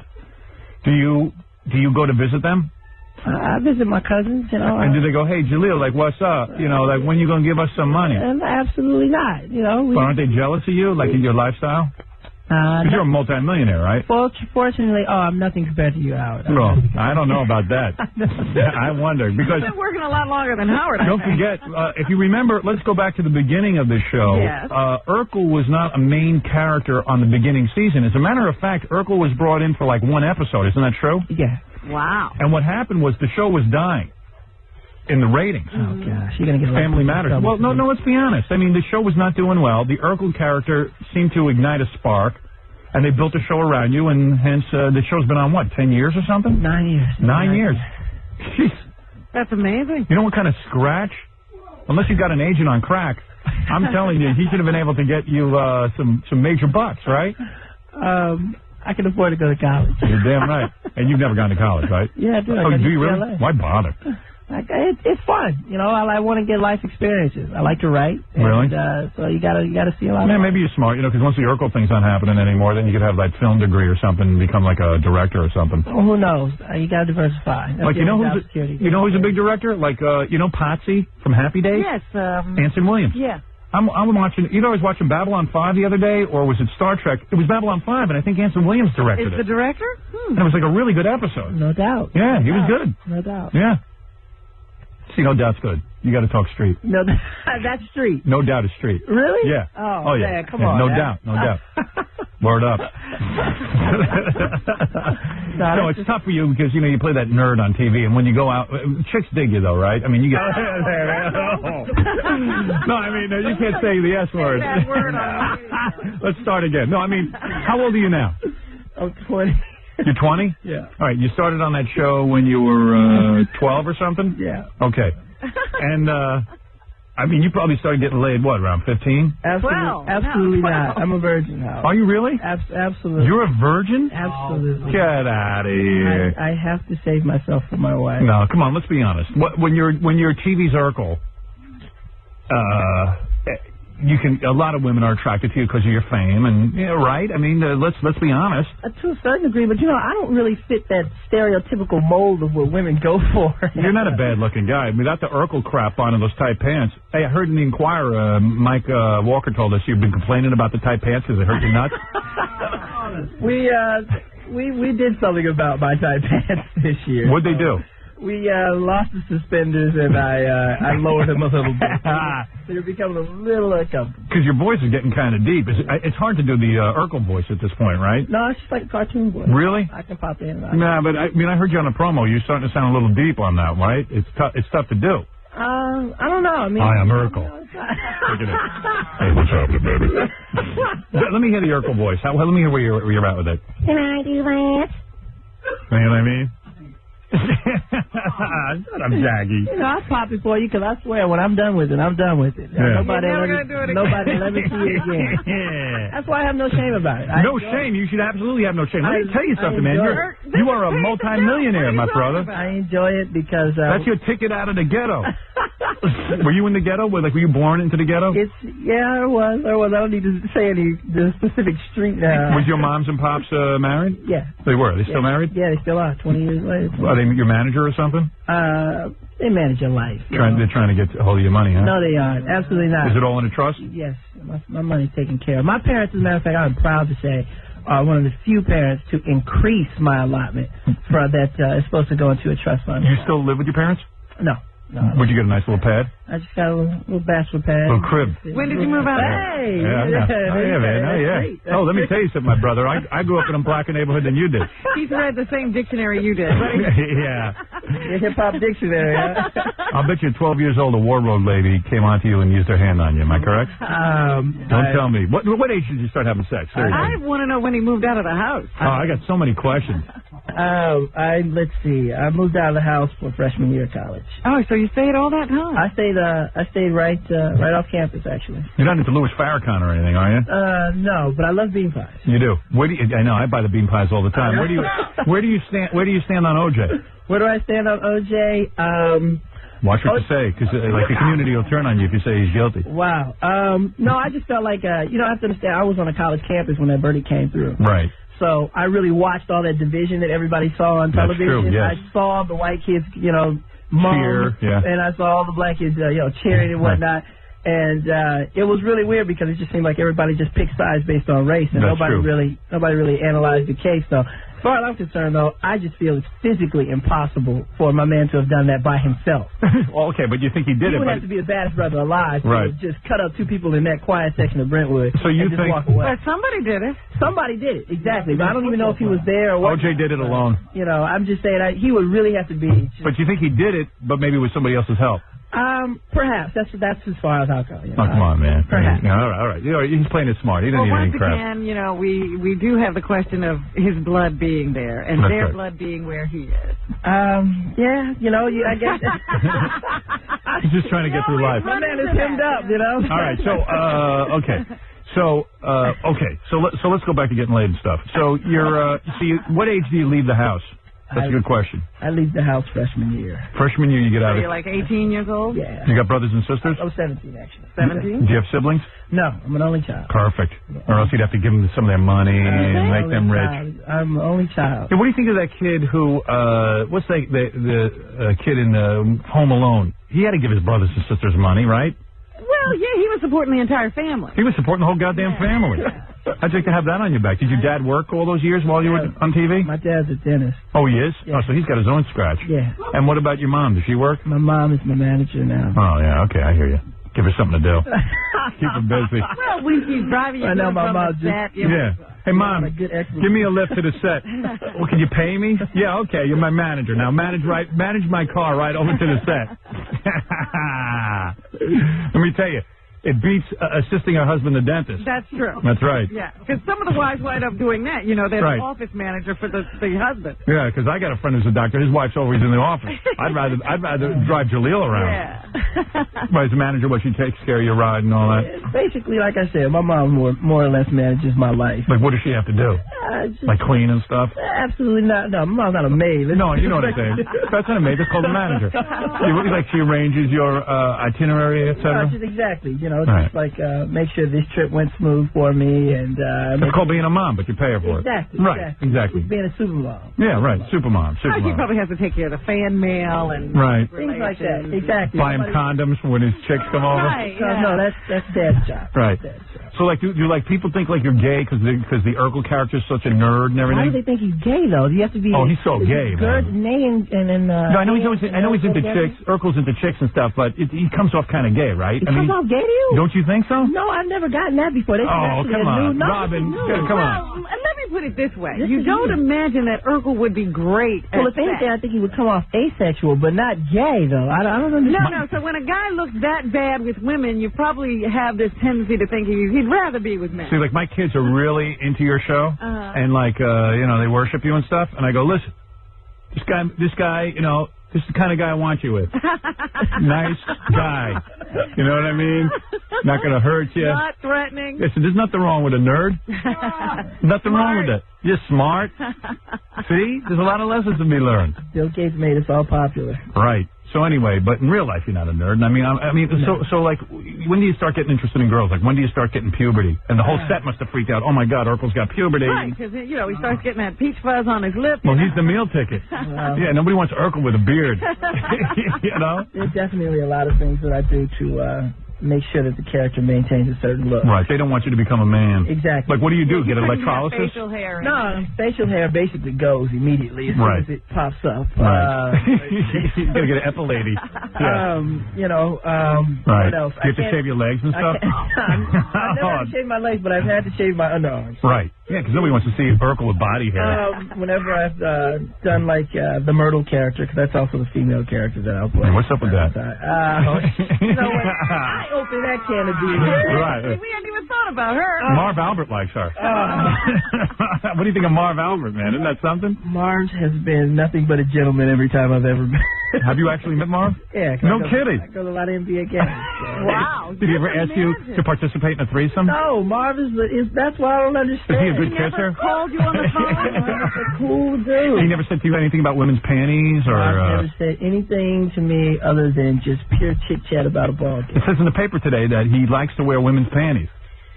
Do you go to visit them? I visit my cousins, And do they go, "Hey, Jaleel, like, what's up? Like, when you gonna give us some money?" Absolutely not. But aren't they jealous of you, like in your lifestyle? Because you're a multi-millionaire, right? Fortunately, I'm nothing compared to you, Howard. No, I don't know about that. I wonder because you've been working a lot longer than Howard. Don't forget, if you remember, let's go back to the beginning of the show. Yes. Urkel was not a main character on the beginning season. As a matter of fact, Urkel was brought in for like one episode. Isn't that true? Yeah. Wow. And what happened was the show was dying in the ratings. Oh, gosh. You're going to get Family Matters. Well, no, let's be honest. I mean, the show was not doing well. The Urkel character seemed to ignite a spark, and they built a show around you, and hence the show's been on, 10 years or something? 9 years. 9 years. Jeez. That's amazing. You know what kind of scratch? Unless you got an agent on crack, I'm telling you, he should have been able to get you some major bucks, right? I can afford to go to college. You're damn right. And you've never gone to college, right? Yeah, I do. Oh, do you really? Why bother? It's fun. I want to get life experiences. I like to write. Really? So you gotta see a lot. Yeah, maybe you're smart, because once the Urkel thing's not happening anymore, then you could have like film degree or something and become like a director or something. Well, who knows? You gotta diversify. That's like, who's a big director? Like, Potsy from Happy Days? Yes. Anson Williams. Yeah. I'm watching, I was watching Babylon 5 the other day, or was it Star Trek? It was Babylon 5, and I think Anson Williams directed it. Is the director? And it was like a really good episode. No doubt. Yeah, he was good. No doubt. Yeah. See, no doubt's good. You got to talk street. No, that's street. No doubt is street. Really? Yeah. Oh yeah. Come yeah, on. No doubt. Word up. No, No, it's tough for you because, you know, you play that nerd on TV, and when you go out, chicks dig you, though, right? I mean, you get... No, I mean, you can't say the S word. Let's start again. No, I mean, how old are you now? I'm 20. You're 20? Yeah. All right, you started on that show when you were 12 or something? Yeah. Okay. And, I mean, you probably started getting laid, what, around 15? Absolutely not. I'm a virgin now. Are you really? Absolutely. You're a virgin? Absolutely. Get out of here. I have to save myself for my wife. No, come on, let's be honest. When you're TV's Urkel, a lot of women are attracted to you because of your fame, and right? I mean, let's be honest. To a certain degree, but I don't really fit that stereotypical mold of what women go for. You're not a bad-looking guy. Without the Urkel crap on and those tight pants. Hey, I heard in the Inquirer, Mike Walker told us you've been complaining about the tight pants because it hurt your nuts. We did something about my tight pants this year. What'd they do? We lost the suspenders, and I lowered them a little bit. They're becoming a little uncomfortable. Because your voice is getting kind of deep. It's hard to do the Urkel voice at this point, right? No, it's just like a cartoon voice. Really? I can pop in and out. Nah, but I heard you on a promo. You're starting to sound a little deep on that, right? It's tough to do. I don't know. I mean, hi, I'm Urkel. Hey, what's happening, baby? Let me hear the Urkel voice. Let me hear where you're at with it. Can I do that? You know what I mean? Shut up, Jaggy. I'll pop it for you because I swear when I'm done with it, I'm done with it. Yeah. Nobody let me see it again. Yeah. That's why I have no shame about it. No shame. You should absolutely have no shame. Let me tell you something, man. You are a multi-millionaire, my brother. I enjoy it because... that's your ticket out of the ghetto. Were you in the ghetto? Were you born into the ghetto? Yeah, I was. I don't need to say the specific street now. Was your moms and pops married? Yeah. They were. They still married? Yeah, they still are. 20 years later. Are they your manager or something? They manage your life. They're trying to get a hold of your money, huh? No, they aren't. Absolutely not. Is it all in a trust? Yes. My money's taken care of. My parents, as a matter of fact, I'm proud to say, are one of the few parents to increase my allotment for that is supposed to go into a trust fund. You still live with your parents? No. Would you get a nice little pad? I just got a little bachelor pad. Little crib. When did you move out? Hey! Yeah, man. Oh, let me tell you something, my brother. I grew up in a blacker neighborhood than you did. He's read the same dictionary you did. Yeah. Your hip-hop dictionary, huh? I'll bet you 12 years old, a War Road lady came on to you and used her hand on you. Am I correct? Don't tell me. What age did you start having sex? Seriously. I want to know when he moved out of the house. Oh, I got so many questions. Let's see. I moved out of the house for freshman year of college. Oh, so you stayed all that time? I stayed right off campus, actually. You're not into Louis Farrakhan or anything, are you? No, but I love bean pies. You do. I know. I buy the bean pies all the time. Where do you stand on OJ? Where do I stand on OJ? Watch what you say, because the community will turn on you if you say he's guilty. Wow. No, I just felt like I have to understand. I was on a college campus when that verdict came through. Right. So I really watched all that division that everybody saw on television. That's true, yes. I saw the white kids, cheer, yeah. And I saw all the black kids, cheering and whatnot. And it was really weird because it just seemed like everybody just picked sides based on race, and That's nobody true. really analyzed the case. So, as far as I'm concerned, though, I just feel it's physically impossible for my man to have done that by himself. Well, okay, but you think he did He it? would have to be the baddest brother alive to Right. just cut up two people in that quiet section of Brentwood So you and just think- walk away. But somebody did it. Somebody did it, exactly. But I don't even know if he was there or what. OJ did it alone. I'm just saying he would really have to be. But you think he did it, but maybe with somebody else's help? Perhaps. That's as far as I'll go. Oh, come on, man. Perhaps. All right. He's playing it smart. He doesn't need any once crap. again, we do have the question of his blood being there and That's their right. blood being where he is. Yeah, I guess. He's just trying to get through life. My man is hemmed up, All right. So, okay. So let's go back to getting laid and stuff. So what age do you leave the house? That's a good question. I leave the house freshman year. Freshman year, you get out So of you're like 18 years old? Yeah. You got brothers and sisters? I was 17, actually. 17? Do you have siblings? No, I'm an only child. Perfect. Or else you'd have to give them some of their money and make them rich. I'm an only child. Hey, what do you think of that kid who, what's the kid in Home Alone? He had to give his brothers and sisters money, right? Well, yeah, he was supporting the entire family. He was supporting the whole goddamn family. How'd you like to have that on your back? Did your dad work all those years while you were on TV? My dad's a dentist. Oh, he is? Yeah. Oh, so he's got his own scratch. Yeah. And what about your mom? Does she work? My mom is my manager now. Oh, yeah, okay, I hear you. Give her something to do. Keep her busy. Well, when she's driving you I know my mom set, Yeah. Hey, Mom, a good give me a lift to the set. Well, can you pay me? Yeah, okay, you're my manager. Now manage my car right over to the set. Let me tell you, it beats assisting her husband, the dentist. That's true. That's right. Yeah, because some of the wives wind up doing that. You know, they're Right. the office manager for the husband. Yeah, because I got a friend who's a doctor. His wife's always in the office. I'd rather drive Jaleel around. Yeah. As a manager, what she takes care of your ride and all that. Basically, like I said, my mom more or less manages my life. Like, what does she have to do? Like clean and stuff? Absolutely not. No, my mom's not a maid. No, you know what I'm saying. That's not a maid. That's called a manager. She arranges your itinerary, etc. Just exactly. You know, Right. just like make sure this trip went smooth for me, and It's called being a mom, but you pay her for it. Exactly. Right. Exactly. Being a super mom. Yeah. Right. Supermom. She probably has to take care of the fan mail and Right. Things like that. Exactly. Buy him condoms when his chicks come over. Right. No, that's Dad's job. Right. So, like, do like people think like you're gay because the Urkel character is such a nerd and everything? Why do they think he's gay though? You have to be. Oh, he's so gay, man. Name and then. No, I know he's into chicks. Urkel's into chicks and stuff, but he comes off kind of gay, right? He comes off gay to you? Don't you think so? No, I've never gotten that before. Oh, come on, Robin, come on. Well, let me put it this way. You don't imagine that Urkel would be great at Well, if anything, I think he would come off asexual, but not gay, though. I don't understand. No. So when a guy looks that bad with women, you probably have this tendency to think he'd rather be with men. See, like, my kids are really into your show, and, like, they worship you and stuff, and I go, listen, this guy, this is the kind of guy I want you with. Nice guy. You know what I mean? Not going to hurt you. Not threatening. Listen, there's nothing wrong with a nerd. Nothing wrong with it. You're smart. See? There's a lot of lessons to be learned. Bill Gates made us all popular. Right. So anyway, but in real life, you're not a nerd. And I mean, so like, when do you start getting interested in girls? Like, when do you start getting puberty? And the whole set must have freaked out. Oh my God, Urkel's got puberty. Right, because he starts getting that peach fuzz on his lip. Well, he's the meal ticket. Yeah, nobody wants Urkel with a beard. You know. There's definitely a lot of things that I do to make sure that the character maintains a certain look. Right. They don't want you to become a man. Exactly. Like, what do? Get electrolysis? Facial hair. No, facial hair basically goes immediately as soon as it pops up. Right. You're gonna get epilated. Yeah. What else? You have to shave your legs and stuff. I've never had to shave my legs, but I've had to shave my underarms. Right. Yeah, because nobody wants to see Urkel with body hair. Whenever I've done like the Myrtle character, because that's also the female character that I'll play. Hey, what's up with that? I open that can of beans. Right. We hadn't even thought about her. Marv Albert likes her. What do you think of Marv Albert, man? Isn't that something? Marv has been nothing but a gentleman every time I've ever been. Have you actually met Marv? Yeah. No kidding. I go to a lot of NBA games. Wow. Did he ever ask you to participate in a threesome? No, Marv is that's why I don't understand. Is he a good kisser? Called you on the phone? Marv's a cool dude. He never said to you anything about women's panties or... Marv never said anything to me other than just pure chit-chat about a ball game. It says in the paper today that he likes to wear women's panties.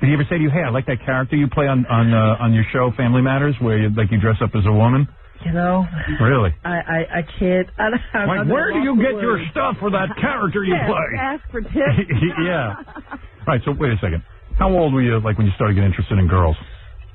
Did he ever say to you, hey, I like that character you play on your show, Family Matters, where you dress up as a woman? You know, really? I can't. Like, where do you get your stuff for that character you play? Ask for tips. Yeah. All right, so wait a second. How old were you, like, when you started getting interested in girls?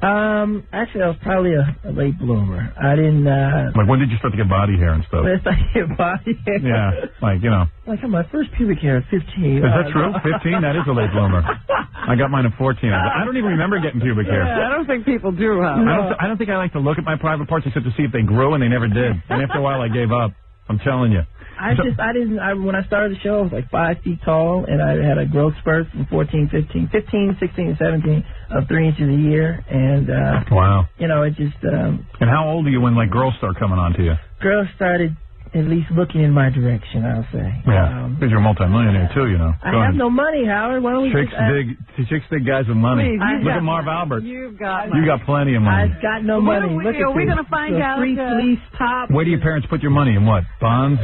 Actually, I was probably a late bloomer. I didn't, Like, when did you start to get body hair and stuff? When I started to get body hair. Yeah, like, you know. Like, my first pubic hair at 15. Is that true? 15? That is a late bloomer. I got mine at 14. I don't even remember getting pubic hair. Yeah, I don't think people do, huh? I don't think I like to look at my private parts except to see if they grew, and they never did. And after a while, I gave up. I'm telling you. When I started the show, I was like 5 feet tall, and I had a growth spurt from 15, 16, and 17 of 3 inches a year, and, wow. You know, it just, And how old are you when, like, girls start coming on to you? Girls started at least looking in my direction, I'll say. Yeah, because you're a multimillionaire, too, you know. I have no money, Howard. Why don't we Chicks dig guys with money. Please, Look at Marv Albert. You've got money. You got plenty of money. I've got no money. Are we going to find out? Free fleece top. Where do your parents put your money? In what? Bonds,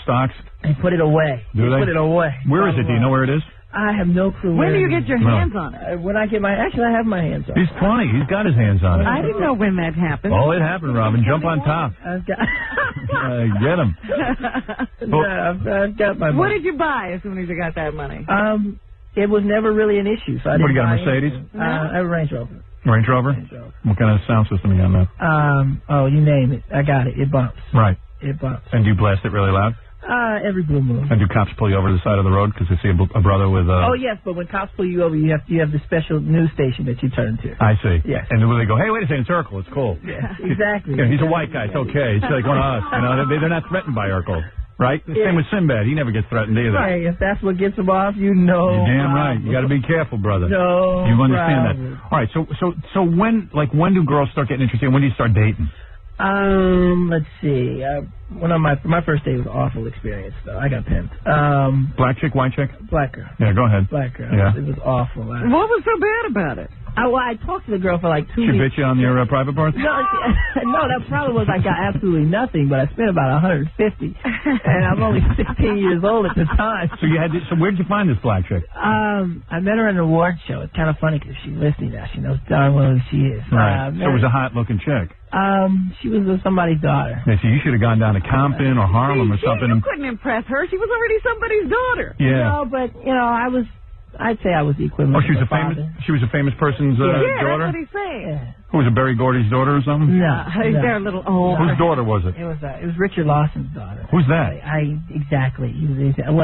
stocks? They put it away. Do they? Put it away. Where is it? Do you know where it is? I have no clue. When do you get your hands on it? When I get actually, I have my hands on it. He's 20. He's got his hands on it. I didn't know when that happened. Oh, it happened, Robin. Jump on top. I've got. Get him. I've got my money. What did you buy as soon as you got that money? It was never really an issue. So I what do didn't you got, a buy Mercedes? I have a Range Rover. Range Rover? What kind of sound system you got on that? Oh, you name it. I got it. It bumps. Right. It bumps. And do you blast it really loud? Every blue moon. And do cops pull you over to the side of the road because they see a brother with... Oh, yes, but when cops pull you over, you have the special news station that you turn to. I see. Yes. And then they go, hey, wait a second, it's Urkel. It's cool. Yeah, exactly. Yeah, he's a white guy. It's okay. He's like one of us. You know, they're not threatened by Urkel. Right? The same with Sinbad. He never gets threatened either. Right. If that's what gets him off, you know. You're damn right. You got to be careful, brother. No. You understand that. All right. So when do girls start getting interested? When do you start dating? Let's see. One of my first date was an awful experience, though. I got pimped. Black chick, white chick? Black girl. Yeah, go ahead. Black girl. Yeah. It was awful. What was so bad about it? I talked to the girl for like 2 weeks. She bit you on your private parts? No, that problem was I got absolutely nothing, but I spent about $150, and I'm only 16 years old at the time. So where'd you find this black chick? I met her at an award show. It's kind of funny because she's listening now. She knows darn well who she is. Right. So it was a hot-looking chick. She was somebody's daughter. Yeah, so you should have gone down to Compton or Harlem or something. You couldn't impress her. She was already somebody's daughter. Yeah. No, but I'd say I was the equivalent. Oh, she was a famous person's daughter? Yeah, that's what he's saying. Yeah. Who was it, Berry Gordy's daughter or something? No. They're a little old. Whose daughter was it? It was Richard Lawson's daughter. Who's that? Exactly. Who is he? Got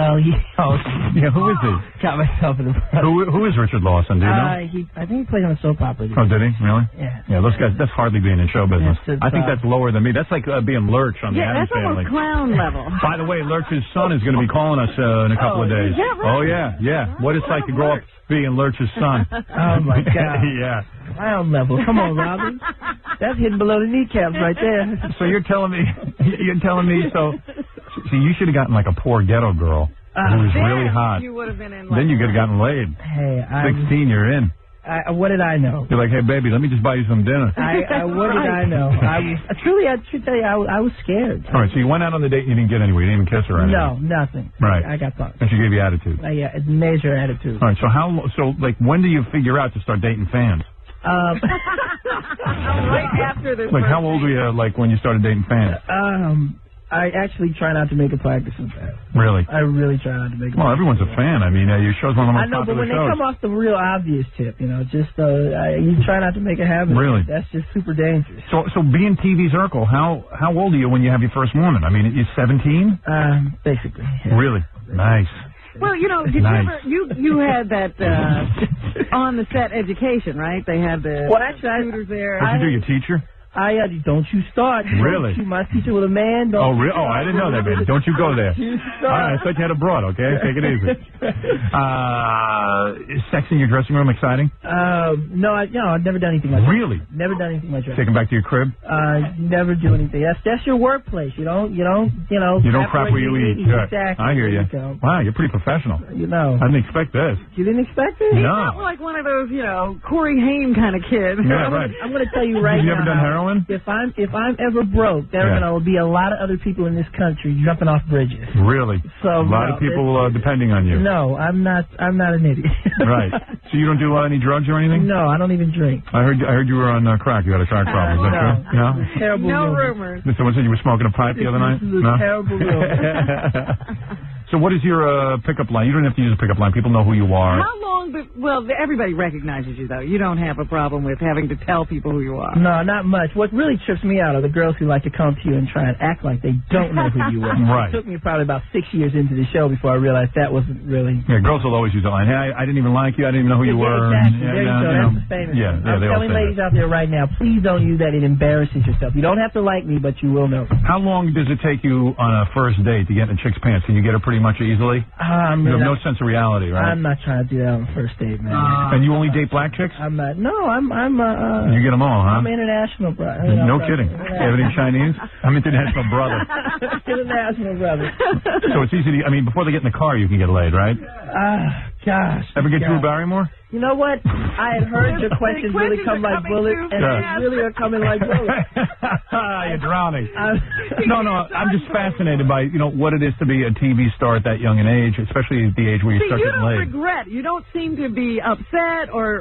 myself in the Who is Richard Lawson? Do you know? I think he played on a soap opera. Oh, did he? Really? Yeah. Yeah, those guys, that's hardly being in show business. I think that's lower than me. That's like being Lurch on the Addams Family. That's almost clown level. By the way, Lurch's son is going to be calling us in a couple of days. Is that right? Oh, yeah. What it's like to grow up being Lurch's son. Oh, my God. Yeah. Clown level. Come on, Robin. That's hitting below the kneecaps right there. So you're telling me, so you should have gotten like a poor ghetto girl who was really hot. You would have been in. Then you could have gotten laid. Hey, 16, you're in. What did I know? You're like, hey, baby, let me just buy you some dinner. What did I know? I should tell you, I was scared. All right, so you went out on the date and you didn't get anywhere. You didn't even kiss her or anything? No, nothing. Right. I got punked. And she gave you attitude? Yeah, major attitude. All right, so when do you figure out to start dating fans? Right after this. Like, how old were you, like, when you started dating fans? I actually try not to make a practice of that. Really? I really try not to make a Well, everyone's a fan. I mean, your show's one of the most popular shows. I know, but when they come off the real obvious tip, you try not to make a habit. Really? That's just super dangerous. So being TV's Urkel, how old are you when you have your first woman? I mean, you're 17? Basically. Yeah. Really? Nice. Well, did nice. you had that on the set education, right? They had the tutors there. What'd you do, your teacher? Don't you start. Really? You must teach it with a man. Oh, really? Oh, I didn't know that, baby. Don't you go there. All right, I thought you had a broad, okay? Take it easy. Is sex in your dressing room exciting? No, I've never done anything like that. Really? Never done anything like that. Take them back to your crib? Never do anything. That's your workplace. You don't crap where you eat. Exactly. I hear you. Wow, you're pretty professional. I didn't expect this. You didn't expect it? He's not like one of those, Corey Haim kind of kids. Yeah, right. I'm going to tell you right now. You ever done heroin? If I'm ever broke, there are going to be a lot of other people in this country jumping off bridges. Really? So a lot of people depending on you. No, I'm not an idiot. Right. So you don't do any drugs or anything? No, I don't even drink. I heard you were on crack. You had a crack problem. Is that true? No. Terrible. No rumors. Someone said you were smoking a pipe the other night? This is a terrible rumor. So what is your pickup line? You don't have to use a pickup line. People know who you are. How long? Well, everybody recognizes you, though. You don't have a problem with having to tell people who you are. No, not much. What really trips me out are the girls who like to come to you and try and act like they don't know who you are. Right. It took me probably about 6 years into the show before I realized that wasn't really... Yeah, girls will always use that line. Hey, I didn't even like you. I didn't even know who you were. Exactly. There you go. That's the famous one. I'm telling ladies out there right now, please don't use that. It embarrasses yourself. You don't have to like me, but you will know. How long does it take you on a first date to get in a chick's pants? Can you get her pretty much easily? You have no sense of reality, right? I'm not trying to do that on the first date, man. And you only date black chicks? I'm not. No, I'm you get them all, huh? I'm international, bro. No kidding. You have any Chinese? I'm international brother. International brother. So it's easy to, before they get in the car, you can get laid, right? Gosh. Ever get Drew Barrymore? You know what? I had heard your questions really come like bullets, and they really are coming like bullets. You're drowning. No, I'm just fascinated by, what it is to be a TV star at that young an age, especially at the age where you start getting laid. You don't regret. You don't seem to be upset or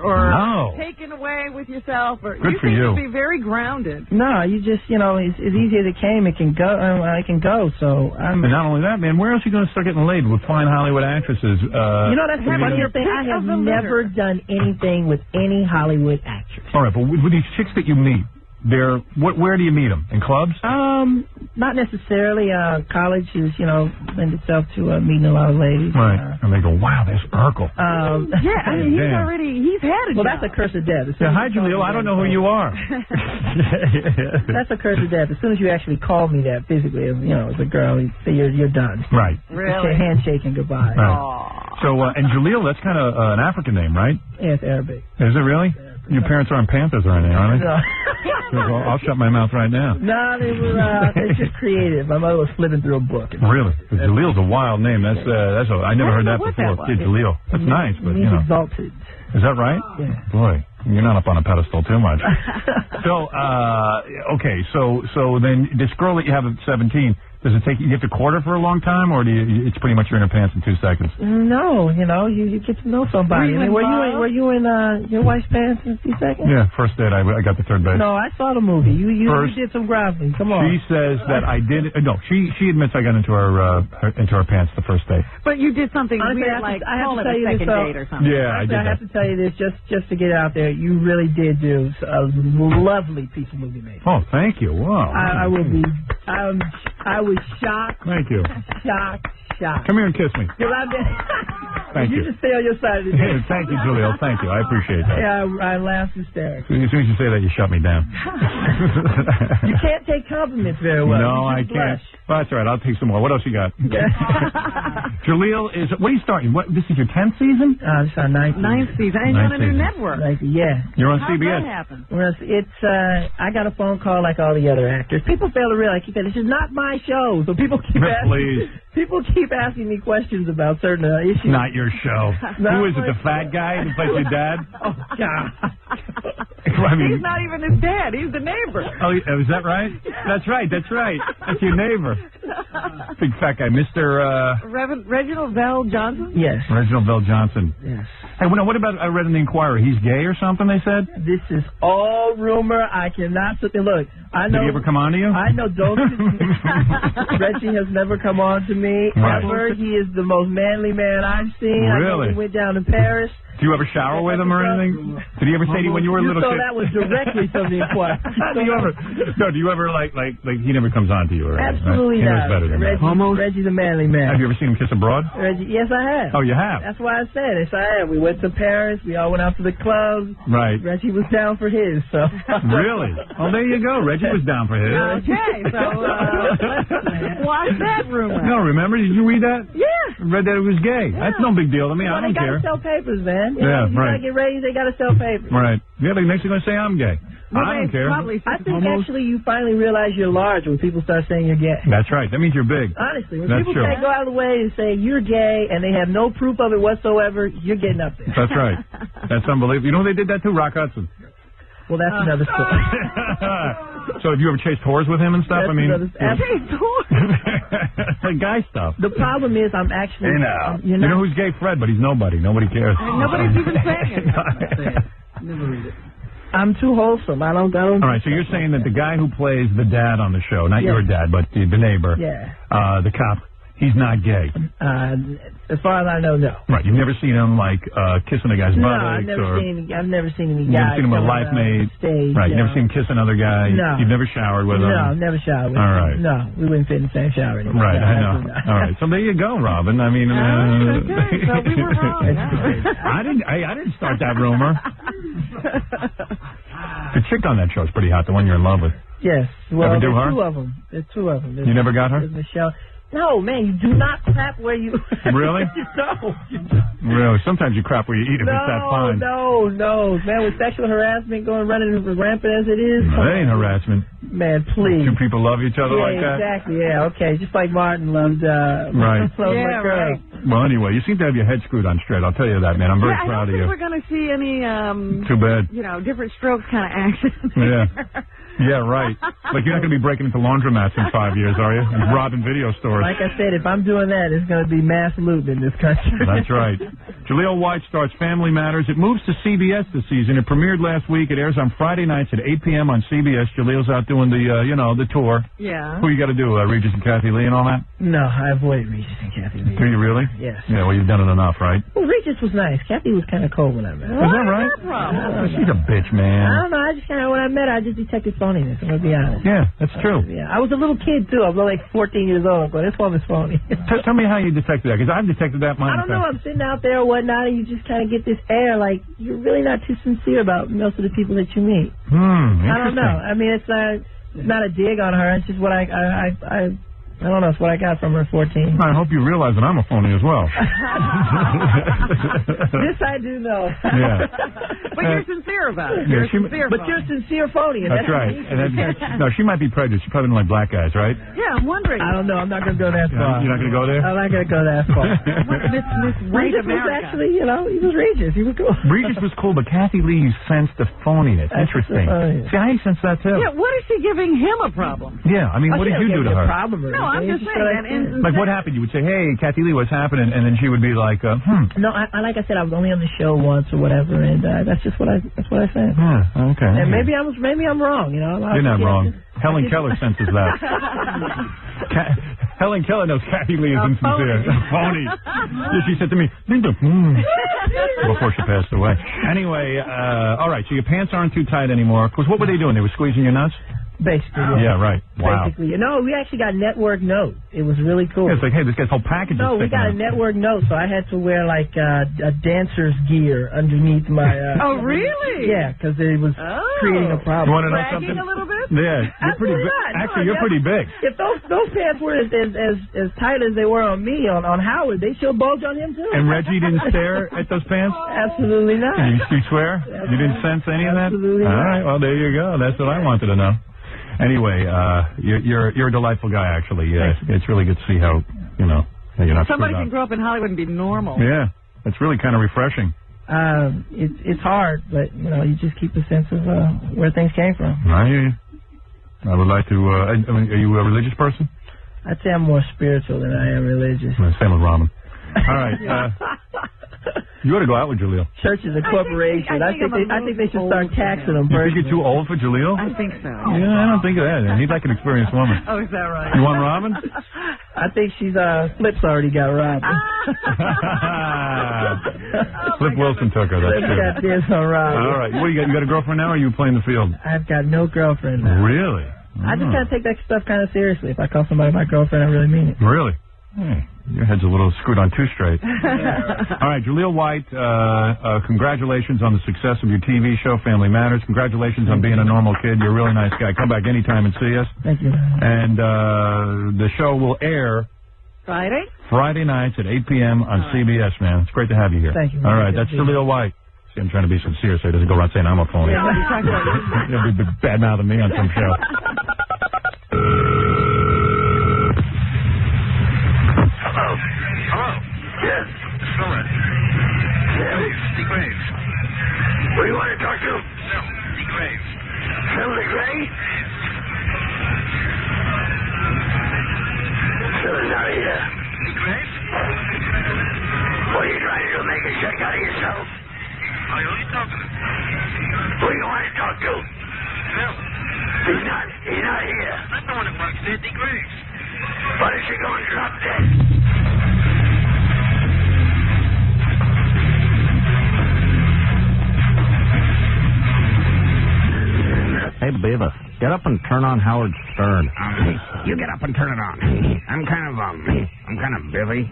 taken away with yourself. Or Good for you. You seem to be very grounded. No, you just, as easy as it came, it can go. I can go. So I'm. And not only that, man, where else are you going to start getting laid with fine Hollywood actresses? That's the funniest thing. I have never done anything with any Hollywood actress. All right, but with these chicks that you meet, Where do you meet them? In clubs? Not necessarily. College is, lend itself to meeting a lot of ladies. Right. And they go, wow, there's Urkel. Yeah, I mean, he's had a Well, job. that's a curse of death. Yeah, hi, Jaleel. I don't know who you are. That's a curse of death. As soon as you actually call me that physically, as a girl, you're done. Right. Really? Handshake and goodbye. Right. So, and Jaleel, that's kind of an African name, right? Yeah, it's Arabic. Is it really? Your parents aren't Panthers or anything, are they? No. Well, I'll shut my mouth right now. No, they were they're just creative. My mother was flipping through a book. Really? Jaleel's a wild name. I never heard that before. Yeah, Jaleel. That's nice, but It means exalted. Is that right? Yeah. Boy, you're not up on a pedestal too much. So, okay, so then this girl that you have at 17, does it take you get to quarter for a long time, or it's pretty much you're in her pants in 2 seconds? No, you get to know somebody. Were you in your wife's pants in 2 seconds? Yeah, first date I got to third base. No, I saw the movie. You did some groveling. Come on. She says that I did. No, she admits I got into her pants the first date. But you did something Honestly, weird, like I have call to it tell a you second this, date or something. Yeah, I did. I have to tell you this just to get out there. You really did do a lovely piece of movie making. Oh, thank you. Wow. I was shocked. Thank you. Shocked. Come here and kiss me. Thank you. You just stay on your side of the day. Thank you, Jaleel. Thank you. I appreciate that. Yeah, I laughed hysterically. As soon as you say that, you shut me down. You can't take compliments very well. No, I can't. Well, that's all right. I'll take some more. What else you got? Jaleel is. What are you starting? This is your 10th season? This is our 9th season. 9th season. And you're on a new network. Yeah. You're on How'd CBS. that happen? Well, I got a phone call like all the other actors. People fail to realize this is not my show, so people keep asking me questions about certain issues. Not your show. Who is it? The fat guy who plays your dad? Oh God. He's not even his dad. He's the neighbor. Oh, is that right? That's right. That's your neighbor. Big fat guy, Mr. Reginald Vell Johnson? Yes. Reginald Vell Johnson. Yes. Hey, what about, I read in the Inquirer, he's gay or something, they said? This is all rumor. I cannot sit there. Look, I know. Did he ever come on to you? I know Reggie has never come on to me. Right. Ever. He is the most manly man I've seen. Really? I know he went down to Paris. Do you ever shower with him or anything? Did he ever say to you when you were a little kid? So that was directly from the Inquirer. Do you ever like he never comes on to you? Or Absolutely not. He knows better than that. Reggie's a manly man. Have you ever seen him kiss abroad? Reggie, yes, I have. Oh, you have? That's why I said it. Yes, I have. We went to Paris. We all went out to the clubs. Right. Reggie was down for his. So. Really? Well, there you go. Reggie was down for his. Okay, so watch that rumor. No, remember? Did you read that? Yeah. Read that it was gay. Yeah. That's no big deal to me. I don't care. They gotta sell papers, man. You right. gotta get raised. They gotta sell papers. Right. Yeah, but next you're gonna say I'm gay. Well, I don't care. I think actually you finally realize you're large when people start saying you're gay. That's right. That means you're big. Honestly, when That's people true. can't go out of the way and say you're gay and they have no proof of it whatsoever, you're getting up there. That's right. That's unbelievable. You know they did that too, Rock Hudson. Well, that's another story. So have you ever chased whores with him and stuff? Chased whores? Like guy stuff. The problem is I'm actually... You know who's gay? Fred, but he's nobody. Nobody cares. Nobody's even saying it. Never read it. I'm too wholesome. I don't. All right, so you're saying that the guy who plays the dad on the show, not your dad, but the neighbor, the cop, he's not gay. As far as I know, no. Right, you've never seen him like kissing a guy's buttocks, I've never seen any You've never seen him with a life mate. Stage, right, you've never seen him kiss another guy. No. You've never showered with him. No, I've never showered with him. All right. No, we wouldn't fit in the same shower anymore. Right, no, I know. All right, so there you go, Robin. I mean, okay, so we were wrong. I didn't start that rumor. The chick on that show is pretty hot. The one you're in love with. Yes. Well, ever do her? There's two of them. You never got her? Michelle. No, man, you do not crap where you... Really? No. Really? Sometimes you crap where you eat if it's that fine. No. Man, with sexual harassment running rampant as it is... That ain't harassment. Man, please. Two people love each other like that? Exactly, yeah, okay. Just like Martin loved... right. Right. Well, anyway, you seem to have your head screwed on straight. I'll tell you that, man. I'm very proud of you. I don't think we're going to see any... Too bad. Different strokes kind of action. Yeah. Yeah, right. Like, you're not going to be breaking into laundromats in 5 years, are you? And robbing video stores. Like I said, if I'm doing that, it's going to be mass loot in this country. That's right. Jaleel White starts Family Matters. It moves to CBS this season. It premiered last week. It airs on Friday nights at 8 p.m. on CBS. Jaleel's out doing the, the tour. Yeah. Who you got to do, Regis and Kathy Lee and all that? No, I avoid Regis and Kathy Lee. Do you really? Yes. Yeah, well, you've done it enough, right? Well, Regis was nice. Kathy was kind of cold when I met her. Is that right? No problem. She's a bitch, man. I don't know. When I met her, I just detected some phoniness. I'm going to be honest. Yeah, that's true. Yeah, I was a little kid, too. I was like 14 years old. I'm going, this woman's phony. Tell me how you detected that, because I've detected that myself. I don't know. I'm sitting out there or whatnot, and you just kind of get this air like you're really not too sincere about most of the people that you meet. I don't know. I mean, it's not a dig on her. It's just what I don't know. It's what I got from her 14. I hope you realize that I'm a phony as well. This I do know. Yeah. But you're sincere about it. Yeah, but you're sincere phony. That's right. No, she might be prejudiced. She probably doesn't like black guys, right? Yeah, I'm wondering. I don't know. I'm not going to go that far. You're not going to go there? I'm not going to go that far. Miss Regis was actually, he was Regis. He was cool. Regis was cool, but Kathy Lee, you sensed the phoniness. Interesting. See, I sense that, too. Yeah, what is she giving him a problem? Yeah, I mean, what did you do to her? No, I'm just saying. Like, what happened? You would say, hey, Kathy Lee, what's happening? And then she would be like, No, like I said, I was only on the show once or whatever, and that's just what I said. Okay. And maybe I'm wrong, you know. You're not wrong. Helen Keller senses that. Helen Keller knows Kathy Lee is insincere. Phony. She said to me, before she passed away. Anyway, all right, so your pants aren't too tight anymore. Because what were they doing? They were squeezing your nuts? Basically, yeah, right. Wow. Basically, no, we actually got network notes. It was really cool. Yeah, it's like, hey, this guy's whole package is No, we got a network note, so I had to wear like a dancer's gear underneath my. Oh, really? Yeah, because it was creating a problem. You want to know something? A little bit? Yeah, you're pretty big. Actually, you're pretty big. If those pants were as tight as they were on me on Howard, they should bulge on him too. And Reggie didn't stare at those pants? Absolutely not. You swear? You didn't sense any of that? Absolutely not. All right, well there you go. That's what I wanted to know. Anyway, you're a delightful guy, actually. It's really good to see how you're not. Somebody can grow up in Hollywood and be normal. Yeah, it's really kind of refreshing. It's hard, but you just keep a sense of where things came from. I hear you. I would like to. I mean, are you a religious person? I'd say I'm more spiritual than I am religious. Same with ramen. All right. You ought to go out with Jaleel. Church is a corporation. I think they should start taxing them. You think you're too old for Jaleel? I think so. Yeah, I don't think of that. He's like an experienced woman. Oh, is that right? You want ramen? I think she's Flip's already got robbed. Flip Wilson took her. That's true. Got this on Rob. All right. What do you got? You got a girlfriend now, or are you playing the field? I've got no girlfriend now. Really? I just gotta take that stuff kind of seriously. If I call somebody my girlfriend, I really mean it. Really? Your head's a little screwed on too straight. All right, Jaleel White, congratulations on the success of your TV show, Family Matters. Congratulations on being a normal kid. You're a really nice guy. Come back anytime and see us. Thank you. And the show will air Friday nights at 8 p.m. on CBS, man. It's great to have you here. Thank you. All right, that's Jaleel White. See, I'm trying to be sincere so he doesn't go around saying I'm a phony. Yeah, what are you talking about? He'll be bad-mouthing me on some show. Hello? Yes. Phyllis. Steve Graves. Who do you want to talk to? Phil. Steve Graves. Phil the Gray? Phil is not here. Steve Graves? What are you trying to do? Make a check out of yourself? Who are you talking to? Who do you want to talk to? Phil. He's not here. I'm the one that works there, Steve Graves. Why don't you go and drop dead? Hey, Beavis, get up and turn on Howard Stern. You get up and turn it on. I'm kind of busy.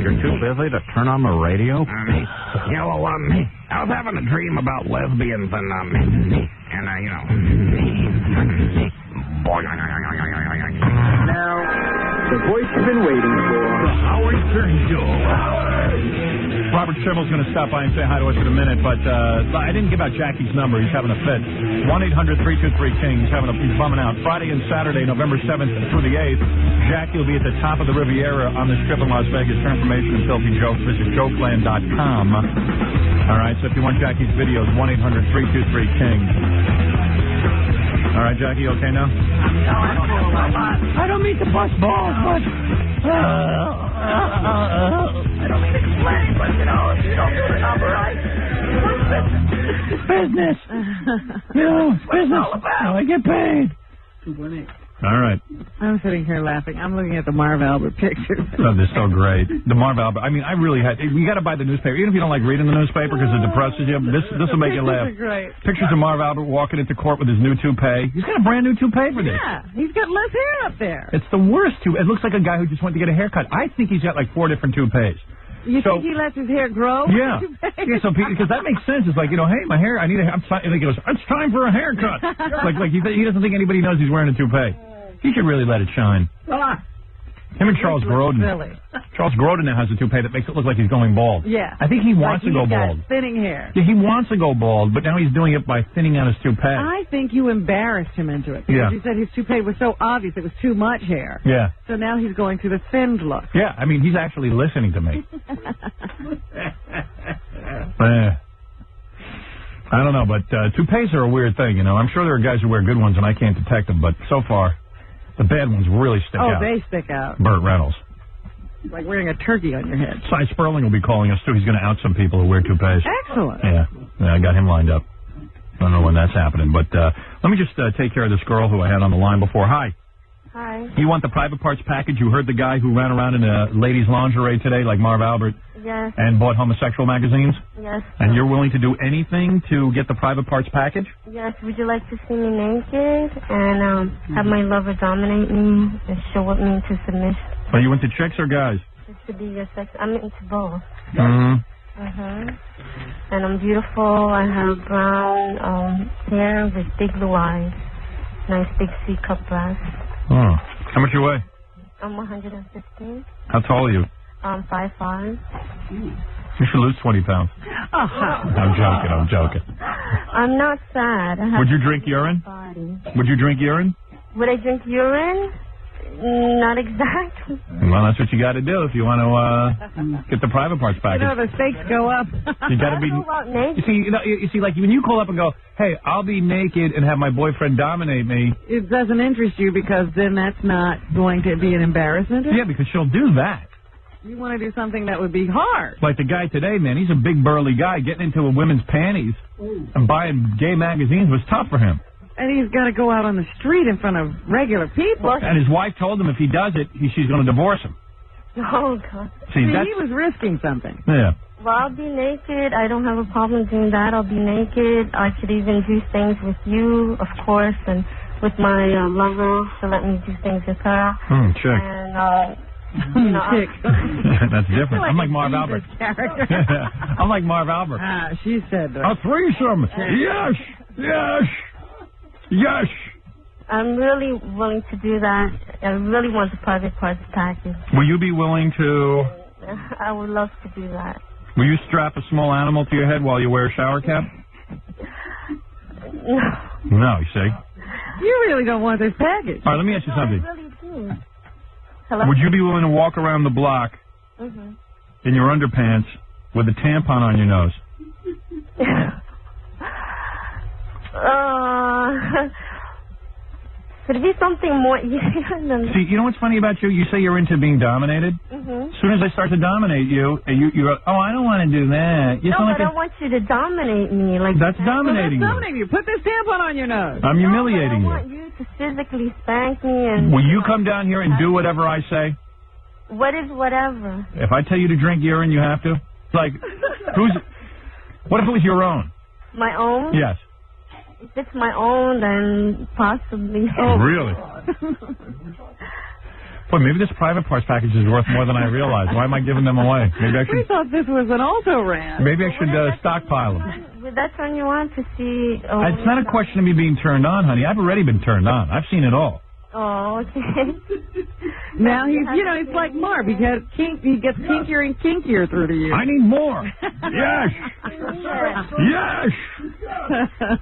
You're too busy to turn on the radio? I was having a dream about lesbians and Now, the voice you've been waiting for. The Howard Stern Show. Robert Schimel's going to stop by and say hi to us in a minute, but I didn't give out Jackie's number. He's having a fit. 1-800-323-KING. He's bumming out. Friday and Saturday, November 7th through the 8th, Jackie will be at the top of the Riviera on the Strip in Las Vegas. For information and filthy jokes, visit jokeland.com. All right, so if you want Jackie's videos, 1-800-323-KING. All right, Jackie, okay now? I don't mean to bust balls, but I don't mean to complain, but if you don't do the number right, it's business. It's business. I get paid. All right. I'm sitting here laughing. I'm looking at the Marv Albert pictures. Oh, they're so great. The Marv Albert. I mean, I really had. You got to buy the newspaper, even if you don't like reading the newspaper because it depresses you. This will make you laugh. Great. Pictures of Marv Albert walking into court with his new toupee. He's got a brand new toupee for this. Yeah, he's got less hair up there. It's the worst toupee. It looks like a guy who just went to get a haircut. I think he's got like 4 different toupees. You think he lets his hair grow? Yeah. Yeah, so because that makes sense. It's like, you know, hey, my hair, I need a hair. And he goes, it's time for a haircut. like he doesn't think anybody knows he's wearing a toupee. He should really let it shine. Him and Charles Grodin. Charles Grodin now has a toupee that makes it look like he's going bald. Yeah. I think he wants to go bald. Thinning hair. Yeah, he wants to go bald, but now he's doing it by thinning out his toupee. I think you embarrassed him into it. Because you said his toupee was so obvious it was too much hair. Yeah. So now he's going to the thinned look. Yeah, I mean, he's actually listening to me. I don't know, but toupees are a weird thing, you know. I'm sure there are guys who wear good ones and I can't detect them, but so far, the bad ones really stick out. Oh, they stick out. Burt Reynolds. It's like wearing a turkey on your head. Cy Sperling will be calling us, too. He's going to out some people who wear toupees. Excellent. Yeah, I got him lined up. I don't know when that's happening, but let me just take care of this girl who I had on the line before. Hi. Hi. You want the private parts package? You heard the guy who ran around in a ladies' lingerie today, like Marv Albert, Yes. and bought homosexual magazines? Yes. And you're willing to do anything to get the private parts package? Yes. Would you like to see me naked and have my lover dominate me and show up me into submission? Are you into chicks or guys? Just to be your sex. I'm into both. Mm-hmm. And I'm beautiful. I have brown hair with big blue eyes. Nice big C-cup breasts. Oh. How much you weigh? I'm 115. How tall are you? I'm 5'5". You should lose 20 pounds. I'm joking. I'm not sad. Would you drink urine? Would you drink urine? Would I drink urine? Not exactly. Well, that's what you got to do if you want to get the private parts package. You know, the stakes go up. You got to be. You see, like when you call up and go, "Hey, I'll be naked and have my boyfriend dominate me." It doesn't interest you because then that's not going to be an embarrassment. Yeah, because she'll do that. You want to do something that would be hard. Like the guy today, man. He's a big burly guy. Getting into a women's panties and buying gay magazines was tough for him. And he's got to go out on the street in front of regular people. And his wife told him if he does it, she's going to divorce him. Oh, God. See, he was risking something. Yeah. Well, I'll be naked. I don't have a problem doing that. I'll be naked. I could even do things with you, of course, and with my lover. She'll let me do things with her. Chick. And, you know, chick. That's different. I'm like Marv Albert. I'm like Marv Albert. She said that. A threesome. Yes. Yes. Yes. I'm really willing to do that. I really want the private parts package. Will you be willing to... I would love to do that. Will you strap a small animal to your head while you wear a shower cap? No, you see? You really don't want this package. All right, let me ask you something. I really do. Hello? Would you be willing to walk around the block in your underpants with a tampon on your nose? Could it be something more easier than... See, you know what's funny about you? You say you're into being dominated. As soon as I start to dominate you, you're oh, I don't want to do that. You no, but I want you to dominate me. Like that's dominating you. Dominating you. Put this tampon on your nose. I'm humiliating you. I want you to physically spank me and... Will you come down here and do whatever I say? What is whatever? If I tell you to drink urine, you have to? Like, what if it was your own? My own? Yes. If it's my own, then possibly. Oh, really? Boy, maybe this private parts package is worth more than I realized. Why am I giving them away? Maybe I should. We thought this was an auto-ran. Maybe I should stockpile them. Would that turn you on to see? It's not a question of me being turned on, honey. I've already been turned on. I've seen it all. Oh, okay. Now he's, he's like Marv. He gets kinkier and kinkier through the years. I need more. Yes. Yes.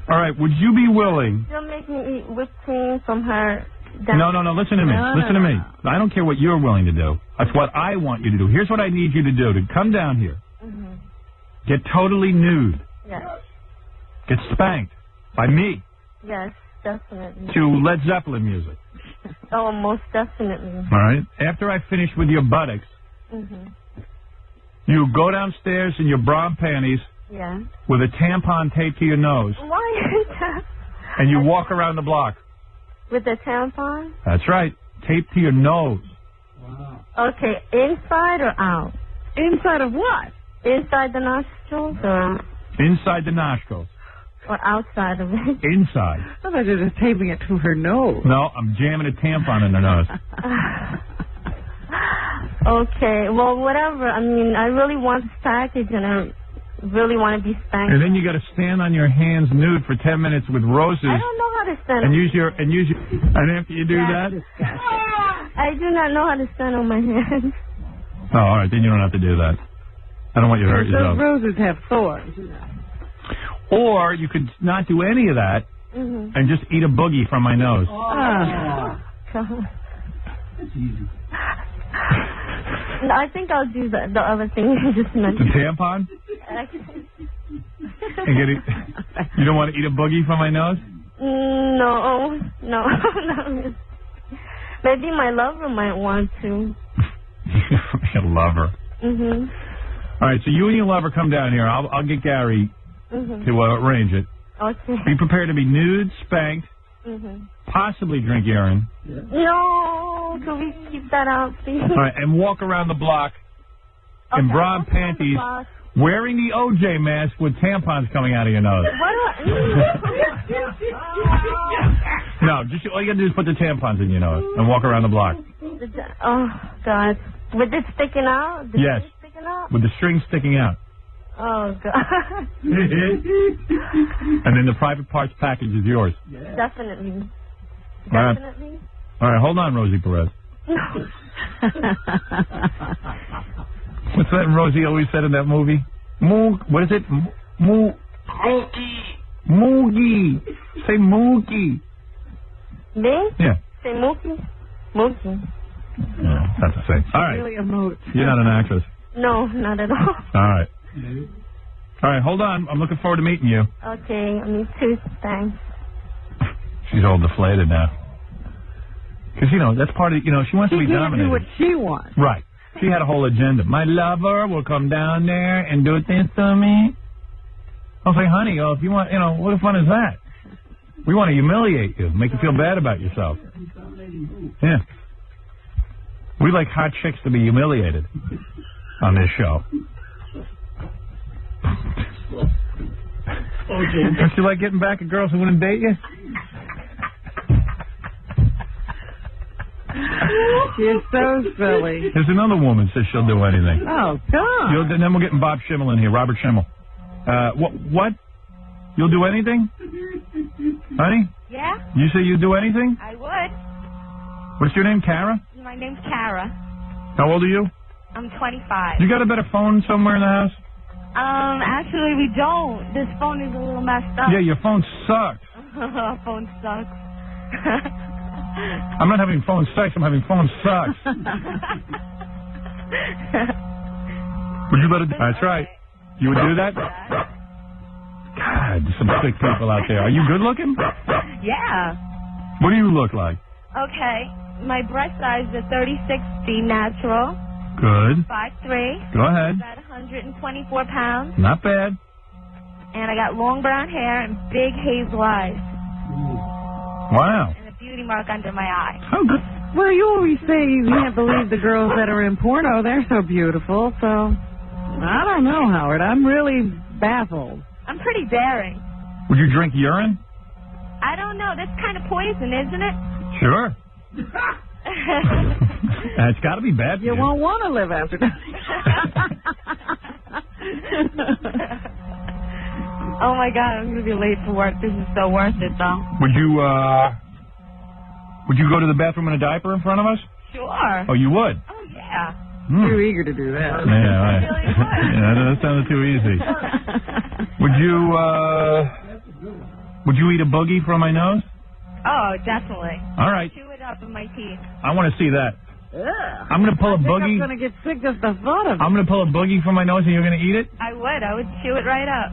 All right. Would you be willing? She'll make me eat whipped cream from her. No. Listen to me. Listen to me. I don't care what you're willing to do. That's what I want you to do. Here's what I need you to do: to come down here, get totally nude, yes, get spanked by me. Yes, definitely. To Led Zeppelin music. Oh, most definitely. All right. After I finish with your buttocks, you go downstairs in your bra and panties with a tampon taped to your nose. Why is that? And you walk around the block. With the tampon? That's right. Taped to your nose. Okay, inside or out? Inside of what? Inside the nostrils or Inside the nostrils. outside of it? Inside. I thought you were just taping it to her nose. No, I'm jamming a tampon in her nose. Okay, well, whatever. I mean, I really want this package, and I really want to be spanked. And then you got to stand on your hands nude for 10 minutes with roses. I don't know how to stand. And use your and after you do that. I do not know how to stand on my hands. Oh, all right, then you don't have to do that. I don't want you to hurt yourself. Those roses have thorns. Or you could not do any of that and just eat a boogie from my nose. Oh, God. That's easy. No, I think I'll do the other thing you just mentioned. The tampon? You don't want to eat a boogie from my nose? No. Maybe my lover might want to. Your lover. Mhm. All right, so you and your lover come down here. I'll get Gary to arrange it. Okay. Be prepared to be nude, spanked, possibly drink urine. No, can we keep that out, please? All right, and walk around the block in bra and panties, wearing the OJ mask with tampons coming out of your nose. No, just all you got to do is put the tampons in your nose and walk around the block. Oh, God. With it sticking out? Yes. Sticking out? With the string sticking out. Oh, God. And then the private parts package is yours. Definitely. All right. Definitely. All right, hold on, Rosie Perez. What's that Rosie always said in that movie? What is it? Moogie. Say Moogie. Me? Yeah. Say Mookie? Mookie. No, that's the same. All right. Really a moot. You're not an actress. No, not at all. All right. All right, hold on. I'm looking forward to meeting you. Okay, me too. Thanks. She's all deflated now. Because, that's part of, she wants to be dominated. She can't do what she wants. Right. She had a whole agenda. My lover will come down there and do things to me. I'll say, honey, if you want, what fun is that? We want to humiliate you, make you feel bad about yourself. Yeah. We like hot chicks to be humiliated on this show. Don't you like getting back at girls who wouldn't date you? She's so silly. There's another woman says she'll do anything. Oh, God. And then we're getting Bob Schimmel in here, Robert Schimmel. What? You'll do anything? Honey? Yeah? You say you'd do anything? I would. What's your name, Kara? My name's Kara. How old are you? I'm 25. You got a better phone somewhere in the house? Actually, we don't. This phone is a little messed up. Yeah, your phone sucks. Phone sucks. I'm not having phone sex, I'm having phone sucks. Would you let it? That's right. You would do that? God, there's some sick people out there. Are you good looking? Yeah. What do you look like? Okay. My breast size is 36C natural. Good. 5'3". Go ahead. About 124 pounds. Not bad. And I got long brown hair and big hazel eyes. Wow. And a beauty mark under my eye. Oh, good. Well, you always say you can't believe the girls that are in porno. They're so beautiful. So, I don't know, Howard. I'm really baffled. I'm pretty daring. Would you drink urine? I don't know. That's kind of poison, isn't it? Sure. It's got to be bad for you. You won't want to live after that. Oh, my God. I'm going to be late for work. This is so worth it, though. Would you go to the bathroom in a diaper in front of us? Sure. Oh, you would? Oh, yeah. Too eager to do that. Yeah, right. Yeah, that sounded too easy. Would you eat a boogie from my nose? Oh, definitely. All right. Chew it up in my teeth. I want to see that. Ugh. I'm going to pull a boogie. I'm going to get sick just the thought of it. I'm going to pull a boogie from my nose and you're going to eat it? I would chew it right up.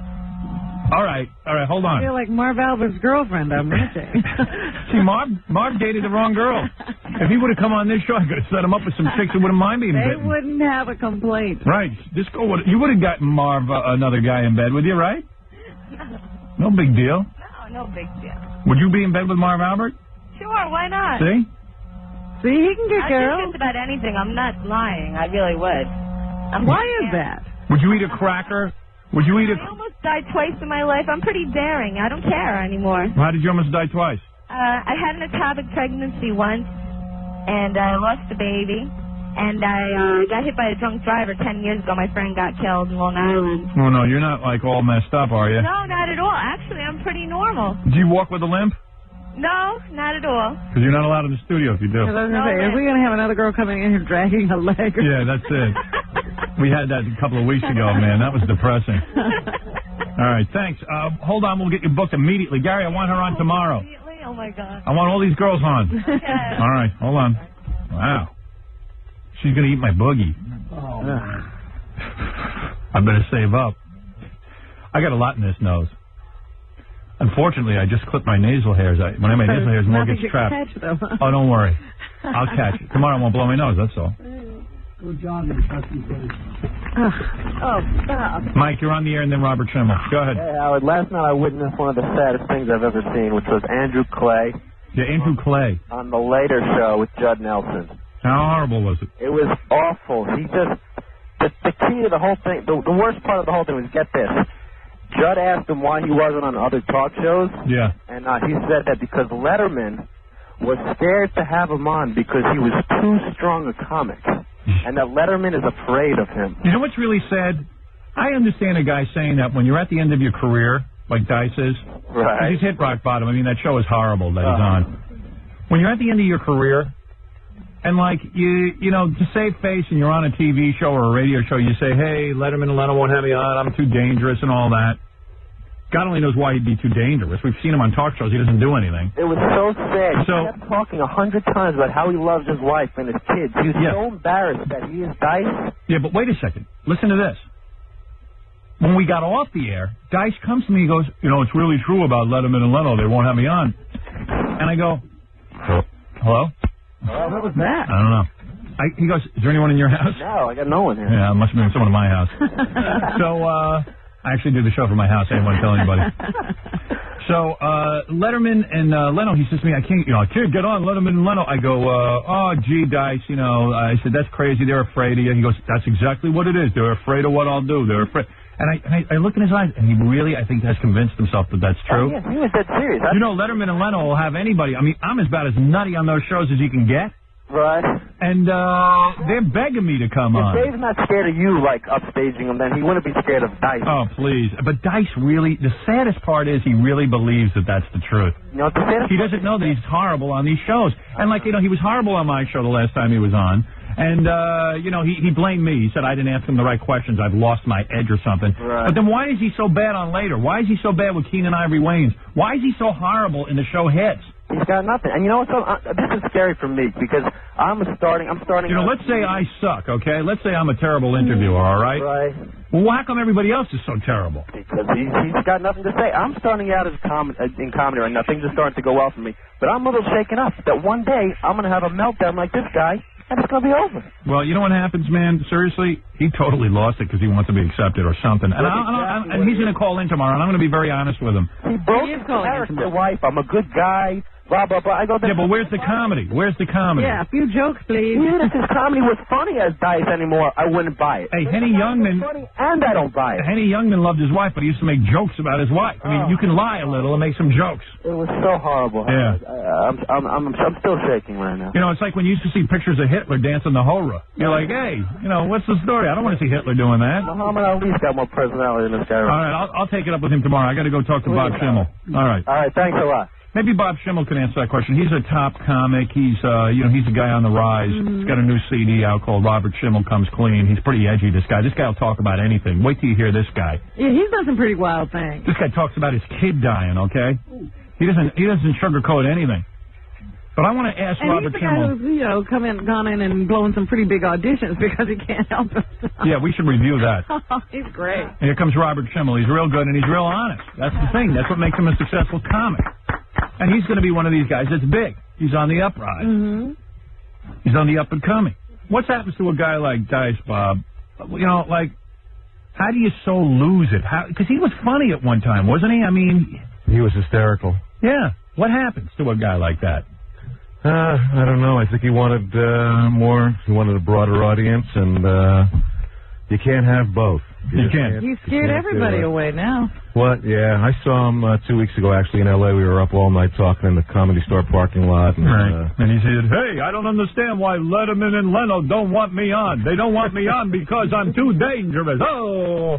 All right, hold on. I feel like Marv Albert's girlfriend. I'm reaching. See, Marv dated the wrong girl. If he would have come on this show, I could have set him up with some chicks who wouldn't mind being They bitten. wouldn't have a complaint. Right. You would have gotten Marv another guy in bed with you, right? No big deal. No big deal. Would you be in bed with Marv Albert? Sure, why not? See? See, he can get I'd do girls. just about anything. I'm not lying. I really would. Why is that? Would you eat a cracker? Would you eat a... I almost died twice in my life. I'm pretty daring. I don't care anymore. How did you almost die twice? I had an ectopic pregnancy once, and I lost a baby. And I got hit by a drunk driver 10 years ago. My friend got killed in Long Island. Oh, no, you're not, like, all messed up, are you? No, not at all. Actually, I'm pretty normal. Do you walk with a limp? No, not at all. Because you're not allowed in the studio if you do. I was going to say, are we going to have another girl coming in here dragging a leg? Yeah, that's it. We had that a couple of weeks ago, man. That was depressing. All right, thanks. Hold on, we'll get you booked immediately. Gary, I want her on tomorrow. Immediately? Oh, my God. I want all these girls on. Okay. All right, hold on. Wow. She's going to eat my boogie. Oh. I better save up. I got a lot in this nose. Unfortunately, I just clipped my nasal hairs. When I make nasal hairs, more gets trapped. Oh, don't worry. I'll catch it. Tomorrow I won't blow my nose, that's all. Go jogging. Oh, stop. Mike, you're on the air, and then Robert Schimmel. Go ahead. Hey, Howard, last night I witnessed one of the saddest things I've ever seen, which was Andrew Clay. Yeah, Andrew Clay. On the Later Show with Judd Nelson. How horrible was it? It was awful. He just... The key to the whole thing, the worst part of the whole thing was, get this, Judd asked him why he wasn't on other talk shows. Yeah. And he said that because Letterman was scared to have him on because he was too strong a comic. And that Letterman is afraid of him. You know what's really sad? I understand a guy saying that when you're at the end of your career, like Dice is. Right. He's hit rock bottom. I mean, that show is horrible that he's on. When you're at the end of your career, and like, you know, to save face and you're on a TV show or a radio show, you say, hey, Letterman and Leno won't have me on, I'm too dangerous and all that. God only knows why he'd be too dangerous. We've seen him on talk shows. He doesn't do anything. It was so sad. So, he kept talking 100 times about how he loves his wife and his kids. He was so embarrassed that he is Dice. Yeah, but wait a second. Listen to this. When we got off the air, Dice comes to me and goes, you know, it's really true about Letterman and Leno. They won't have me on. And I go, hello? What was that? I don't know. He goes, is there anyone in your house? No, I got no one here. Yeah, it must have been someone in my house. So, I actually do the show from my house. I didn't want to tell anybody. So, Letterman and Leno, he says to me, I can't get on Letterman and Leno. I go, oh, gee, Dice, you know. I said, that's crazy. They're afraid of you. He goes, that's exactly what it is. They're afraid of what I'll do. They're afraid. And I look in his eyes, and he really, I think, has convinced himself that that's true. Oh, yeah, he was dead serious. You know, Letterman and Leno will have anybody. I mean, I'm about as nutty on those shows as you can get. Right. And they're begging me to come on. If Dave's not scared of you, like, upstaging him, then he wouldn't be scared of Dice. Oh, please. But Dice really, the saddest part is he really believes that that's the truth. You know, the saddest he doesn't know that he's horrible on these shows. And, like, you know, he was horrible on my show the last time he was on. And, you know, he blamed me. He said I didn't ask him the right questions. I've lost my edge or something. Right. But then why is he so bad on Later? Why is he so bad with Keenan Ivory Wayans? Why is he so horrible in the show Hits? He's got nothing. And you know what? This is scary for me because I'm starting. You know, let's say I suck, okay? Let's say I'm a terrible interviewer, all right? Right. Well, how come everybody else is so terrible? Because he's got nothing to say. I'm starting out in comedy right now. Things are starting to go well for me. But I'm a little shaken up that one day I'm going to have a meltdown like this guy, and it's going to be over. Well, you know what happens, man? Seriously, he totally lost it because he wants to be accepted or something. And he's going to call in tomorrow, and I'm going to be very honest with him. He broke his character, wife. I'm a good guy. Blah, blah, blah. I go, yeah, but where's the comedy? Where's the comedy? Yeah, a few jokes, please. Even if his comedy was funny as Dice anymore, I wouldn't buy it. Hey, Henny Youngman... Funny, and I don't buy it. Henny Youngman loved his wife, but he used to make jokes about his wife. I mean, you can lie a little and make some jokes. It was so horrible. Yeah. I'm still shaking right now. You know, it's like when you used to see pictures of Hitler dancing the hora. You're like, hey, you know, what's the story? I don't want to see Hitler doing that. Muhammad Ali's got more personality than this guy. All right, I'll take it up with him tomorrow. I got to go talk to Bob Schimmel. All right. All right, thanks a lot. Maybe Bob Schimmel can answer that question. He's a top comic. He's, you know, he's a guy on the rise. He's got a new CD out called Robert Schimmel Comes Clean. He's pretty edgy, this guy. This guy will talk about anything. Wait till you hear this guy. Yeah, he's done some pretty wild things. This guy talks about his kid dying, okay? He doesn't sugarcoat anything. But I want to ask Robert Schimmel. And he's the guy who's, gone in and blown some pretty big auditions because he can't help himself. Yeah, we should review that. He's great. And here comes Robert Schimmel. He's real good and he's real honest. That's the thing. That's what makes him a successful comic. And he's going to be one of these guys that's big. He's on the uprise. Mm-hmm. He's on the up and coming. What happens to a guy like Dice, Bob? You know, like, how do you so lose it? Because he was funny at one time, wasn't he? I mean... He was hysterical. Yeah. What happens to a guy like that? I don't know. I think he wanted more. He wanted a broader audience, and you can't have both. You can't. He scared everybody away now. What? Yeah, I saw him 2 weeks ago, actually, in L.A. We were up all night talking in the Comedy Store parking lot. And, and he said, hey, I don't understand why Letterman and Leno don't want me on. They don't want me on because I'm too dangerous. Oh!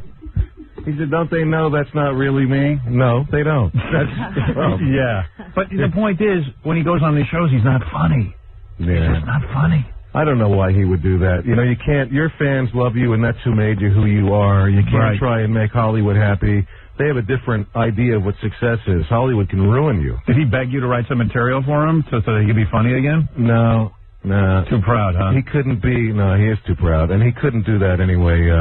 He said, don't they know that's not really me? No, they don't. That's yeah. But the point is, when he goes on these shows, he's not funny. Yeah. He's just not funny. I don't know why he would do that. You know, you can't, your fans love you, and that's who made you who you are. You can't try and make Hollywood happy. They have a different idea of what success is. Hollywood can ruin you. Did he beg you to write some material for him so that he could be funny again? No. Too proud, huh? He couldn't be, no, he is too proud, and he couldn't do that anyway.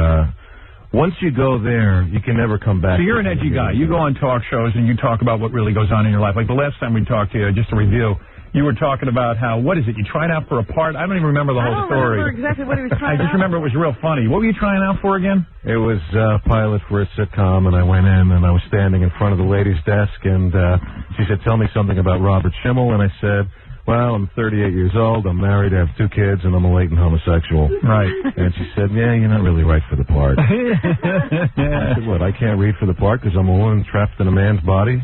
Once you go there, you can never come back. So you're an edgy guy. You go on talk shows and you talk about what really goes on in your life. Like the last time we talked to you, just to review, you were talking about how, what is it, you tried out for a part? I don't even remember the whole story. I don't remember exactly what he was trying I just remember it was real funny. What were you trying out for again? It was a pilot for a sitcom, and I went in, and I was standing in front of the lady's desk, and she said, tell me something about Robert Schimmel, and I said, well, I'm 38 years old, I'm married, I have 2 kids, and I'm a latent homosexual. Right. And she said, yeah, you're not really right for the part. I said, what, I can't read for the part because I'm a woman trapped in a man's body?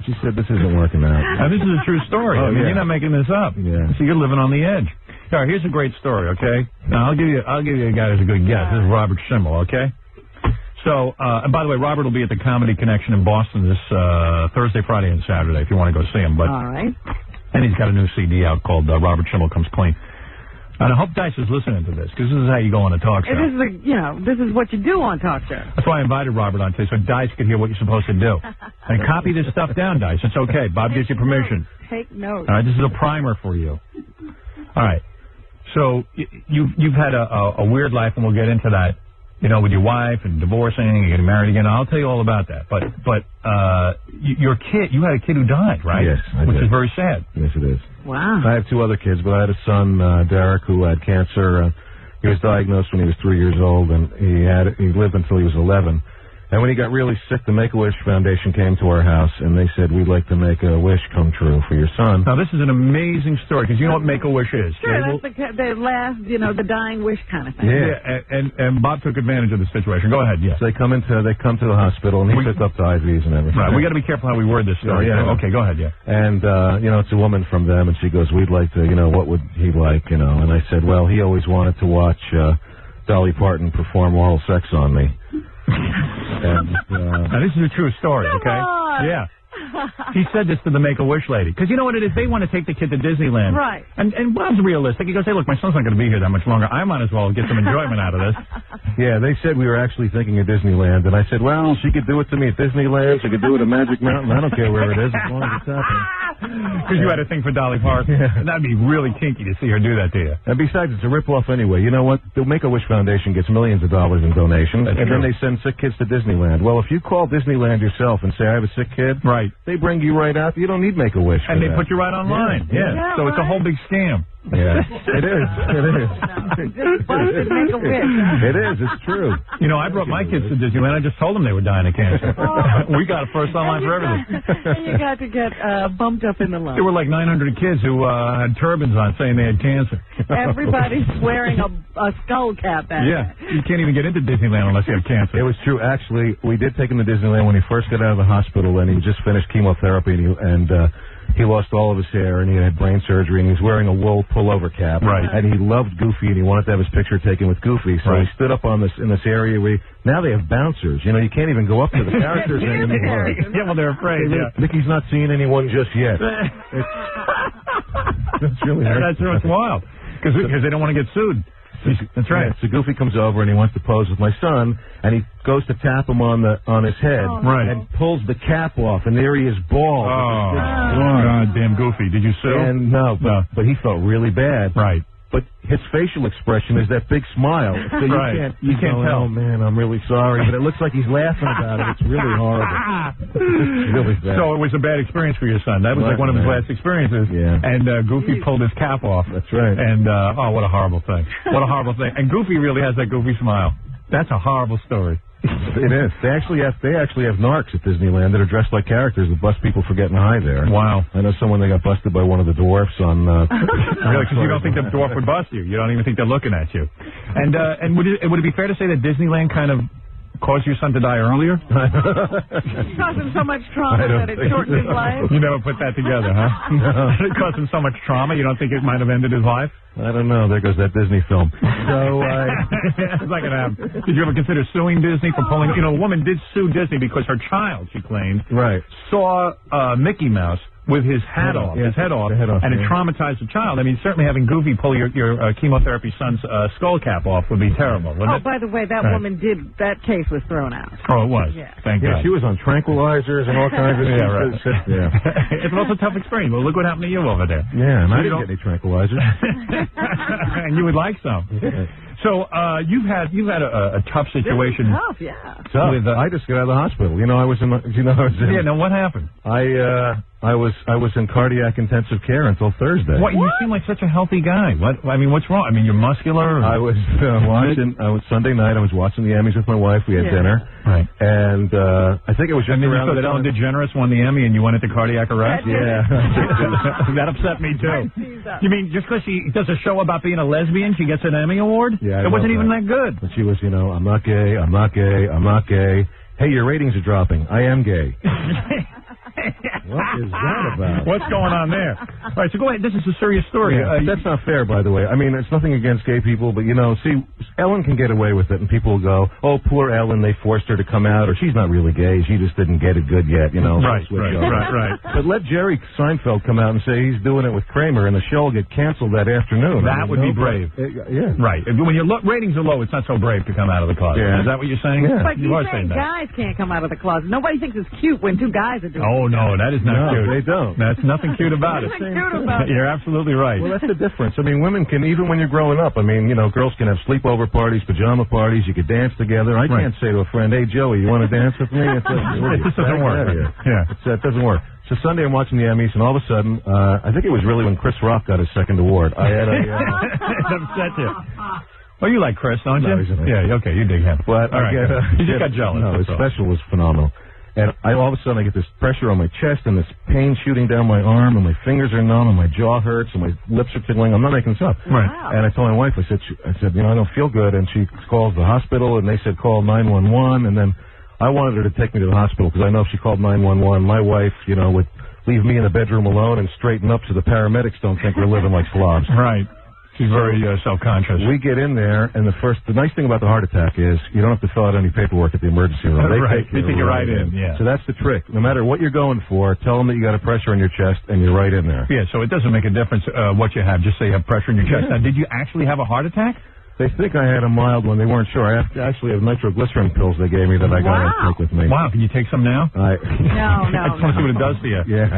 She said, this isn't working out. Now, this is a true story. I mean, you're not making this up. Yeah. So you're living on the edge. All right, here's a great story, okay? Now, I'll give you a guy who's a good guess. This is Robert Schimmel, okay? So, and by the way, Robert will be at the Comedy Connection in Boston this Thursday, Friday, and Saturday if you want to go see him. But, all right. And he's got a new CD out called Robert Schimmel Comes Clean. And I hope Dice is listening to this, because this is how you go on a talk show. This is what you do on talk show. That's why I invited Robert on today, so Dice could hear what you're supposed to do. And copy this stuff down, Dice. It's okay. Bob gives you permission. Take notes. All right, this is a primer for you. All right. So you've had a weird life, and we'll get into that. You know, with your wife and divorcing and getting married again. I'll tell you all about that. But your kid, you had a kid who died, right? Yes, I Which did. is very sad. Yes, it is. Wow. I have 2 other kids, but I had a son, Derek, who had cancer. He was diagnosed when he was 3 years old, and he lived until he was 11. And when he got really sick, the Make-A-Wish Foundation came to our house, and they said, we'd like to make a wish come true for your son. Now, this is an amazing story, because you know what Make-A-Wish is. Sure, that's the last, the dying wish kind of thing. Yeah, and Bob took advantage of the situation. Go ahead, yes. So they come to the hospital, and he hooked up the IVs and everything. Right, we got to be careful how we word this story. Yeah. Okay, go ahead, yeah. And, it's a woman from them, and she goes, we'd like to, what would he like, And I said, well, he always wanted to watch Dolly Parton perform oral sex on me. And, now, this is a true story, okay? Yeah. He said this to the Make-A-Wish lady. Because you know what it is? They want to take the kid to Disneyland. Right. And Bob's realistic. He goes, hey, look, my son's not going to be here that much longer. I might as well get some enjoyment out of this. Yeah, they said we were actually thinking of Disneyland. And I said, well, she could do it to me at Disneyland. She could do it at Magic Mountain. I don't care where it is as long as it's happening. Because you had a thing for Dolly Parton. Yeah. And that'd be really kinky to see her do that to you. And besides, it's a rip-off anyway. You know what? The Make-A-Wish Foundation gets millions of dollars in donations. That's and true. Then they send sick kids to Disneyland. Well, if you call Disneyland yourself and say, I have a sick kid, right, they bring you right out. You don't need Make-A-Wish. And they put you right online. Yeah. So it's a whole big scam. Yeah, it is. It is. It is. It's true. You know, I brought my kids to Disneyland. I just told them they were dying of cancer. We got a first online for everything. And you got to get bumped up in the line. There were like 900 kids who had turbans on saying they had cancer. Everybody's wearing a skull cap. You can't even get into Disneyland unless you have cancer. It was true. Actually, we did take him to Disneyland when he first got out of the hospital, and he just finished chemotherapy, and he lost all of his hair, and he had brain surgery, and he was wearing a wool pullover cap. Right. And he loved Goofy, and he wanted to have his picture taken with Goofy. So he stood up on in this area where now they have bouncers. You know, you can't even go up to the characters anymore. Yeah, well, they're afraid. Yeah. Mickey's not seeing anyone just yet. That's really That's wild. Because they don't want to get sued. That's right. Yeah, so Goofy comes over and he wants to pose with my son, and he goes to tap him on his head, and pulls the cap off, and there he is bald. Oh, God damn Goofy! Did you sue? And no, but he felt really bad. Right. But his facial expression is that big smile. So you can't tell. Oh man, I'm really sorry, but it looks like he's laughing about it. It's really horrible. It's really bad. So it was a bad experience for your son. That was like one of his last experiences. Yeah. And Goofy pulled his cap off. That's right. And what a horrible thing. What a horrible thing. And Goofy really has that Goofy smile. That's a horrible story. It is. They actually have narcs at Disneyland that are dressed like characters that bust people for getting high there. Wow. I know someone that got busted by one of the dwarfs on... Really? Because you don't think the dwarf would bust you. You don't even think they're looking at you. And would it be fair to say that Disneyland kind of caused your son to die earlier? Caused him so much trauma that it shortened his life? You never put that together, huh? No. It caused him so much trauma, you don't think it might have ended his life? I don't know. There goes that Disney film. So, it's not going to happen. Did you ever consider suing Disney for pulling... You know, a woman did sue Disney because her child, she claimed, saw Mickey Mouse with his head off, and it traumatized the child. I mean, certainly having Goofy pull your chemotherapy son's skull cap off would be terrible, wouldn't it? By the way, that woman that case was thrown out. Oh, it was? Yeah. Thank God. She was on tranquilizers and all kinds of stuff. It's also a tough experience. Well, look what happened to you over there. Yeah, and I didn't get any tranquilizers. And you would like some. So you've had a tough situation. Tough, yeah. Tough. I just got out of the hospital. You know, I was in. Yeah. Now what happened? I was in cardiac intensive care until Thursday. What? You seem like such a healthy guy. What? I mean, what's wrong? I mean, you're muscular. I was watching. Sunday night. I was watching the Emmys with my wife. We had dinner. Right. And I think it was just around that Ellen DeGeneres won the Emmy and you went into cardiac arrest. Yeah. That upset me too. You mean just because she does a show about being a lesbian, she gets an Emmy award? Yeah. It wasn't even that good. But she was, you know, I'm not gay. I'm not gay. I'm not gay. Hey, your ratings are dropping. I am gay. What is that about? What's going on there? All right, so go ahead. This is a serious story. Yeah, that's not fair, by the way. I mean, it's nothing against gay people, but, you know, see, Ellen can get away with it, and people will go, oh, poor Ellen, they forced her to come out, or she's not really gay, she just didn't get it good yet, you know. Right. But let Jerry Seinfeld come out and say he's doing it with Kramer, and the show will get canceled that afternoon. That would be brave. Yeah. Right. When your ratings are low, it's not so brave to come out of the closet. Yeah. Is that what you're saying? Yeah. But you are saying guys can't come out of the closet. Nobody thinks it's cute when two guys are doing it. Oh, no, that is not cute. They don't. That's nothing cute about it. You're absolutely right. Well, that's the difference. I mean, women can, even when you're growing up, I mean, you know, girls can have sleepover parties, pajama parties, you could dance together. I can't say to a friend, hey, Joey, you want to dance with me? It doesn't work. It doesn't work. So Sunday I'm watching the Emmys, and all of a sudden, I think it was really when Chris Rock got his second award. I had a... It upset you. Oh, you like Chris, don't you? No, yeah, okay, you dig him. But all right, you just got jealous. No, his special was phenomenal. And all of a sudden I get this pressure on my chest and this pain shooting down my arm, and my fingers are numb, and my jaw hurts, and my lips are tingling. I'm not making this up. Right. Wow. And I told my wife, I said, you know, I don't feel good. And she calls the hospital, and they said call 911. And then I wanted her to take me to the hospital because I know if she called 911, my wife, you know, would leave me in the bedroom alone and straighten up so the paramedics don't think we're living like slobs. Right. She's very self-conscious. We get in there, and the nice thing about the heart attack is you don't have to fill out any paperwork at the emergency room. They take you right in. Yeah. So that's the trick. No matter what you're going for, tell them that you got a pressure on your chest, and you're right in there. Yeah, so it doesn't make a difference what you have. Just say you have pressure in your chest. Now, did you actually have a heart attack? They think I had a mild one. They weren't sure. I actually have nitroglycerin pills they gave me that I got to take with me. Wow, can you take some now? No. I just want to see what it does to you. Yeah.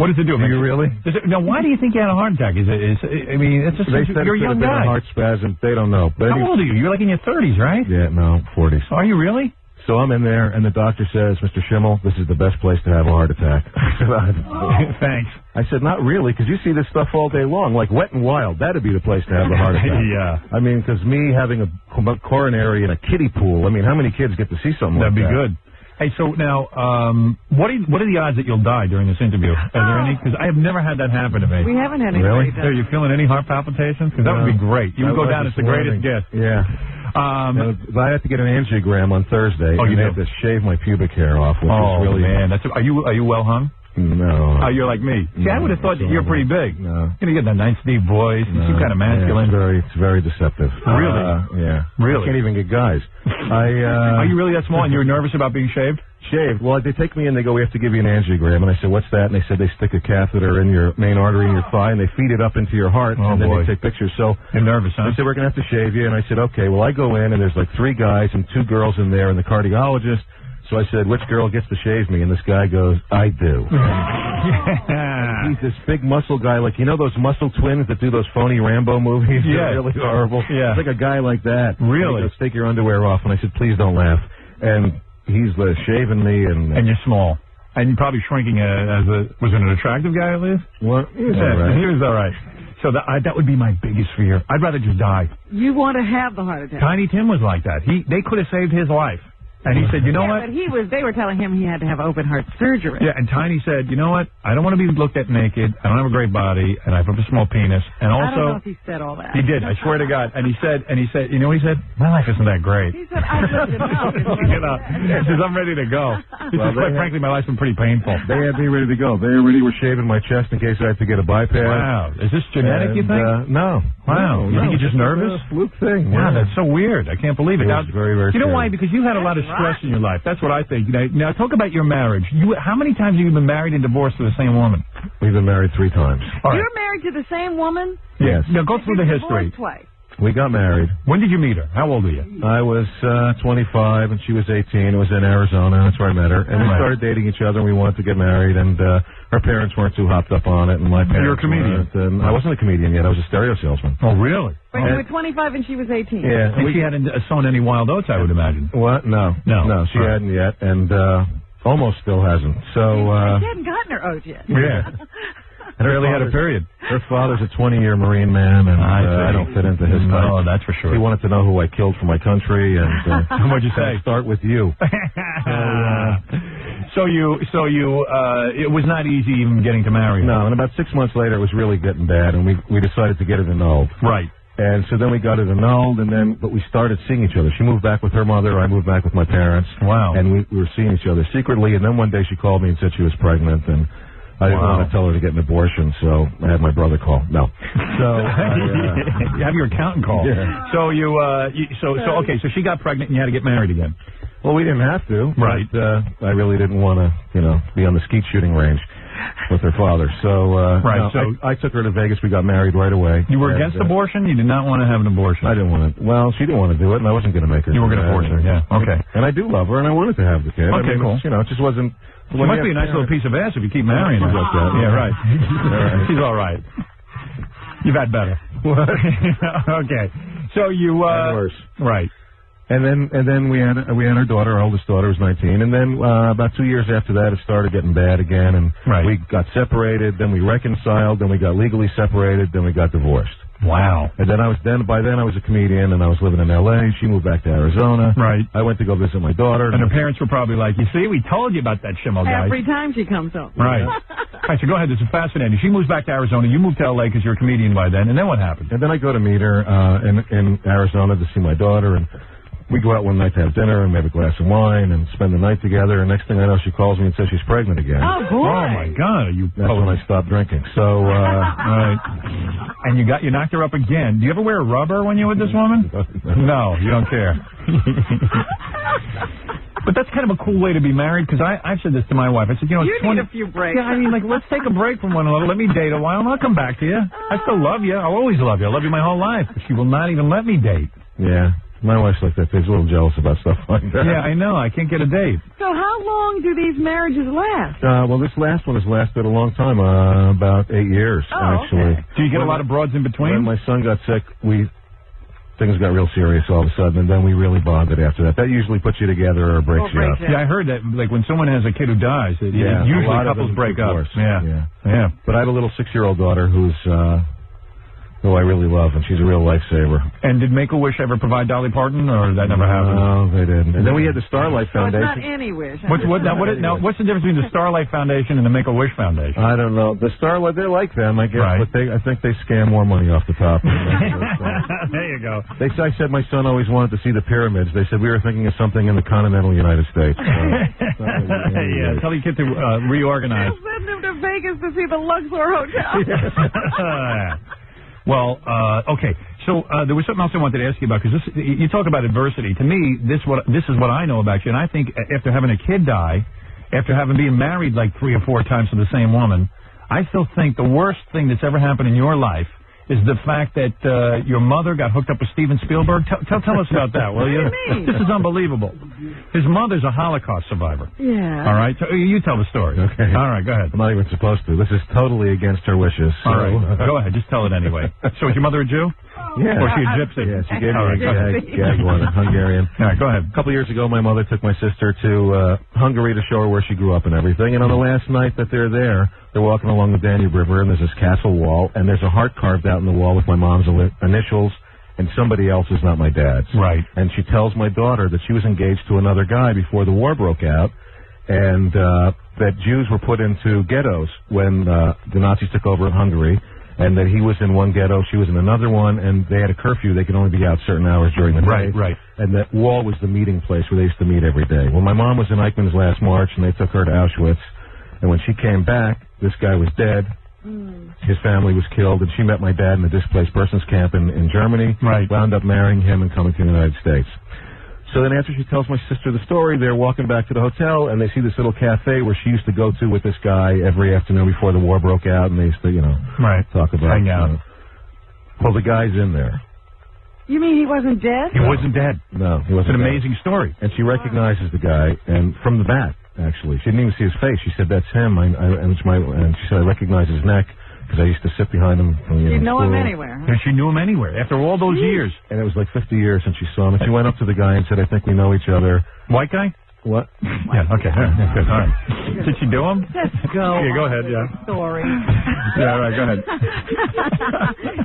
What does it do? Do you really? Now, why do you think you had a heart attack? I mean, it's just you're a young guy. A heart spasm. They don't know. But how old are you? You're like in your 30s, right? Yeah, no, 40s. Are you really? So I'm in there, and the doctor says, Mr. Schimmel, this is the best place to have a heart attack. I said, thanks. I said, not really, because you see this stuff all day long, like Wet and Wild. That'd be the place to have the heart attack. Yeah. I mean, because me having a coronary and a kiddie pool, I mean, how many kids get to see something like that? That'd be good. Hey, so now, what are the odds that you'll die during this interview? Are there any? Because I have never had that happen to me. We haven't had any. Really? Are you feeling any heart palpitations? Because that would be great. You would go down as the greatest guest. Yeah. I have to get an angiogram on Thursday. Oh, you have to shave my pubic hair off, which is really... man. Are you well hung? No. Oh, you're like me. See, I would have thought that you're pretty big. No. You get that nice deep voice. You seem kind of masculine. Yeah, it's very deceptive. Really? Yeah. Really? I can't even get guys. Are you really that small and you were nervous about being shaved? Shaved. Well, they take me in, they go, we have to give you an angiogram. And I said, what's that? And they said they stick a catheter in your main artery in your thigh, and they feed it up into your heart, and then they take pictures. So you're nervous, huh? They said, we're going to have to shave you. And I said, okay. Well, I go in, and there's like 3 guys and 2 girls in there, and the cardiologist. So I said, which girl gets to shave me? And this guy goes, I do. He's this big muscle guy, like, you know those muscle twins that do those phony Rambo movies? Yeah. They're really horrible. Yeah. It's like a guy like that. Really? He goes, take your underwear off. And I said, please don't laugh. And he's shaving me. And you're small. And you're probably shrinking was it an attractive guy at least? What? He was all right. So that would be my biggest fear. I'd rather just die. You want to have the heart attack. Tiny Tim was like that. They could have saved his life And he said, you know what? But they were telling him he had to have open heart surgery. Yeah, and Tiny said, you know what? I don't want to be looked at naked. I don't have a great body, and I have a small penis. And also, I don't know if he said all that. He did. I swear to God. And he said, you know what he said? My life isn't that great. He said, I've lived enough. He says, I'm ready to go. He says, quite frankly, my life's been pretty painful. They had me ready to go. They already were shaving my chest in case I had to get a bypass. Wow. Is this genetic, you think? No. Wow. You think you're just nervous? Fluke thing. Wow, that's so weird. I can't believe it. It was very, very You know why? scary. Because you had a lot of stress in your life. That's what I think. Now, talk about your marriage. How many times have you been married and divorced to the same woman? We've been married 3 times. You're married to the same woman? Yes. Now, go through the history. Twice. We got married. When did you meet her? How old were you? I was 25, and she was 18. It was in Arizona. That's where I met her. And we started dating each other, and we wanted to get married, and her parents weren't too hopped up on it, and my parents You're a comedian. weren't, and I wasn't a comedian yet. I was a stereo salesman. Oh, really? But you were 25 and she was 18. Yeah. And she hadn't sown any wild oats, I would imagine. What? No, she hadn't yet, and almost still hasn't. So she hadn't gotten her oats yet. Yeah. And really had a period. Her father's a 20-year Marine man, and I don't fit into his type. No, that's for sure. He wanted to know who I killed for my country, and what'd you say? Start with you. So it was not easy even getting to marry her. No, and about 6 months later, it was really getting bad, and we decided to get it annulled. Right. And so then we got it annulled, but we started seeing each other. She moved back with her mother, I moved back with my parents. Wow. And we were seeing each other secretly, and then one day she called me and said she was pregnant, and I didn't want to tell her to get an abortion, so I had my brother call. No. So you have your accountant call. Yeah. So okay, so she got pregnant and you had to get married again. Well, we didn't have to. Right. But, I really didn't want to, be on the skeet shooting range with her father. So, right. No, So I took her to Vegas. We got married right away. You were against abortion? You did not want to have an abortion? I didn't want to. Well, she didn't want to do it, and I wasn't going to make her. You were going to force her, yeah. Okay. And I do love her, and I wanted to have the kid. Okay, cool. It just wasn't. She must be a nice little piece of ass if you keep marrying her. Like that. Yeah, right. She's all right. You've had better. Okay. So you worse. Right. And then we had our daughter. Our oldest daughter was 19. And then about 2 years after that, it started getting bad again. And we got separated. Then we reconciled. Then we got legally separated. Then we got divorced. Wow. And then by then I was a comedian, and I was living in L.A. She moved back to Arizona. Right. I went to go visit my daughter. And her parents were probably like, you see, we told you about that shimo guy. Every time she comes home. Right. All right, so go ahead. This is fascinating. She moves back to Arizona. You moved to L.A. because you're a comedian by then. And then what happened? And then I go to meet her in Arizona to see my daughter, and we go out one night to have dinner, and we have a glass of wine and spend the night together. And next thing I know, she calls me and says she's pregnant again. Oh, boy. Oh, my God. That's when I stopped drinking. So, right. And you knocked her up again. Do you ever wear rubber when you're with this woman? No, you don't care. But that's kind of a cool way to be married, because I've said this to my wife. I said, you need a few breaks. Yeah, I mean, let's take a break from one another. Let me date a while, and I'll come back to you. I still love you. I'll always love you. I love you my whole life. But she will not even let me date. Yeah. My wife's like that. She's a little jealous about stuff like that. Yeah, I know. I can't get a date. So how long do these marriages last? Well, this last one has lasted a long time, about 8 years, actually. Okay. Do you get a lot of broads in between? When my son got sick, things got real serious all of a sudden, and then we really bonded after that. That usually puts you together or breaks you up. Yeah, I heard that. Like when someone has a kid who dies, usually couples break up. Yeah. But I have a little 6-year-old daughter who I really love, and she's a real lifesaver. And did Make-A-Wish ever provide Dolly Parton, or that never happened? No, they didn't. And then we had the Starlight Foundation. It's not any wish. What's the difference between the Starlight Foundation and the Make-A-Wish Foundation? I don't know. The Starlight, they're like them, I guess, but I think they scam more money off the top. There you go. I said my son always wanted to see the pyramids. They said we were thinking of something in the continental United States. Yeah, tell your kid to reorganize. Send him to Vegas to see the Luxor Hotel. Well, okay. So there was something else I wanted to ask you about, because you talk about adversity. To me, this is what I know about you, and I think after having a kid die, after having been married like 3 or 4 times to the same woman, I still think the worst thing that's ever happened in your life is the fact that your mother got hooked up with Steven Spielberg. Tell us about that, will you? This is unbelievable. His mother's a Holocaust survivor. Yeah. All right? So you tell the story. Okay. All right, go ahead. I'm not even supposed to. This is totally against her wishes. So. All right. Go ahead. Just tell it anyway. So is your mother a Jew? Yeah. Or is she a gypsy? Yeah, she gave me a gag one, a Hungarian. All right, go ahead. A couple years ago, my mother took my sister to Hungary to show her where she grew up and everything. And on the last night that they're there, they're walking along the Danube River, and there's this castle wall, and there's a heart carved out in the wall with my mom's initials and somebody else is not my dad's. Right. And she tells my daughter that she was engaged to another guy before the war broke out, and that Jews were put into ghettos when the Nazis took over in Hungary, and that he was in one ghetto, she was in another one, and they had a curfew. They could only be out certain hours during the day. Right. And that wall was the meeting place where they used to meet every day. Well, my mom was in Eichmann's last March, and they took her to Auschwitz. And when she came back, this guy was dead. His family was killed, and she met my dad in the displaced persons camp in Germany. Right. Wound up marrying him and coming to the United States. So then after she tells my sister the story, they're walking back to the hotel, and they see this little cafe where she used to go to with this guy every afternoon before the war broke out, and they used to, talk about... Hang out. Well, the guy's in there. You mean he wasn't dead? He wasn't dead. No, he wasn't It's an dead. amazing story. And she recognizes the guy, and from the back, actually. She didn't even see his face. She said, that's him. And she said, I recognize his neck, because I used to sit behind him. You'd know him anywhere. And she knew him anywhere after all those years. And it was like 50 years since she saw him. And she went up to the guy and said, I think we know each other. White guy? What? Yeah, okay. Good. All right. Did she do him? Let's go. Yeah, go ahead, yeah. Story. Yeah, all right, go ahead.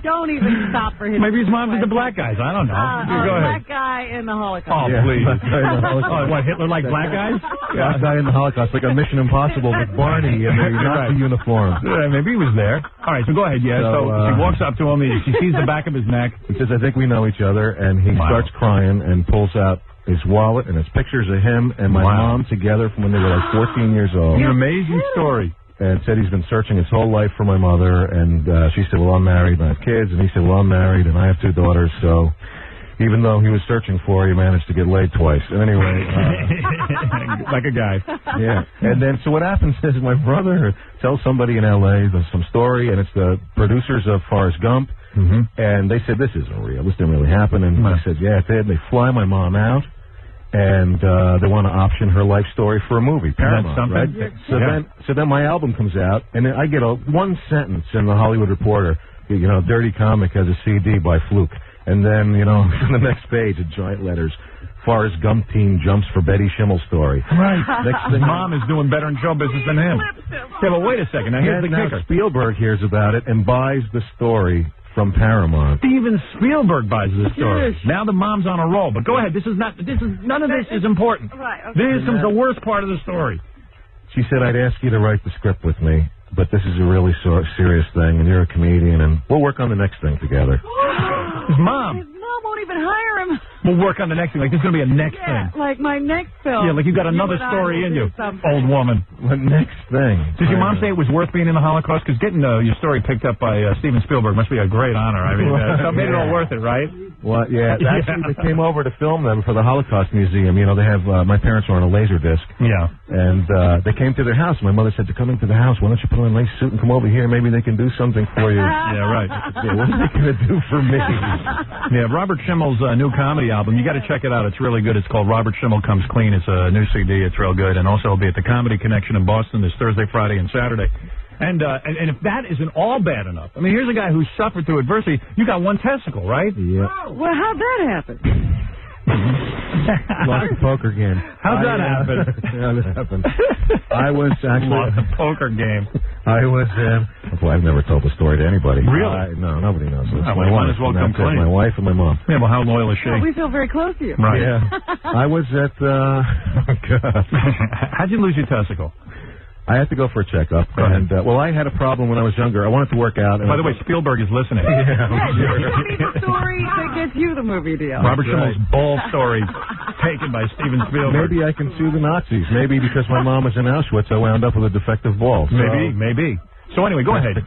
Don't even stop for his... Maybe his mom did the black guys. I don't know. Go ahead. Black guy in the Holocaust. Oh, Yeah. please. Oh, what, Hitler liked black guys? Black guy in the Holocaust, like a Mission Impossible with Barney in the Nazi uniform. Yeah, maybe he was there. All right, so go ahead, yeah. So she walks up to him, she sees the back of his neck. He says, I think we know each other, and he starts crying and pulls out his wallet, and his pictures of him and my mom together from when they were like 14 years old. An amazing story. And said he's been searching his whole life for my mother, and she said, well, I'm married and I have kids, and he said, well, I'm married and I have 2 daughters, so even though he was searching for her, he managed to get laid twice. Anyway. Like a guy. Yeah. And then, so what happens is my brother tells somebody in L.A. some story, and it's the producers of Forrest Gump, and they said, this isn't real, this didn't really happen, and I said, yeah, it did. They fly my mom out, and they want to option her life story for a movie, Paramount, right? So then my album comes out, and then I get one sentence in the Hollywood Reporter, Dirty Comic has a CD by Fluke, and then, on the next page, in giant letters, Forrest Gump team jumps for Betty Schimmel story. Right. Next thing, mom is doing better in show business than him. Yeah, but wait a second. Now, here's the kicker. Spielberg hears about it and buys the story from Paramount. Steven Spielberg buys this story. Now the mom's on a roll. But go ahead. None of this is important. Right. Okay. This is the worst part of the story. She said, I'd ask you to write the script with me, but this is a really serious thing, and you're a comedian, and we'll work on the next thing together. His mom. His mom won't even hire him. We'll work on the next thing. Like, there's going to be a next thing. Like my next film. Yeah, like you got another story in you, old woman. The next thing. Did your mom say it was worth being in the Holocaust? Because getting your story picked up by Steven Spielberg must be a great honor. I mean, that made it all worth it, right? Well, yeah. Actually, they came over to film them for the Holocaust Museum. They have, my parents were on a laser disc. Yeah. And they came to their house. My mother said, to come into the house, why don't you put on a nice suit and come over here? Maybe they can do something for you. Yeah, right. Yeah, what are they going to do for me? Yeah, Robert Schimmel's new comedy album. You got to check it out. It's really good. It's called Robert Schimmel Comes Clean. It's a new CD. It's real good. And also it'll be at the Comedy Connection in Boston this Thursday, Friday, and Saturday. And if that isn't all bad enough, I mean, here's a guy who suffered through adversity. You got one testicle, right? Yeah. Well, how'd that happen? Lost the poker game. How'd that happen? How that happened? I was actually... Lost the poker game. I was... well, I've never told the story to anybody. Really? No, nobody knows this. Oh, My well, wife, might as well come clean. My wife and my mom. Yeah, well, how loyal is she? Well, we feel very close to you. Right. Yeah. I was at... oh, God. How'd you lose your testicle? I had to go for a checkup, and I had a problem when I was younger. I wanted to work out. And by the way, Spielberg is listening. Yeah, you need the story that gets you the movie deal. Robert Schimmel's bald story taken by Steven Spielberg. Maybe I can sue the Nazis. Maybe because my mom was in Auschwitz, I wound up with a defective ball. So Maybe. So anyway, go ahead.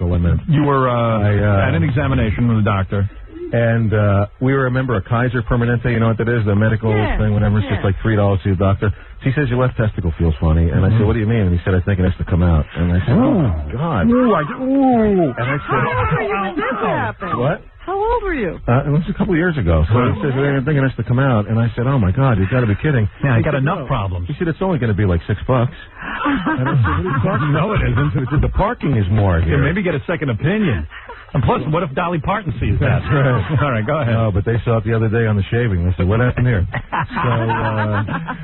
You were at an examination with a doctor. And we were a member of Kaiser Permanente. You know what that is? The medical thing, whatever. It's just like $3 to see the doctor. He says your left testicle feels funny. And I said, what do you mean? And he said, I think it has to come out. And I said, oh, God. And I said, how old were you when this happened? What? How old were you? It was a couple of years ago. So he says, I think it has to come out. And I said, oh, my God, you've got to be kidding. Yeah, I got enough problems. He said, it's only going to be like $6. And I said, what are you talking about? No, it isn't. He said, the parking is more here. Yeah, maybe get a second opinion. And plus, what if Dolly Parton sees that? That's right. All right, go ahead. No, but they saw it the other day on the shaving. They said, what happened here? So,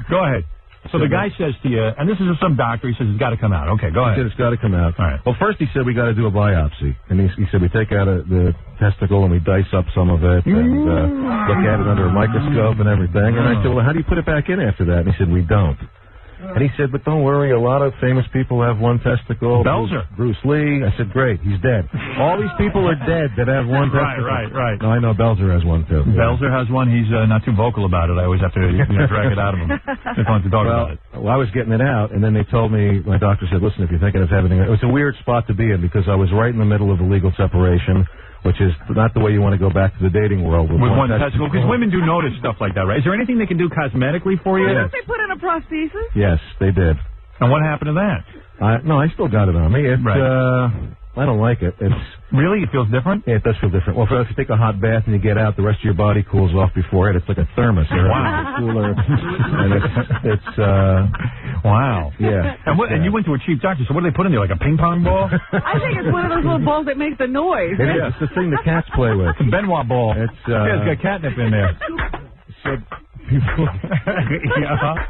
go ahead. So the guy says to you, and this is some doctor, he says it's got to come out. Okay, go ahead. He said it's got to come out. All right. Well, first he said we got to do a biopsy. And he said we take out the testicle and we dice up some of it and look at it under a microscope and everything. And I said, well, how do you put it back in after that? And he said, we don't. And he said, but don't worry, a lot of famous people have one testicle. Belzer. Bruce Lee. I said, great, he's dead. All these people are dead that have one testicle. Right. No, I know Belzer has one, too. Belzer has one. He's not too vocal about it. I always have to drag it out of him. Just want to talk about it. Well, I was getting it out, and then they told me, my doctor said, listen, if you're thinking of having it was a weird spot to be in because I was right in the middle of a legal separation, which is not the way you want to go back to the dating world with one testicle. Because women do notice stuff like that, right? Is there anything they can do cosmetically for you? Why don't they put in a prosthesis? Yes, they did. And what happened to that? No, I still got it on me. I don't like it. It's really? It feels different? Yeah, it does feel different. Well, if you take a hot bath and you get out, the rest of your body cools off before it. It's like a thermos. Wow. Cooler. And it's wow. Yeah. And you went to a cheap doctor, so what do they put in there, like a ping pong ball? I think it's one of those little balls that makes the noise. It is. It's the thing the cats play with. It's a Benoit ball. It's got catnip in there. So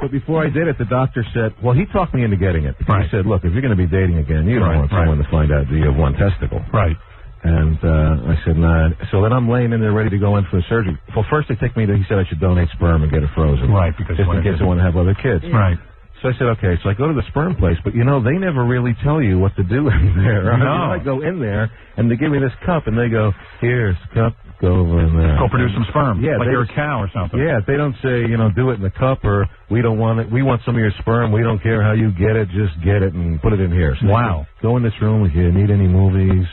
but before I did it, the doctor said, well, he talked me into getting it. He said, look, if you're going to be dating again, you don't want someone to find out that you have one testicle. Right. And I said, nah. So then I'm laying in there ready to go in for the surgery. Well, first they take me to, he said I should donate sperm and get it frozen. Right, because just in case I want to have other kids. Right. So I said, okay. So I go to the sperm place, but, they never really tell you what to do in there. No. I go in there, and they give me this cup, and they go, here's cup. Go over in there. Go produce some sperm. Yeah, like you're a cow or something. Yeah, they don't say, do it in the cup or we don't want it. We want some of your sperm. We don't care how you get it. Just get it and put it in here. So wow. Go in this room if you need any movies.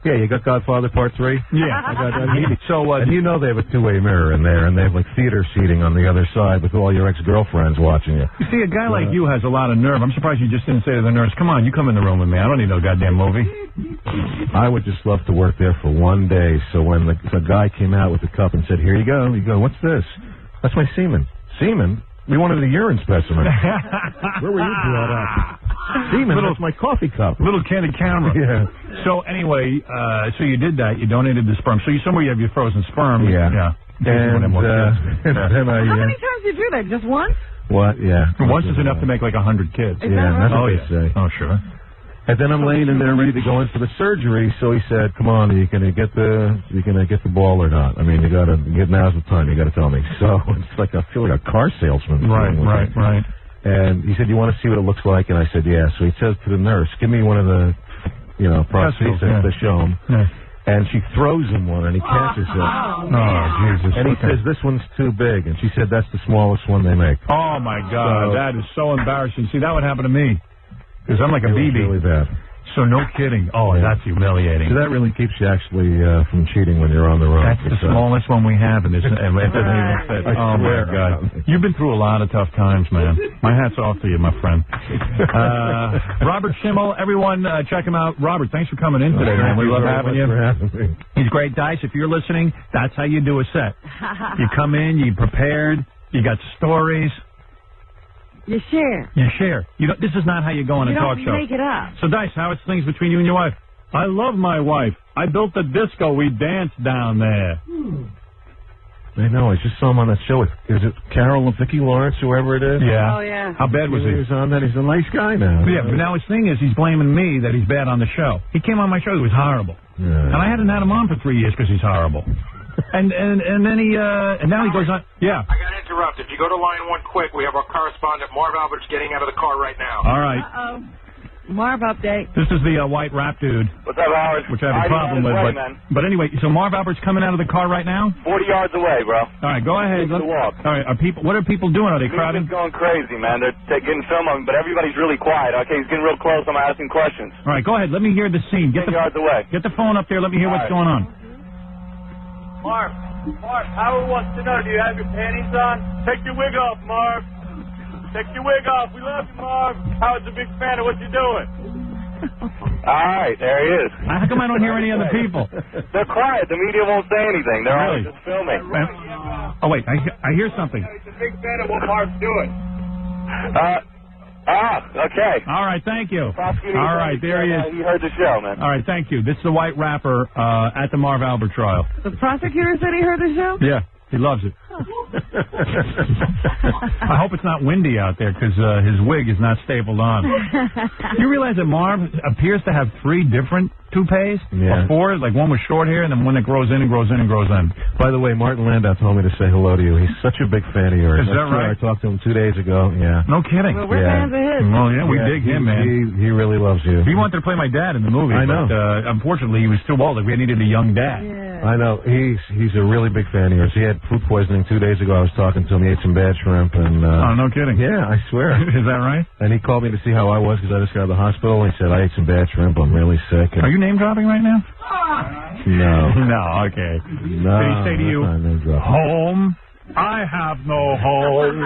Yeah, you got Godfather Part 3? Yeah. I got that. So, and they have a two-way mirror in there, and they have, like, theater seating on the other side with all your ex-girlfriends watching you. You see, a guy like you has a lot of nerve. I'm surprised you just didn't say to the nurse, come on, you come in the room with me. I don't need no goddamn movie. I would just love to work there for one day. So when the guy came out with the cup and said, here you go, what's this? That's my semen. Semen? We wanted a urine specimen. Where were you brought up? Semen, that's my coffee cup. Little candid camera. Yeah. So anyway, so you did that. You donated the sperm. So somewhere you have your frozen sperm. Yeah. And then how many times did you do that? Just once? What? Yeah. Once is enough to make like 100 kids. Is that that's what they say. Oh, sure. And then I'm laying in there ready to go in for the surgery. So he said, "Come on, are you gonna get the ball or not? I mean, now's the time. You got to tell me." So it's like I feel like a car salesman. Right. And he said, "You want to see what it looks like?" And I said, "Yeah." So he says to the nurse, "Give me one of the, prostheses to show him." Yeah. And she throws him one, and he catches it. Oh, Jesus. And he says, this one's too big. And she said, that's the smallest one they make. Oh, my God. That is so embarrassing. See, that would happen to me. Because I'm like a BB. Really bad. So no kidding. Oh, that's humiliating. So that really keeps you actually from cheating when you're on the road. That's the smallest one we have in this. It doesn't even fit. Oh, my God. You've been through a lot of tough times, man. My hat's off to you, my friend. Robert Schimmel, everyone, check him out. Robert, thanks for coming in today, man. We love having you. He's great. Dice, if you're listening, that's how you do a set. You come in, you prepared, you got stories. You share. This is not how you go on a talk show. You don't make it up. So, Dice, how it's things between you and your wife? I love my wife. I built the disco. We danced down there. I know. I just saw him on that show. Is it Carol and Vicki Lawrence, whoever it is? Yeah. Oh, yeah. How bad was he? He was on that. He's a nice guy now. Yeah, but now his thing is he's blaming me that he's bad on the show. He came on my show. He was horrible. Yeah. And I hadn't had him on for 3 years because he's horrible. And then he now he goes on. Yeah. I got interrupted. You go to line one quick. We have our correspondent Marv Albert's getting out of the car right now. All right. Marv update. This is the white rap dude. What's up, Howard? Which I have a problem with. But anyway, so Marv Albert's coming out of the car right now? 40 yards away, bro. All right, go ahead. Let's walk. All right, what are people doing? Are they crowding? He's going crazy, man. They're getting film of him, but everybody's really quiet. Okay, he's getting real close. I'm asking questions. All right, go ahead. Let me hear the scene. 10 yards away. Get the phone up there. Let me hear what's going on. Marv, Howard wants to know, do you have your panties on? Take your wig off, Marv. Take your wig off. We love you, Marv. Howard's a big fan of what you're doing. All right, there he is. How come I don't hear any other people? They're quiet. The media won't say anything. They're all just filming. Oh, wait, I hear something. He's a big fan of what Marv's doing. Okay. All right, thank you. All right, there he is. You heard the show, man. All right, thank you. This is the white rapper at the Marv Albert trial. The prosecutor said he heard the show? Yeah, he loves it. I hope it's not windy out there because his wig is not stapled on. You realize that Marv appears to have 3 different toupees? Yeah. Or 4, like one with short hair and then one that grows in and grows in and grows in. By the way, Martin Landau told me to say hello to you. He's such a big fan of yours. Is that right? I talked to him 2 days ago. Yeah. No kidding. Well, we're fans of his. Well, yeah, we dig him, man. He really loves you. He wanted to play my dad in the movie. I know. But, unfortunately, he was too old. Like, we needed a young dad. Yeah. I know. He's a really big fan of yours. He had food poisoning 2 days ago. I was talking to him. He ate some bad shrimp. And, oh, no kidding. Yeah, I swear. Is that right? And he called me to see how I was because I just got out of the hospital. He said, I ate some bad shrimp. I'm really sick. And Are you name dropping right now? No. No, okay. No. Did he say to you, home? I have no home.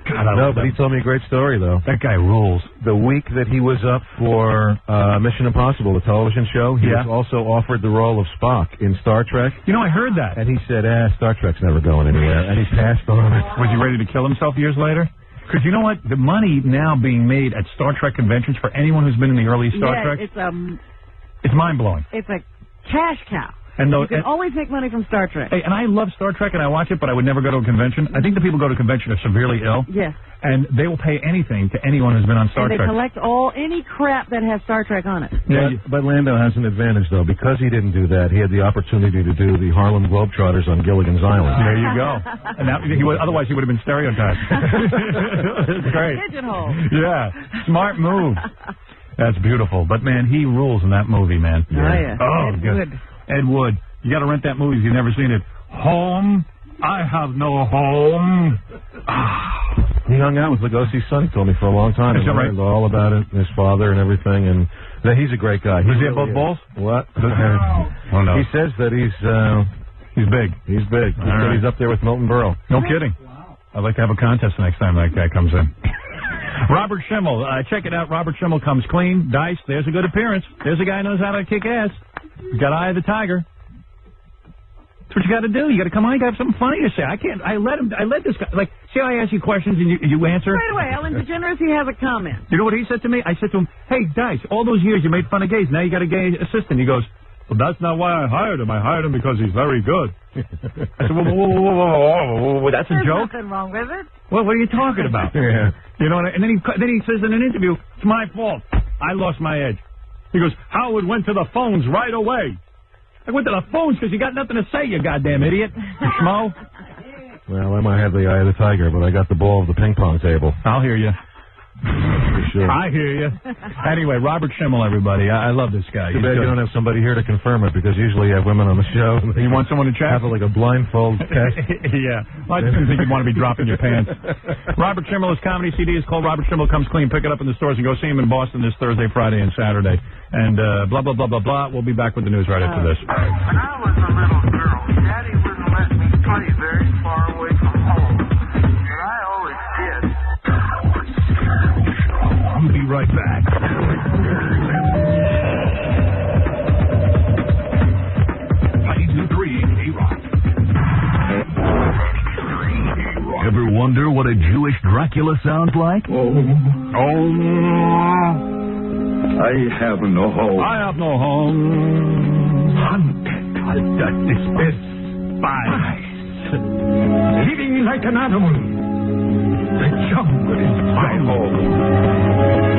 God, no, but he told me a great story, though. That guy rules. The week that he was up for Mission Impossible, the television show, he was also offered the role of Spock in Star Trek. You know, I heard that. And he said, Star Trek's never going anywhere. And he passed on it. Was he ready to kill himself years later? Because you know what? The money now being made at Star Trek conventions for anyone who's been in the early Star Trek, it's mind-blowing. It's a cash cow. And you can always make money from Star Trek. Hey, and I love Star Trek, and I watch it, but I would never go to a convention. I think the people who go to a convention are severely ill. Yes. And they will pay anything to anyone who's been on Star Trek. And they collect any crap that has Star Trek on it. Yeah, but Lando has an advantage, though. Because he didn't do that, he had the opportunity to do the Harlem Globetrotters on Gilligan's Island. There you go. And otherwise he would have been stereotyped. It's great. Pigeonhole. Yeah. Smart move. That's beautiful. But, man, he rules in that movie, man. Yeah. Oh, yeah. Oh, Ed Wood. Ed Wood. You got to rent that movie if you've never seen it. Home? I have no home. He hung out with Lugosi's son, he told me, for a long time. Is that right? Learned all about it, his father and everything. And he's a great guy. Does he have both balls? What? Oh, no. He says that he's big. He's big. He said he's up there with Milton Berle. No kidding. I'd like to have a contest the next time that guy comes in. Robert Schimmel. Check it out. Robert Schimmel comes clean. Dice. There's a good appearance. There's a guy who knows how to kick ass. He's got Eye of the Tiger. That's what you got to do. You got to come on. You got to have something funny to say. I let this guy. Like, see how I ask you questions and you answer? Wait away. Ellen DeGeneres, he has a comment. You know what he said to me? I said to him, hey, Dice, all those years you made fun of gays. Now you got a gay assistant. He goes, well, that's not why I hired him. I hired him because he's very good. I said, whoa, that's a joke? There's nothing wrong with it. What are you talking about? Yeah. You know, and then he says in an interview, it's my fault. I lost my edge. He goes, Howard went to the phones right away. I went to the phones because you got nothing to say, you goddamn idiot. You schmo. Well, I might have the Eye of the Tiger, but I got the ball of the ping pong table. I'll hear you. Sure. I hear you. Anyway, Robert Schimmel, everybody. I love this guy. Too bad you don't have somebody here to confirm it, because usually you have women on the show. You want someone to check? Have like a blindfold test. Yeah. Well, I just didn't think you'd want to be dropping your pants. Robert Schimmel, his comedy CD is called Robert Schimmel Comes Clean. Pick it up in the stores and go see him in Boston this Thursday, Friday, and Saturday. And blah, blah, blah, blah, blah. We'll be back with the news right after this. When I was a little girl, Daddy wouldn't let me play very far away from home. But I always did. We'll be right back. 93 K-Rock. Ever wonder what a Jewish Dracula sounds like? I have no home. I have no home. Hunted, despised, living like an animal. The jungle is my home.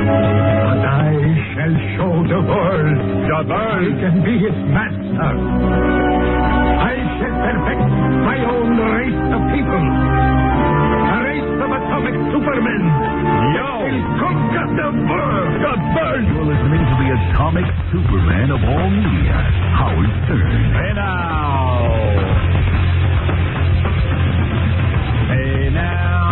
But I shall show the world I can be its master. I shall perfect my own race of people. A race of atomic supermen. Will conquer the world. You're listening to the Atomic Superman of all media, Howard Stern. Hey now. Hey now.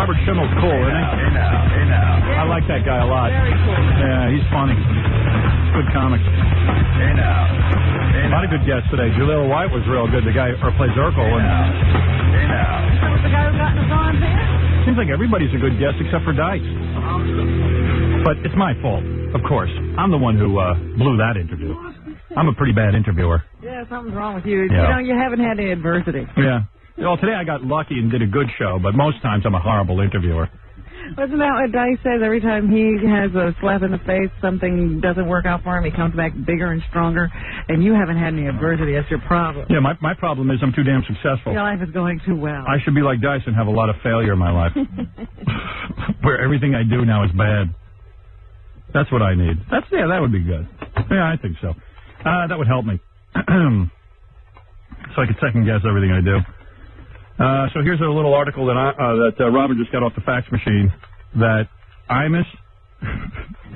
Robert Schimmel's cool, isn't he? Hey now. I like that guy a lot. Very cool. Yeah, he's funny. Good comic. Hey now. A lot of good guests today. Jaleel White was real good. The guy who plays Urkel. Hey now. That was the guy who got in the Vaughn here? Seems like everybody's a good guest except for Dice. But it's my fault, of course. I'm the one who blew that interview. I'm a pretty bad interviewer. Yeah, something's wrong with you. Yeah. You know, you haven't had any adversity. Yeah. Well, today I got lucky and did a good show, but most times I'm a horrible interviewer. Wasn't that what Dice says? Every time he has a slap in the face, something doesn't work out for him, he comes back bigger and stronger, and you haven't had any adversity. That's your problem. Yeah, my problem is I'm too damn successful. Your life is going too well. I should be like Dice and have a lot of failure in my life, where everything I do now is bad. That's what I need. That would be good. Yeah, I think so. That would help me. So I could second guess everything I do. So here's a little article that Robin just got off the fax machine. That Imus,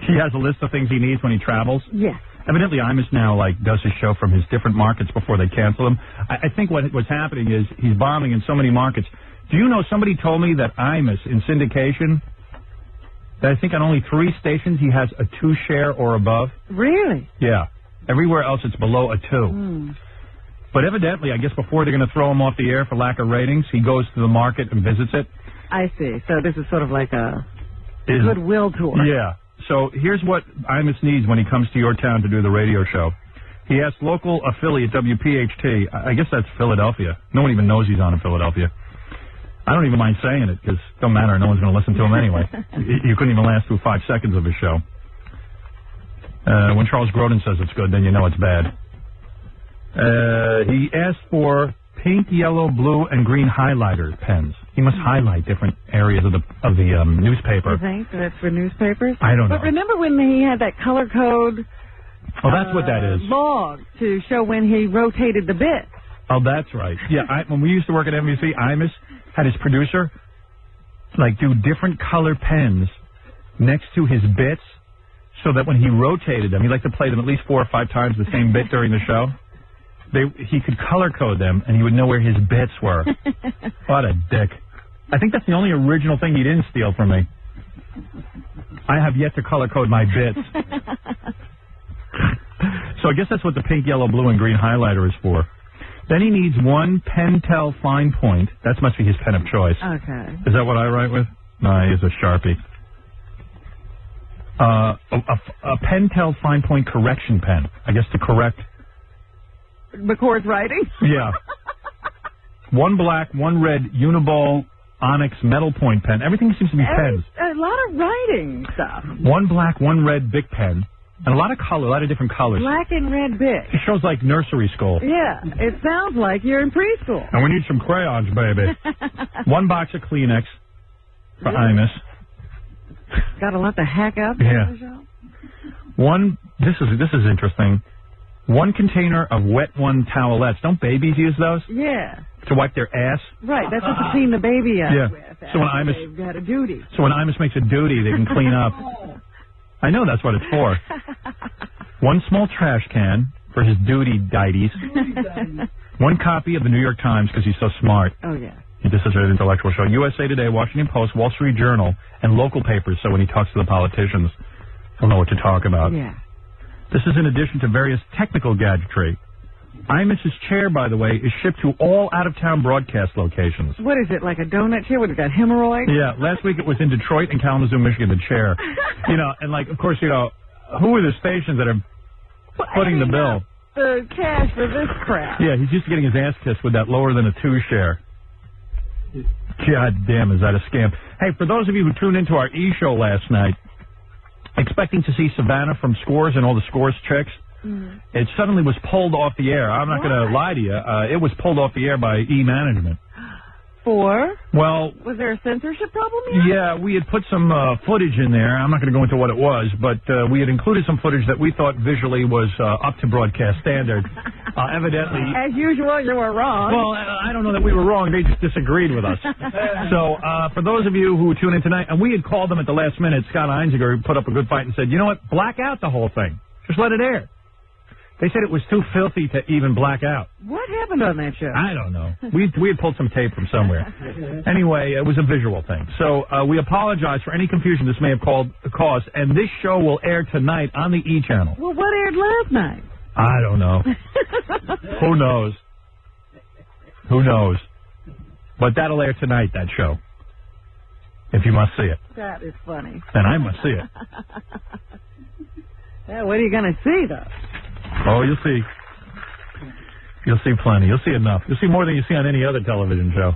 he has a list of things he needs when he travels. Yes. Evidently, Imus now does his show from his different markets before they cancel him. I think what's happening is he's bombing in so many markets. Do you know, somebody told me that Imus in syndication, that I think on only 3 stations he has a 2 share or above. Really? Yeah. Everywhere else it's below a 2. But evidently, I guess before they're going to throw him off the air for lack of ratings, he goes to the market and visits it. I see. So this is sort of like a goodwill tour. Yeah. So here's what Imus needs when he comes to your town to do the radio show. He asked local affiliate WPHT, I guess that's Philadelphia. No one even knows he's on in Philadelphia. I don't even mind saying it because it don't matter. No one's going to listen to him anyway. You couldn't even last through 5 seconds of his show. When Charles Grodin says it's good, then you know it's bad. He asked for pink, yellow, blue, and green highlighter pens. He must highlight different areas of the newspaper. You think that's for newspapers? I don't know. But remember when he had that color code? Oh, that's what that is. Log to show when he rotated the bits. Oh, that's right. Yeah, when we used to work at NBC, Imus had his producer do different color pens next to his bits, so that when he rotated them, he liked to play them at least 4 or 5 times the same bit during the show. He could color code them, and he would know where his bits were. What a dick. I think that's the only original thing he didn't steal from me. I have yet to color code my bits. So I guess that's what the pink, yellow, blue, and green highlighter is for. Then he needs 1 Pentel fine point. That must be his pen of choice. Okay. Is that what I write with? No, I use a Sharpie. A Pentel fine point correction pen. I guess to correct... McCord's writing? Yeah. 1 black, 1 red Uniball Onyx metal point pen. Everything seems to be pens. A lot of writing stuff. 1 black, 1 red Bic pen. And a lot of color, a lot of different colors. Black and red Bic. It shows like nursery school. Yeah, it sounds like you're in preschool. And we need some crayons, baby. 1 box of Kleenex for Imus. Got to let the heck out. Yeah. This is interesting. 1 container of wet one towelettes. Don't babies use those? Yeah. To wipe their ass? Right, that's what you clean the baby up with. So when Imus, they've got a duty. So when Imus makes a duty, they can clean up. I know that's what it's for. 1 small trash can for his duty dities. 1 copy of the New York Times because he's so smart. Oh, yeah. This is an intellectual show. USA Today, Washington Post, Wall Street Journal, and local papers, so when he talks to the politicians, he'll know what to talk about. Yeah. This is in addition to various technical gadgetry. Imus's chair, by the way, is shipped to all out-of-town broadcast locations. What is it, like a donut chair? What, it got hemorrhoids? Yeah, last week it was in Detroit and Kalamazoo, Michigan, the chair. And of course, who are the stations that are footing the bill? The cash for this crap. Yeah, he's used to getting his ass kissed with that lower than a 2 share. God damn, is that a scam? Hey, for those of you who tuned into our E-show last night, expecting to see Savannah from Scores and all the Scores chicks, it suddenly was pulled off the air. I'm not going to lie to you. It was pulled off the air by E-Management. For? Well... Was there a censorship problem here? Yeah, we had put some footage in there. I'm not going to go into what it was, but we had included some footage that we thought visually was up to broadcast standard. Evidently... As usual, you were wrong. Well, I don't know that we were wrong. They just disagreed with us. So, for those of you who tune in tonight, and we had called them at the last minute, Scott Einziger put up a good fight and said, you know what, black out the whole thing. Just let it air. They said it was too filthy to even black out. What happened on that show? I don't know. We had pulled some tape from somewhere. Anyway, it was a visual thing. So we apologize for any confusion this may have caused, and this show will air tonight on the E! channel. Well, what aired last night? I don't know. Who knows? Who knows? But that'll air tonight, that show. If you must see it. That is funny. Then I must see it. Yeah, what are you going to see, though? Oh, you'll see. You'll see plenty. You'll see enough. You'll see more than you see on any other television show.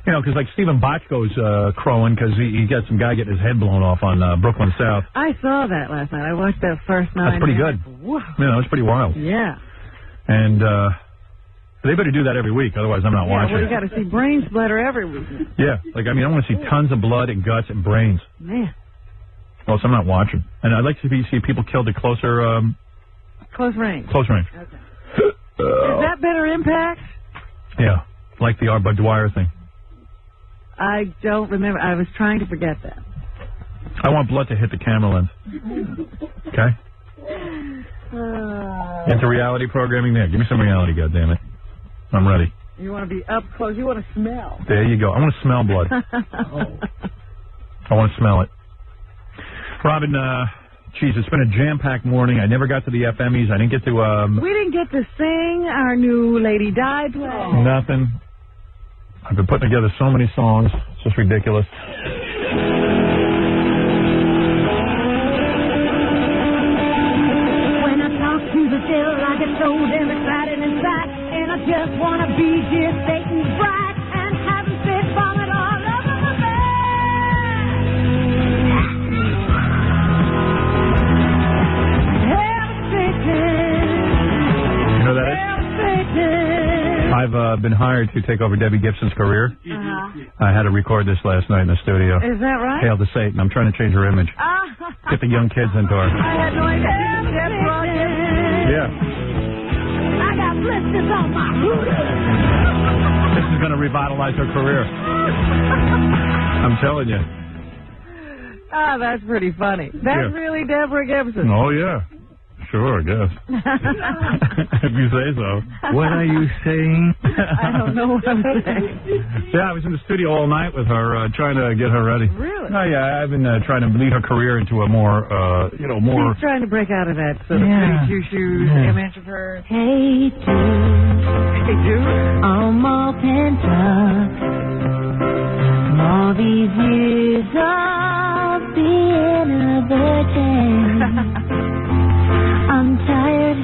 You know, because like Stephen Bochco's crowing because he got some guy getting his head blown off on Brooklyn South. I saw that last night. I watched that first 9 That's pretty minutes. good. Whoa. Yeah, that's pretty wild. Yeah. And they better do that every week, otherwise I'm not watching. Well, you got to see brain splatter every week. Yeah, like I mean, I want to see tons of blood and guts and brains. Man. Well, so I'm not watching. And I'd like to see people killed at closer... Close range. Close range. Okay. Is that better impact? Yeah, like the Bud Dwyer thing. I don't remember. I was trying to forget that. I want blood to hit the camera lens. Okay? Into reality programming there. Give me some reality, goddammit. I'm ready. You want to be up close. You want to smell. There you go. I want to smell blood. I want to smell it. Robin, geez, it's been a jam-packed morning. I never got to the FMEs. I didn't get to... We didn't get to sing our new Lady Di play. Nothing. I've been putting together so many songs. It's just ridiculous. When I talk to the devil, I get so damn excited inside, and I just want to be dear Satan's bride and have him spit vomit all over my back. Hell, Satan. You know that is? Hell, Satan. I've been hired to take over Debbie Gibson's career. I had to record this last night in the studio. Is that right? Hail to Satan. I'm trying to change her image. Get the young kids into her. I had no idea. Yeah. I got blisters on my hooter. This is going to revitalize her career. I'm telling you. That's pretty funny. That's really Deborah Gibson. Oh, yeah. Sure, I guess. If you say so. What are you saying? I don't know what I'm saying. Yeah, I was in the studio all night with her, trying to get her ready. Really? Oh, yeah, I've been trying to lead her career into a more, more... She's trying to break out of that sort of pretty shoes image of her. Hey, dude. Hey, dude. I'm all pent up. All these years of being a virgin. I'm tired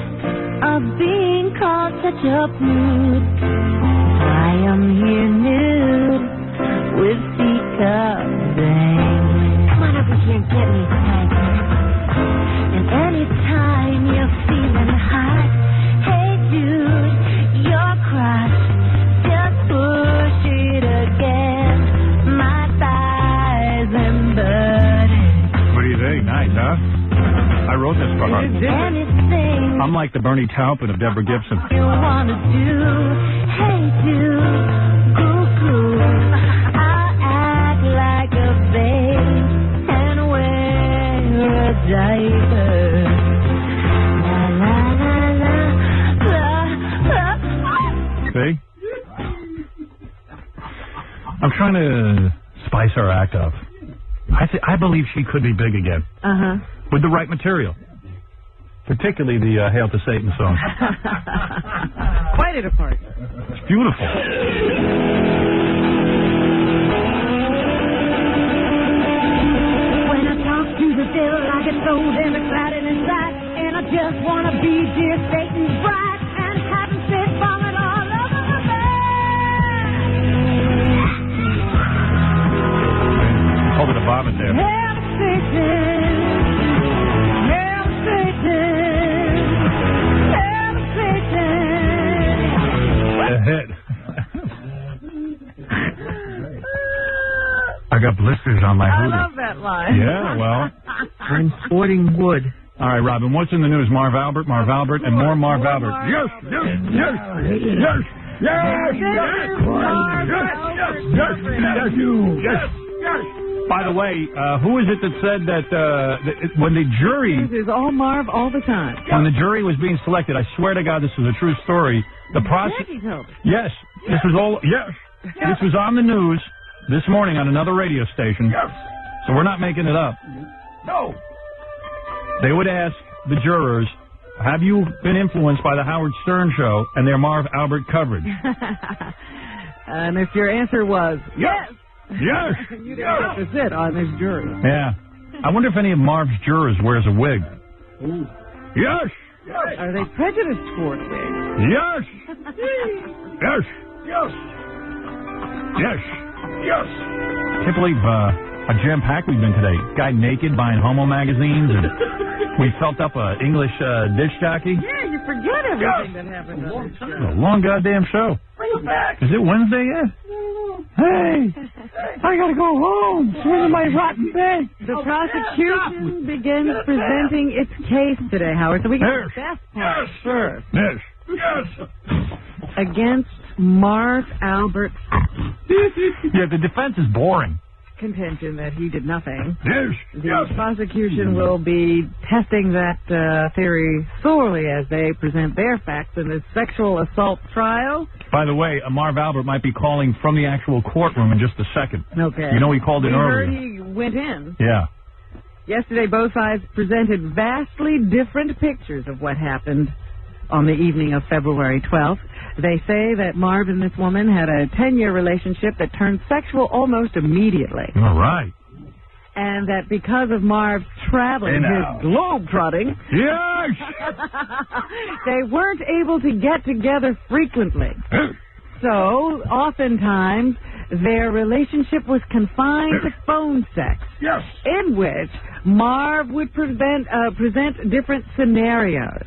of being called such a prude. I am here nude with feet up bang. Come on over here and get me pregnant. And anytime you're feeling hot, hey dude, you're crushed. Just push it against my thighs and buttons. What do you think? Nice, huh? I wrote this for her. I'm like the Bernie Taupin of Deborah Gibson. You wanna do, hey dude, cuckoo. I'll act like a babe and wear a diaper. La la la la la. See? I'm trying to spice her act up. I believe she could be big again. With the right material. Particularly the Hail to Satan song. Quite at a party. It's beautiful. When I talk to the devil, I get so damn excited inside, and I just want to be dear Satan's bride and have him spit vomit all over my back. Hold it a vomit there. Hell, Satan. Hell, Satan. Hell, Satan. A hit. I got blisters on my hoodie. I love that line. Yeah, well. I'm sporting wood. All right, Robin, what's in the news? Marv Albert, and more Marv Albert. Yes, yes, yes, yes, yes, yes. By the way, who is it that said that when the jury... This is all Marv all the time. When the jury was being selected, I swear to God this is a true story, the process... Yes, this was all... Yes, this was on the news this morning on another radio station. Yes. So we're not making it up. No. They would ask the jurors, have you been influenced by the Howard Stern show and their Marv Albert coverage? And if your answer was yes, yes, you didn't get to sit on this jury. Yeah. I wonder if any of Marv's jurors wears a wig. Ooh. Yes. Are they prejudiced toward wigs? Yes. Yes. Yes. Yes. Yes. Can't believe how jam-packed we've been today. Guy naked buying homo magazines, and we felt up a English disc jockey. Yeah, you forget everything that happened on this show. A long goddamn show. Bring it back. Is it Wednesday yet? Hey, I gotta go home. Sit in my rotten bed. The prosecution begins presenting its case today, Howard. So we get the best part first. Yes. Yes. Against Marv Albert's Yeah, the defense is boring. contention that he did nothing. Yes. The prosecution will be testing that theory sorely as they present their facts in this sexual assault trial. By the way, Marv Albert might be calling from the actual courtroom in just a second. Okay. You know he called in earlier. We heard he went in. Yeah. Yesterday, both sides presented vastly different pictures of what happened on the evening of February 12th. They say that Marv and this woman had a 10-year relationship that turned sexual almost immediately. All right. And that because of Marv's traveling, his globe-trotting, yes, they weren't able to get together frequently. So, oftentimes, their relationship was confined to phone sex. Yes. In which Marv would present different scenarios.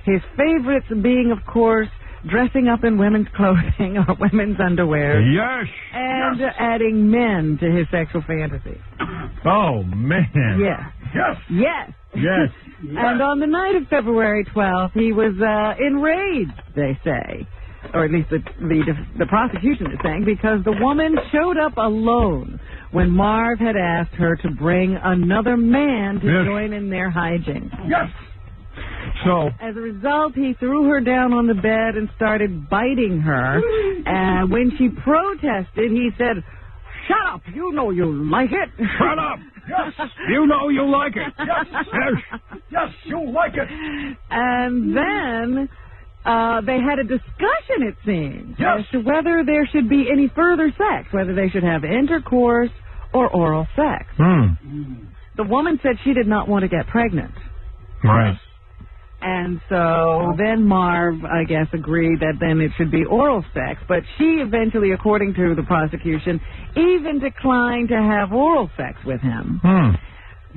His favorites being, of course, dressing up in women's clothing or women's underwear. Yes. And adding men to his sexual fantasies. Oh, man. Yes. Yes. Yes. Yes. And on the night of February 12th, he was enraged, they say. Or at least the prosecution is saying, because the woman showed up alone when Marv had asked her to bring another man to join in their hijinks. Yes. So, as a result, he threw her down on the bed and started biting her. And when she protested, he said, "Shut up! You know you like it." Shut up! Yes, you know you like it. Yes, yes, yes, you like it. And then they had a discussion, it seems, yes, as to whether there should be any further sex, whether they should have intercourse or oral sex. The woman said she did not want to get pregnant. Right. And so then Marv, I guess, agreed that then it should be oral sex. But she eventually, according to the prosecution, even declined to have oral sex with him.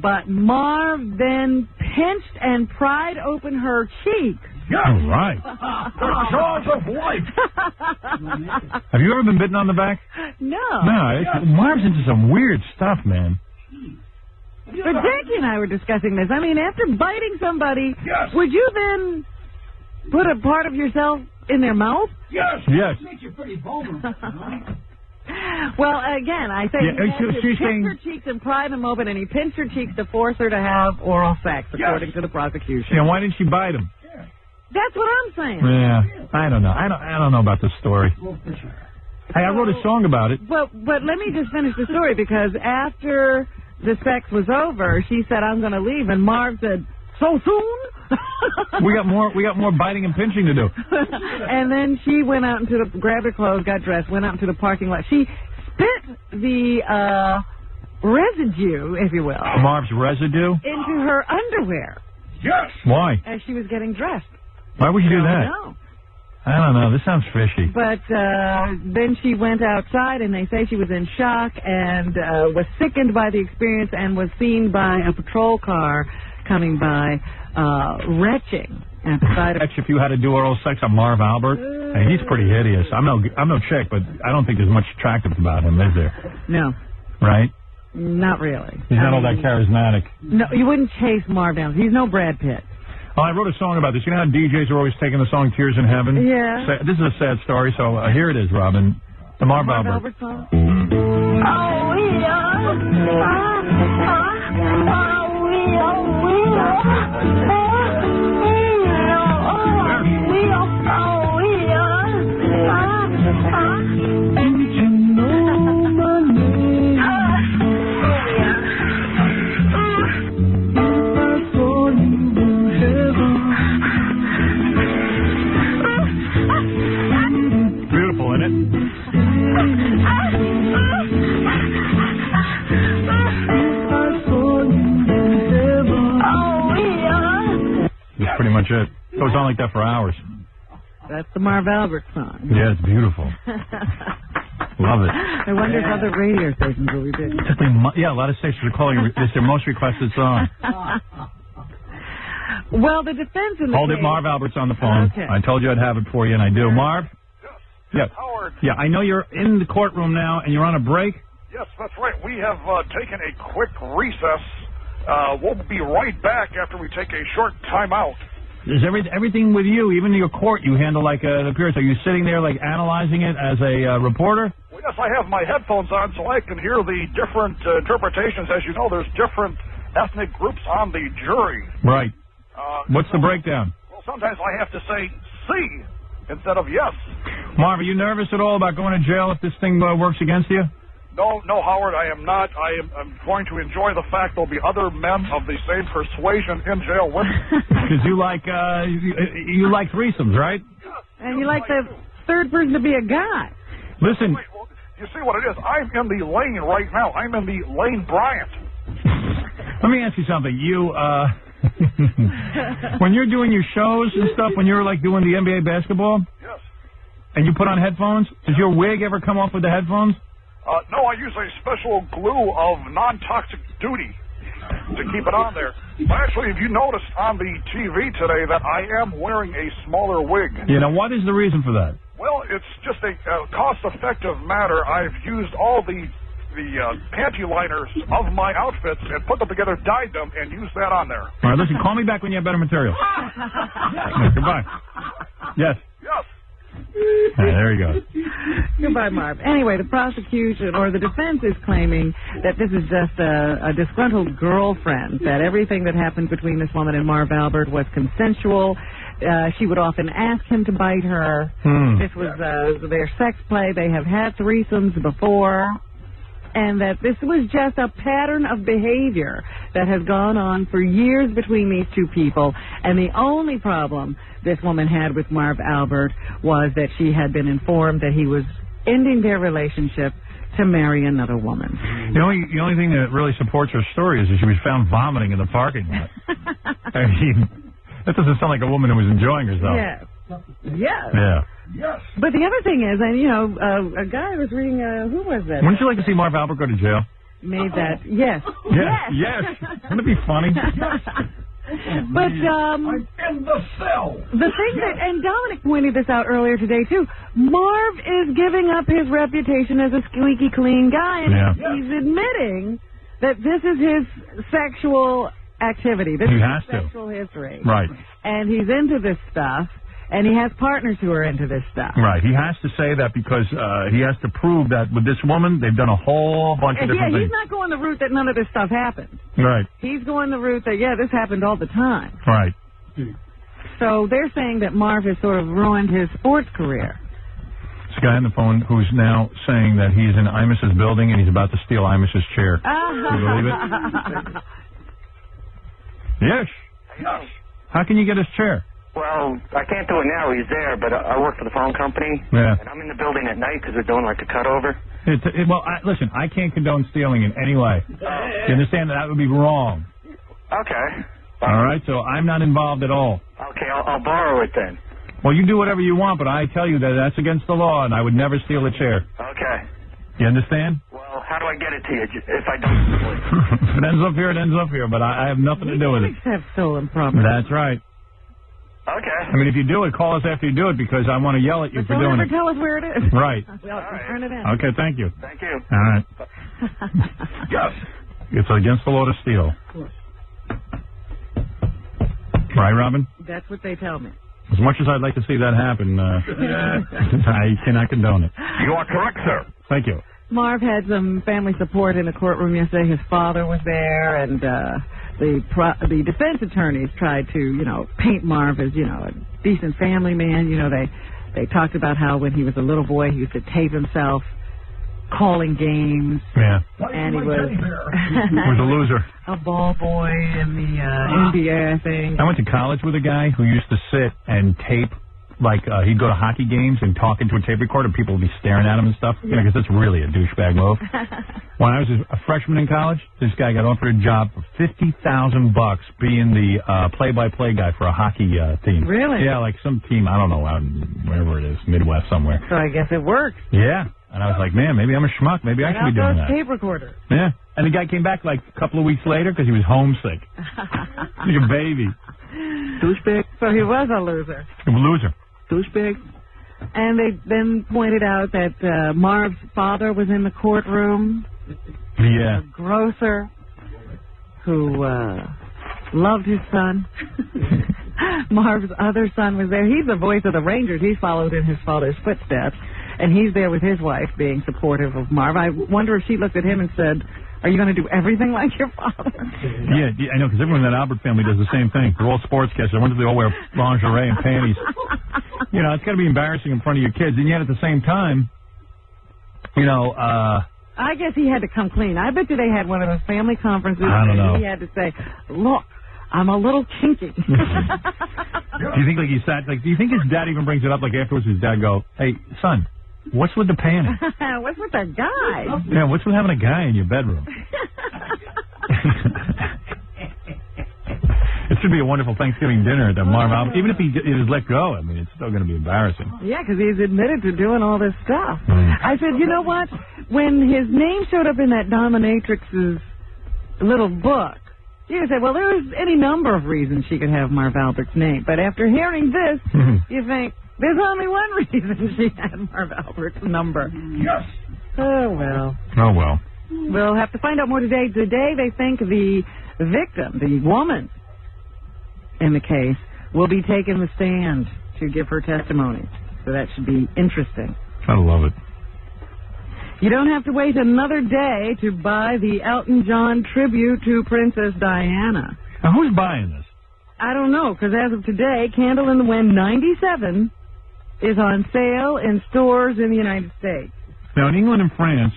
But Marv then pinched and pried open her cheeks. Yes. Right. The jaws of life. Have you ever been bitten on the back? No. No. Marv's into some weird stuff, man. But Jackie and I were discussing this. I mean, after biting somebody, would you then put a part of yourself in their mouth? Yes. Yes. It makes you pretty vulnerable. Well, again, I say he had to pinch her cheeks and pry them open, and he pinched her cheeks to force her to have oral sex, according to the prosecution. Yeah, why didn't she bite him? That's what I'm saying. Yeah, I don't know. I don't know about this story. Hey, I wrote a song about it. But let me just finish the story, because after the sex was over, she said, "I'm going to leave," and Marv said, "So soon?" We got more biting and pinching to do. And then she went out grabbed her clothes, got dressed, went out into the parking lot. She spit the residue, if you will, Marv's residue, into her underwear. Yes. Why? As she was getting dressed. Why would you do that? No. I don't know. This sounds fishy. But then she went outside, and they say she was in shock and was sickened by the experience and was seen by a patrol car coming by, retching at the side of... If you had to do oral sex on Marv Albert, hey, he's pretty hideous. I'm no chick, but I don't think there's much attractive about him, is there? No. Right? Not really. He's not all that charismatic. No, you wouldn't chase Marv down. He's no Brad Pitt. Oh, I wrote a song about this. You know how DJs are always taking the song Tears in Heaven? Yeah. This is a sad story, so here it is, Robin. The Marv Albert song? Beautiful, isn't it? That's pretty much it. Goes on like that for hours. That's the Marv Albert song. Yeah, it's beautiful. Love it. I wonder if other radio stations will be doing it. Yeah, a lot of stations are calling this their most requested song. Well, the defense in the Hold case... it, Marv Albert's on the phone. Okay. I told you I'd have it for you, and I do. Marv? Yes, Howard. Yeah, I know you're in the courtroom now, and you're on a break. Yes, that's right. We have taken a quick recess. We'll be right back after we take a short time out. Is everything with you, even your court, you handle like an appearance? Are you sitting there like analyzing it as a reporter? Well, yes, I have my headphones on so I can hear the different interpretations. As you know, there's different ethnic groups on the jury. Right. What's the breakdown? Well, sometimes I have to say C instead of yes. Marv, are you nervous at all about going to jail if this thing works against you? No, Howard, I am not. I'm going to enjoy the fact there'll be other men of the same persuasion in jail with me. Because you like threesomes, right? And you like the third person to be a guy. Listen. Wait, well, you see what it is? I'm in the lane right now. I'm in the Lane Bryant. Let me ask you something. You, when you're doing your shows and stuff, when you're like doing the NBA basketball, yes, and you put on headphones, does your wig ever come off with the headphones? No, I use a special glue of non-toxic duty to keep it on there. But actually, if you noticed on the TV today that I am wearing a smaller wig. Yeah, now what is the reason for that? Well, it's just a cost-effective matter. I've used all the panty liners of my outfits and put them together, dyed them, and used that on there. All right, listen, call me back when you have better material. Goodbye. Yes. Yes. All right, there you go. Goodbye, Marv. Anyway, the prosecution or the defense is claiming that this is just a disgruntled girlfriend, that everything that happened between this woman and Marv Albert was consensual. She would often ask him to bite her. This was their sex play. They have had threesomes before. And that this was just a pattern of behavior that has gone on for years between these two people. And the only problem this woman had with Marv Albert was that she had been informed that he was ending their relationship to marry another woman. The only thing that really supports her story is that she was found vomiting in the parking lot. I mean, that doesn't sound like a woman who was enjoying herself. Yeah. Yes. Yeah. Yes. But the other thing is, and a guy was reading, who was that? Wouldn't you like to see Marv Albert go to jail? Made that, yes. Yes. Wouldn't it be funny? But, I'm in the cell. The thing that, and Dominic pointed this out earlier today, too, Marv is giving up his reputation as a squeaky clean guy, and he's admitting that this is his sexual activity. This is his sexual history. Right. And he's into this stuff. And he has partners who are into this stuff. Right. He has to say that because he has to prove that with this woman, they've done a whole bunch of different things. He's not going the route that none of this stuff happened. Right. He's going the route that, this happened all the time. Right. So they're saying that Marv has sort of ruined his sports career. This guy on the phone who's now saying that he's in Imus's building and he's about to steal Imus's chair. Can you believe it? Yes. Yes. How can you get his chair? Well, I can't do it now. He's there, but I work for the phone company. Yeah. And I'm in the building at night because they're doing like a cutover. Listen, I can't condone stealing in any way. You understand that would be wrong. Okay. All right, so I'm not involved at all. Okay, I'll borrow it then. Well, you do whatever you want, but I tell you that that's against the law, and I would never steal a chair. Okay. You understand? Well, how do I get it to you if I don't? If it ends up here, it ends up here, but I have nothing to do with it. Have stolen property. That's right. Okay. I mean, if you do it, call us after you do it because I want to yell at you for doing Don't ever it. tell us where it is. Right. We'll turn it in. Okay, thank you. Thank you. All right. Yes. It's against the law to steal. Right, Robin? That's what they tell me. As much as I'd like to see that happen, I cannot condone it. You are correct, sir. Thank you. Marv had some family support in the courtroom yesterday. His father was there, and the defense attorneys tried to, paint Marv as, a decent family man. They talked about how when he was a little boy, he used to tape himself calling games. Yeah. And he was a loser. A ball boy in the NBA, I think. I went to college with a guy who used to sit and tape. He'd go to hockey games and talk into a tape recorder, and people would be staring at him and stuff. Because that's really a douchebag move. When I was a freshman in college, this guy got offered a job for $50,000 being the play-by-play guy for a hockey team. Really? Yeah, like some team, I don't know, out wherever it is, Midwest somewhere. So I guess it works. Yeah. And I was like, man, maybe I'm a schmuck. Maybe I should be doing that. Tape recorder. Yeah. And the guy came back like a couple of weeks later because he was homesick. Like a baby. Douchebag. So he was a loser. A loser. Douchebag. And they then pointed out that Marv's father was in the courtroom. Yeah. A grocer who loved his son. Marv's other son was there. He's the voice of the Rangers. He followed in his father's footsteps. And he's there with his wife being supportive of Marv. I wonder if she looked at him and said, are you going to do everything like your father? Yeah, I know, because everyone in that Albert family does the same thing. They're all sportscasters. I wonder if they all wear lingerie and panties. You know, it's got to be embarrassing in front of your kids. And yet at the same time, you know... I guess he had to come clean. I bet you they had one of those family conferences know. He had to say, look, I'm a little kinky. Do you think do you think his dad even brings it up like afterwards? His dad go, hey, son, what's with the panties? What's with that guy? Yeah, what's with having a guy in your bedroom? It should be a wonderful Thanksgiving dinner at the Marv Albert. Even if he is let go, I mean, it's still going to be embarrassing. Yeah, because he's admitted to doing all this stuff. I said, you know what? When his name showed up in that dominatrix's little book, you said, well, there's any number of reasons she could have Marv Albert's name. But after hearing this, you think, there's only one reason she had Marv Albert's number. Yes. Oh, well. Oh, well. We'll have to find out more today. Today, they think the victim, the woman in the case, will be taking the stand to give her testimony. So that should be interesting. I love it. You don't have to wait another day to buy the Elton John tribute to Princess Diana. Now, who's buying this? I don't know, because as of today, Candle in the Wind 97 is on sale in stores in the United States. Now, in England and France,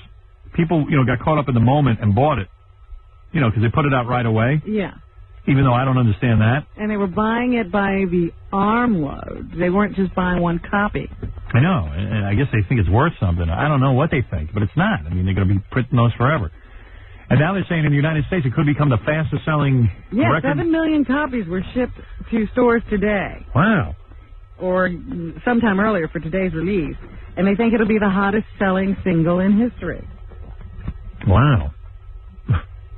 people, got caught up in the moment and bought it, because they put it out right away. Yeah. Even though I don't understand that. And they were buying it by the armload. They weren't just buying one copy. I know, and I guess they think it's worth something. I don't know what they think, but it's not. I mean, they're going to be printing those forever. And now they're saying in the United States it could become the fastest-selling record. 7 million copies were shipped to stores today. Wow. Or sometime earlier for today's release. And they think it'll be the hottest-selling single in history. Wow.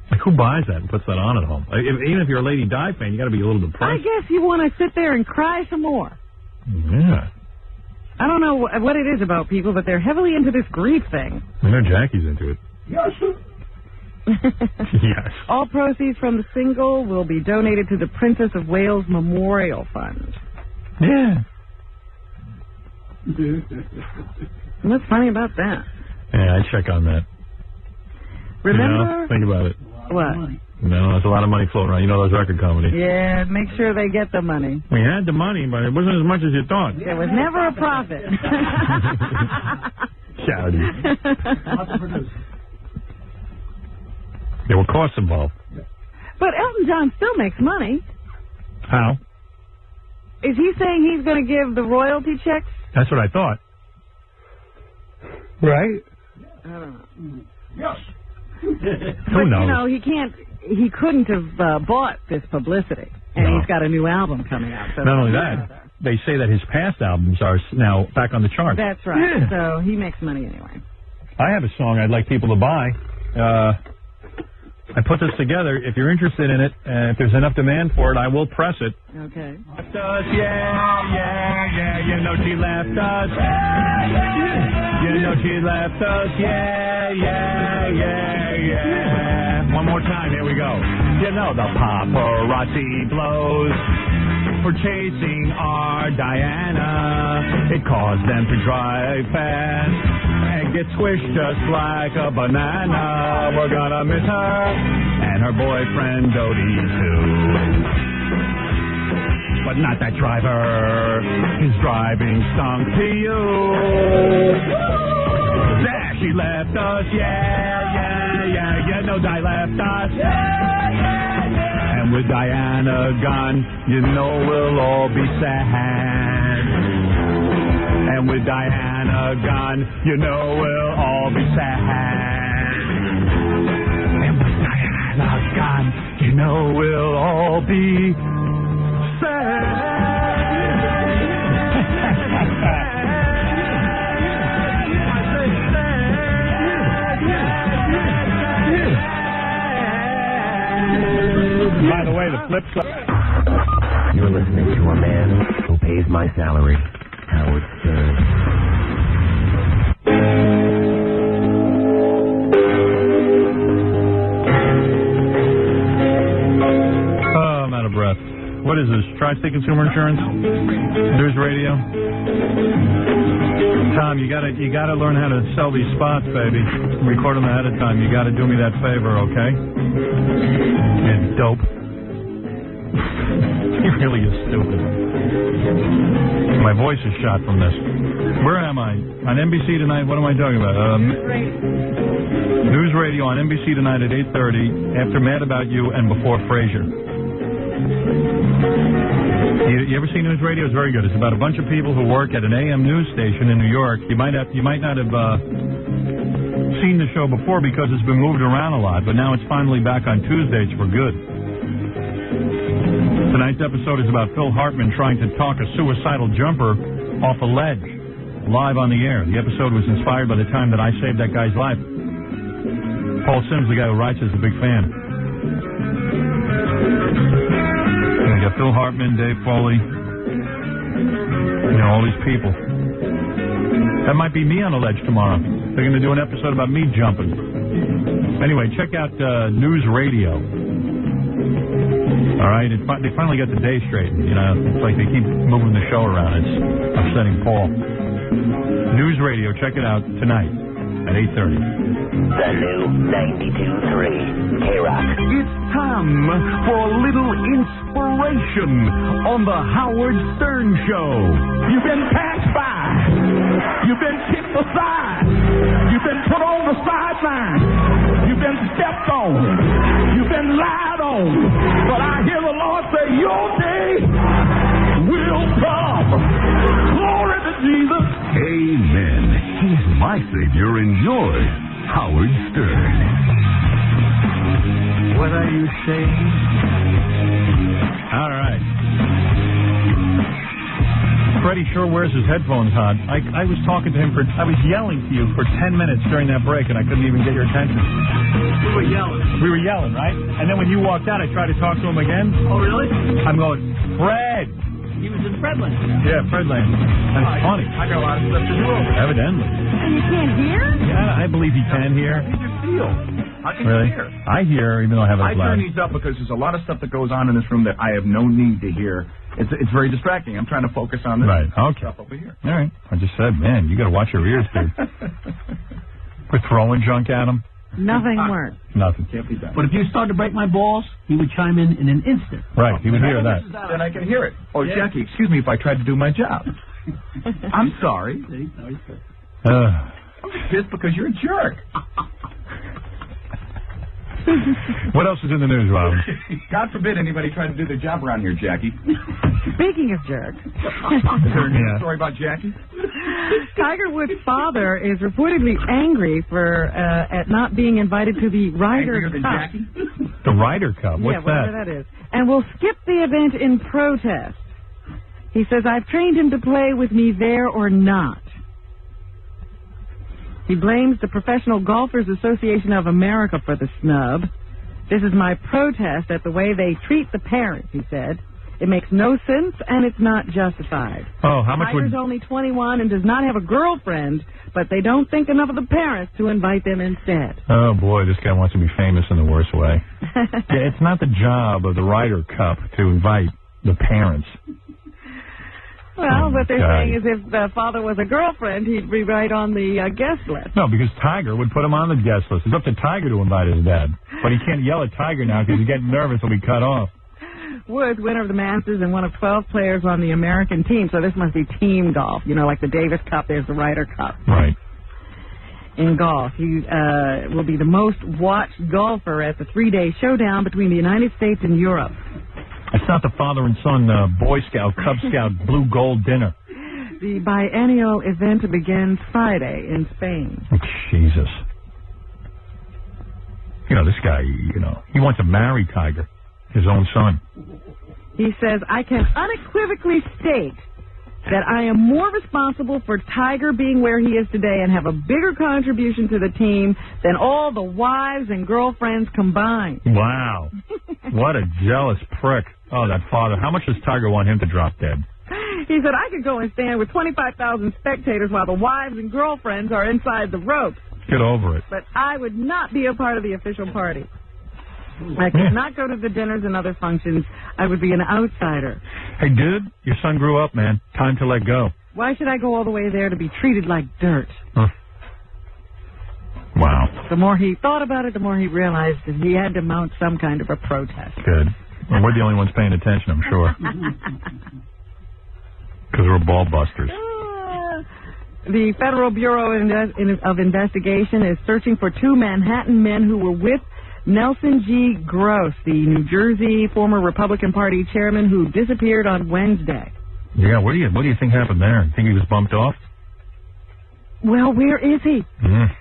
Like, who buys that and puts that on at home? Even if you're a Lady Di fan, you got to be a little depressed. I guess you want to sit there and cry some more. Yeah. I don't know what it is about people, but they're heavily into this grief thing. I know Jackie's into it. Yes. Yes. All proceeds from the single will be donated to the Princess of Wales Memorial Fund. Yeah. What's funny about that? Yeah, I'd check on that. Remember? Think about it. What? No, there's a lot of money floating around. Those record companies. Yeah, make sure they get the money. We had the money, but it wasn't as much as you thought. There was never a profit. Charity. There were costs involved. But Elton John still makes money. How? Is he saying he's going to give the royalty checks? That's what I thought. Right? I don't know. Yes. Who knows? He couldn't have bought this publicity. And he's got a new album coming out. So not only that, they say that his past albums are now back on the charts. That's right. Yeah. So he makes money anyway. I have a song I'd like people to buy. I put this together. If you're interested in it, if there's enough demand for it, I will press it. Okay. Left us, yeah. You know she left us. You know she left us, yeah. One more time, here we go. You know the paparazzi blows for chasing our Diana. It caused them to drive fast and get squished just like a banana. We're gonna miss her and her boyfriend Dodie too. But not that driver. His driving stunk to you. There she left us, yeah. You know Di left us, and with Diana gone, you know we'll all be sad. And with Diana gone, you know we'll all be sad. And with Diana gone, you know we'll all be sad. I say sad. Flip side. You're listening to a man who pays my salary, Howard Stern. Oh, I'm out of breath. What is this? Tri-State Consumer Insurance? News Radio? Tom, you gotta learn how to sell these spots, baby. Record them ahead of time. You gotta do me that favor, okay? And dope. He really is stupid. My voice is shot from this. Where am I? On NBC tonight? What am I talking about? News Radio on NBC tonight at 8:30 after Mad About You and before Frasier. You ever see News Radio? It's very good. It's about a bunch of people who work at an AM news station in New York. You might not have seen the show before because it's been moved around a lot, but now it's finally back on Tuesdays for good. Tonight's episode is about Phil Hartman trying to talk a suicidal jumper off a ledge live on the air. The episode was inspired by the time that I saved that guy's life. Paul Sims, the guy who writes, is a big fan. We got Phil Hartman, Dave Foley, all these people. That might be me on a ledge tomorrow. They're going to do an episode about me jumping. Anyway, check out News Radio. All right, they finally got the day straightened. It's like they keep moving the show around. It's upsetting Paul. News Radio, check it out tonight at 8:30. The new 92.3 K-Rock. It's time for a little inspiration on the Howard Stern Show. You've been passed by. You've been kicked aside. You've been put on the sideline. You've been stepped on. You've been lied on. But I hear the Lord say, your day will come. Glory to Jesus. Amen. He's my Savior and yours, Howard Stern. What are you saying? All right. Freddie sure wears his headphones on. I was talking to him I was yelling to you for 10 minutes during that break, and I couldn't even get your attention. We were yelling, right? And then when you walked out, I tried to talk to him again. Oh, really? I'm going, Fred! He was in Fredland. Yeah, Fredland. That's funny. I got a lot of stuff to do over there. Evidently. And you can't hear? Yeah, I believe he can hear. I can feel. I can Really? hear. I hear, even though I have it I loud. turn these up because there's a lot of stuff that goes on in this room that I have no need to hear. It's very distracting. I'm trying to focus on this stuff over here. All right. I just said, man, you got to watch your ears, dude. We're throwing junk at him. Nothing worked. Nothing. Can't be done. But if you started to break my balls, he would chime in an instant. Right, he would hear that. Then I can hear it. Oh, Yeah. Jackie, excuse me if I tried to do my job. I'm sorry. I'm just pissed because you're a jerk. What else is in the news, Robin? God forbid anybody try to do their job around here, Jackie. Speaking of jerks. Is there a story about Jackie? Tiger Woods' father is reportedly angry at not being invited to the Ryder Angrier than Cup. Jackie? The Ryder Cup. What's whatever that is. And will skip the event in protest. He says, I've trained him to play with me there or not. He blames the Professional Golfers Association of America for the snub. This is my protest at the way they treat the parents, he said. It makes no sense, and it's not justified. Oh, how much Tiger's only 21 and does not have a girlfriend, but they don't think enough of the parents to invite them instead. Oh, boy, this guy wants to be famous in the worst way. Yeah, it's not the job of the Ryder Cup to invite the parents. Well, what they're saying is if the father was a girlfriend, he'd be right on the guest list. No, because Tiger would put him on the guest list. It's up to Tiger to invite his dad. But he can't yell at Tiger now because he's getting nervous. He'll be cut off. Woods, winner of the Masters and one of 12 players on the American team, so this must be team golf. You know, like the Davis Cup, there's the Ryder Cup. Right. In golf. He will be the most watched golfer at the 3-day showdown between the United States and Europe. It's not the father and son Boy Scout, Cub Scout, Blue Gold dinner. The biennial event begins Friday in Spain. Oh, Jesus. This guy, he wants to marry Tiger, his own son. He says, I can unequivocally state that I am more responsible for Tiger being where he is today and have a bigger contribution to the team than all the wives and girlfriends combined. Wow. What a jealous prick. Oh, that father. How much does Tiger want him to drop dead? He said, I could go and stand with 25,000 spectators while the wives and girlfriends are inside the ropes. Get over it. But I would not be a part of the official party. I could not go to the dinners and other functions. I would be an outsider. Hey, dude, your son grew up, man. Time to let go. Why should I go all the way there to be treated like dirt? Huh. Wow. The more he thought about it, the more he realized that he had to mount some kind of a protest. Good. Well, we're the only ones paying attention, I'm sure. Because we're ball busters. The Federal Bureau of Investigation is searching for 2 Manhattan men who were with Nelson G. Gross, the New Jersey former Republican Party chairman who disappeared on Wednesday. Yeah, what do you think happened there? Think he was bumped off? Well, where is he? Mm.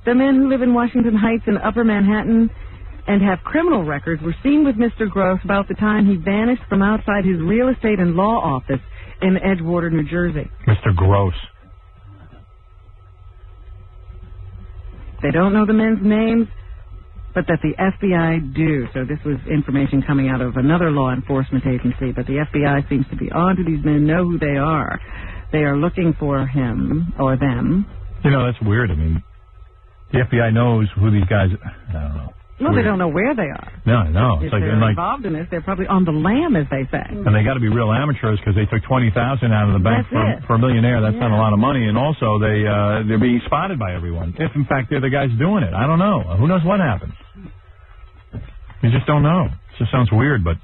The men who live in Washington Heights and Upper Manhattan and have criminal records were seen with Mr. Gross about the time he vanished from outside his real estate and law office in Edgewater, New Jersey. Mr. Gross. They don't know the men's names, but that the FBI do. So this was information coming out of another law enforcement agency, but the FBI seems to be on to these men, know who they are. They are looking for him or them. You know, that's weird. I mean, the FBI knows who these guys are. I don't know. Well, they don't know where they are. No. If It's like, they're involved in this, they're probably on the lam, as they say. And they got to be real amateurs because they took $20,000 out of the bank for a millionaire. That's not a lot of money. And also, they're being spotted by everyone. If, in fact, they're the guys doing it. I don't know. Who knows what happened? You just don't know. It just sounds weird, but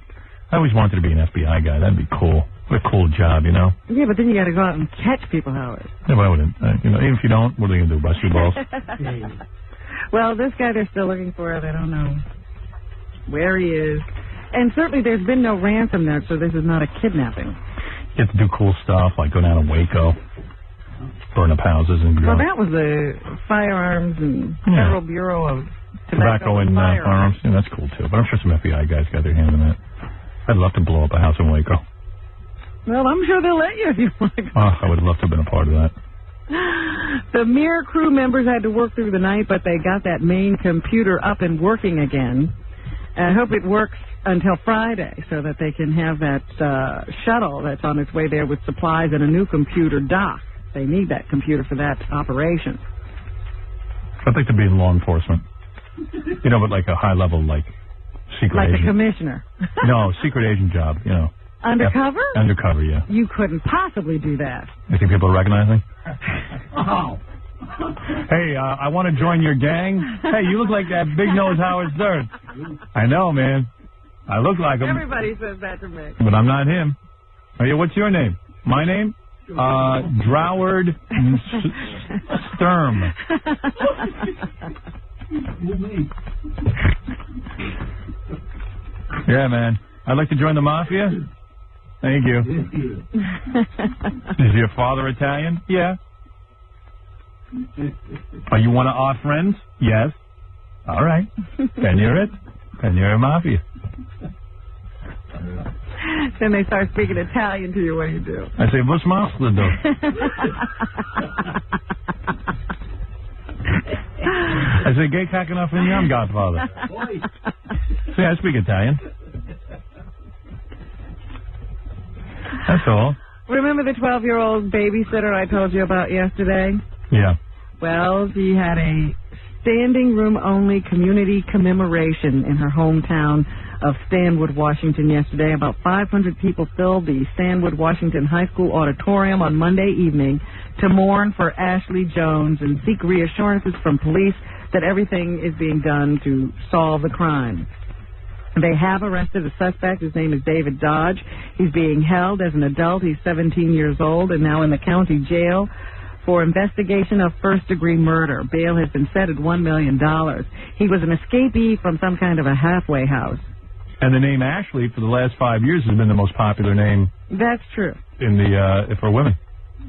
I always wanted to be an FBI guy. That'd be cool. What a cool job, you know? Yeah, but then you got to go out and catch people, Howard. Yeah, but I wouldn't. Even if you don't, what are they going to do, bust your balls? Well, this guy they're still looking for. They don't know where he is. And certainly there's been no ransom there, so this is not a kidnapping. You get to do cool stuff, like go down to Waco, burn up houses and Well, that was the Firearms and Federal Bureau of Tobacco and Firearms. Yeah, that's cool, too. But I'm sure some FBI guys got their hand in that. I'd love to blow up a house in Waco. Well, I'm sure they'll let you if you want to go. Oh, I would love to have been a part of that. The Mir crew members had to work through the night, but they got that main computer up and working again. I hope it works until Friday so that they can have that shuttle that's on its way there with supplies and a new computer dock. They need that computer for that operation. I'd like to be in law enforcement. You know, but like a high-level, like, secret agent. Like the commissioner. No, secret agent job, you know. Undercover? Undercover, yeah. You couldn't possibly do that. You think people recognize me? Oh. Hey, I want to join your gang. Hey, you look like that big-nosed Howard Stern. I know, man. I look like him. Everybody says that to me. But I'm not him. Oh, yeah, what's your name? My name? Droward Sturm. Yeah, man. I'd like to join the mafia. Thank you. Is your father Italian? Yeah. Are you one of our friends? Yes. All right. Then you're it. Then you're a mafia. Then they start speaking Italian to you. What do you do? I say, what's master do? I say, gay cock enough in you, I'm Godfather. See, I speak Italian. That's all. Remember the 12-year-old babysitter I told you about yesterday? Yeah. Well, she had a standing room only community commemoration in her hometown of Stanwood, Washington yesterday. About 500 people filled the Stanwood, Washington High School auditorium on Monday evening to mourn for Ashley Jones and seek reassurances from police that everything is being done to solve the crime. They have arrested a suspect. His name is David Dodge. He's being held as an adult. He's 17 years old and now in the county jail for investigation of first-degree murder. Bail has been set at $1 million. He was an escapee from some kind of a halfway house. And the name Ashley for the last 5 years has been the most popular name. That's true. In the for women.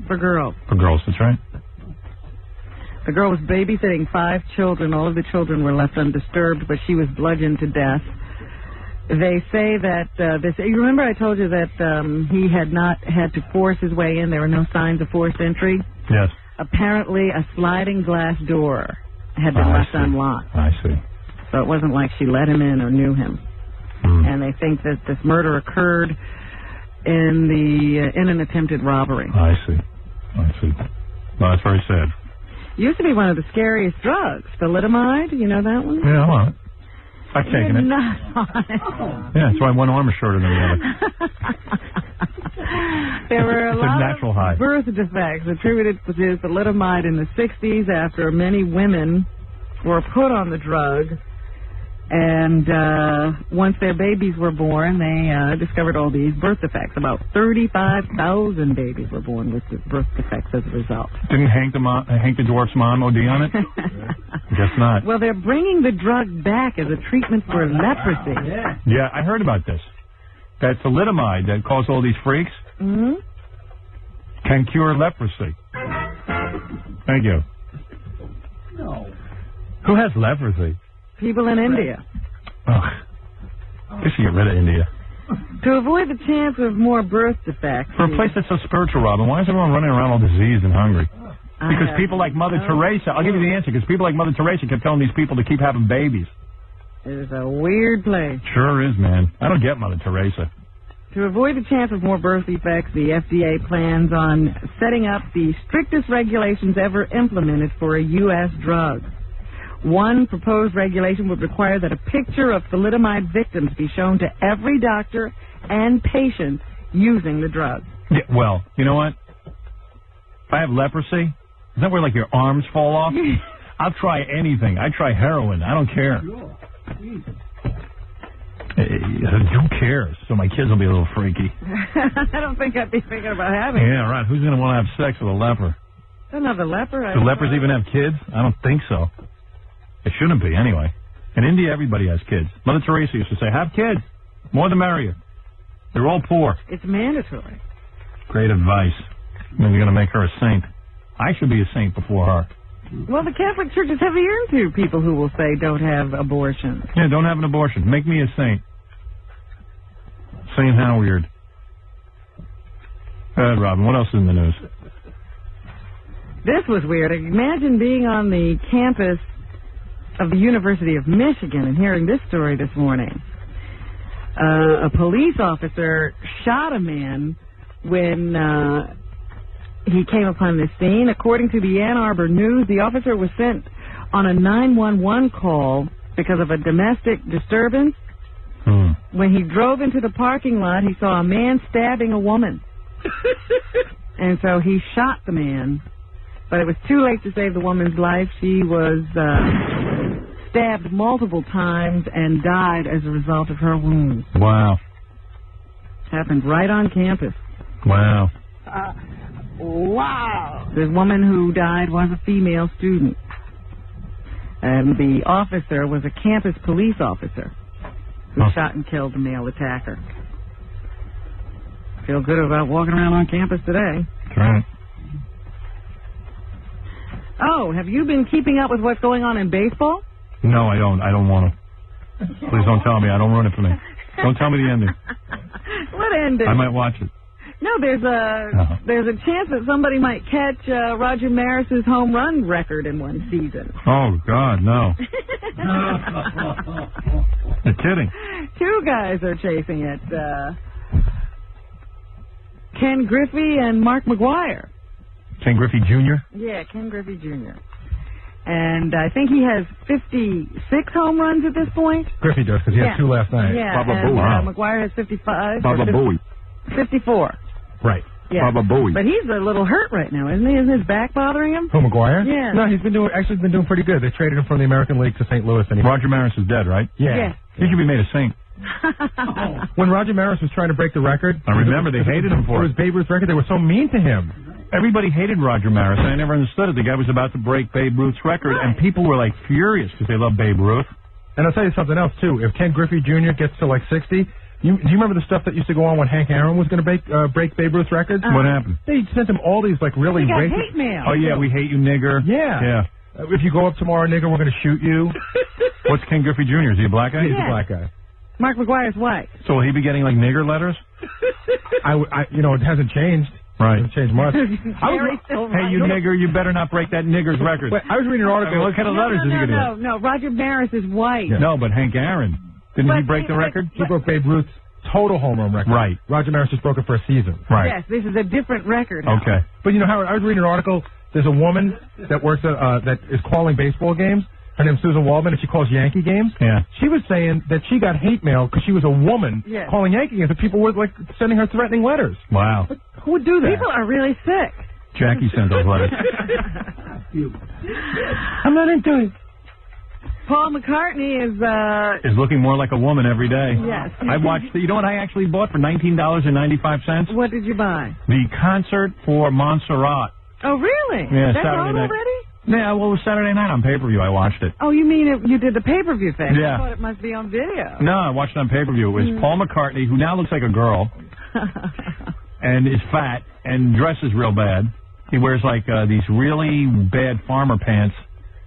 For girls. For girls, that's right. The girl was babysitting 5 children. All of the children were left undisturbed, but she was bludgeoned to death. They say that you remember I told you that he had not had to force his way in. There were no signs of forced entry. Yes. Apparently, a sliding glass door had been left unlocked. I see. So it wasn't like she let him in or knew him. they think that this murder occurred in an attempted robbery. I see. Well, that's very sad. Used to be one of the scariest drugs, thalidomide. You know that one? Yeah, I'm on it. I've taken it. Not on it. Yeah, that's why one arm is shorter than the other. There were a It's a lot natural high. of birth defects attributed to thalidomide in the 60s after many women were put on the drug. And once their babies were born, they discovered all these birth defects. About 35,000 babies were born with birth defects as a result. Didn't Hank the Dwarf's mom OD on it? Guess not. Well, they're bringing the drug back as a treatment for leprosy. Yeah, I heard about this. That thalidomide that caused all these freaks can cure leprosy. Thank you. No. Who has leprosy? People in India. Ugh. They should get rid of India. To avoid the chance of more birth defects. For a place that's so spiritual, Robin, why is everyone running around all diseased and hungry? Because people like Mother Teresa, I'll give you the answer, because people like Mother Teresa kept telling these people to keep having babies. It is a weird place. Sure is, man. I don't get Mother Teresa. To avoid the chance of more birth defects, the FDA plans on setting up the strictest regulations ever implemented for a U.S. drug. One proposed regulation would require that a picture of thalidomide victims be shown to every doctor and patient using the drug. Yeah, well, you know what? If I have leprosy, is that where, like, your arms fall off? I'll try anything. I'd try heroin. I don't care. Who cares? So my kids will be a little freaky. I don't think I'd be thinking about having Yeah, right. Who's going to want to have sex with a leper? another leper. Do lepers even have kids? I don't think so. It shouldn't be, anyway. In India, everybody has kids. Mother Teresa used to say, have kids. More the merrier. They're all poor. It's mandatory. Great advice. Then you're going to make her a saint. I should be a saint before her. Well, the Catholic Church is heavy into people who will say don't have abortions. Yeah, don't have an abortion. Make me a saint. Saint Howard. Go ahead, Robin. What else is in the news? This was weird. Imagine being on the campus of the University of Michigan and hearing this story this morning. A police officer shot a man when he came upon the scene. According to the Ann Arbor News, the officer was sent on a 911 call because of a domestic disturbance. When he drove into the parking lot, he saw a man stabbing a woman. And so he shot the man. But it was too late to save the woman's life. She was stabbed multiple times and died as a result of her wounds. Wow. Happened right on campus. Wow. Wow. The woman who died was a female student. And the officer was a campus police officer who shot and killed the male attacker. Feel good about walking around on campus today. That's right. Oh, have you been keeping up with what's going on in baseball? No, I don't. I don't want to. Please don't tell me. I don't ruin it for me. Don't tell me the ending. What ending? I might watch it. No, there's a chance that somebody might catch Roger Maris's home run record in one season. Oh, God, no. You're kidding. Two guys are chasing it. Ken Griffey and Mark McGwire. Ken Griffey Jr.? Yeah, Ken Griffey Jr. And I think he has 56 home runs at this point. Griffey does, because he had 2 last night. Yeah, Baba and Booey. McGwire has 55. Baba Booey. 54. Right. Yeah. Baba Booey. But he's a little hurt right now, isn't he? Isn't his back bothering him? Who, McGwire? Yeah. No, he's been doing pretty good. They traded him from the American League to St. Louis. And Roger Maris is dead, right? Yeah. He should be made a saint. When Roger Maris was trying to break the record, I remember they hated him for it. It was Babe Ruth's record. They were so mean to him. Everybody hated Roger Maris. I never understood it. The guy was about to break Babe Ruth's record, and people were, like, furious because they love Babe Ruth. And I'll tell you something else, too. If Ken Griffey Jr. gets to, like, 60, do you remember the stuff that used to go on when Hank Aaron was going to break Babe Ruth's records? What happened? They sent him all these, like, really He got racist... hate mail. Oh, yeah, we hate you, nigger. Yeah. If you go up tomorrow, nigger, we're going to shoot you. What's Ken Griffey Jr.? Is he a black guy? He's a black guy. Mark McGuire's white. So will he be getting, like, nigger letters? It hasn't changed. Right. It hasn't changed much. Hey, you nigger, you better not break that nigger's record. Wait, I was reading an article. What kind of letters is he going to get? No, Roger Maris is white. No, but Hank Aaron. Didn't he break the record? He broke Babe Ruth's total home run record. Right. Roger Maris just broke it for a season. Right. Yes, this is a different record. Okay. But you know, Howard, I was reading an article. There's a woman that works at, that is calling baseball games. Her name's Susan Waldman, and she calls Yankee games. Yeah. She was saying that she got hate mail because she was a woman calling Yankee games, and people were like sending her threatening letters. Wow. But who would do that? People are really sick. Jackie sent those letters. I'm not into it. Paul McCartney Is looking more like a woman every day. Yes. I watched. You know what I actually bought for $19.95? What did you buy? The concert for Montserrat. Oh, really? Yeah, That's Saturday on night. already? Yeah, well, it was Saturday night on pay-per-view. I watched it. Oh, you mean you did the pay-per-view thing? Yeah. I thought it must be on video. No, I watched it on pay-per-view. It was Paul McCartney, who now looks like a girl, and is fat, and dresses real bad. He wears, like, these really bad farmer pants,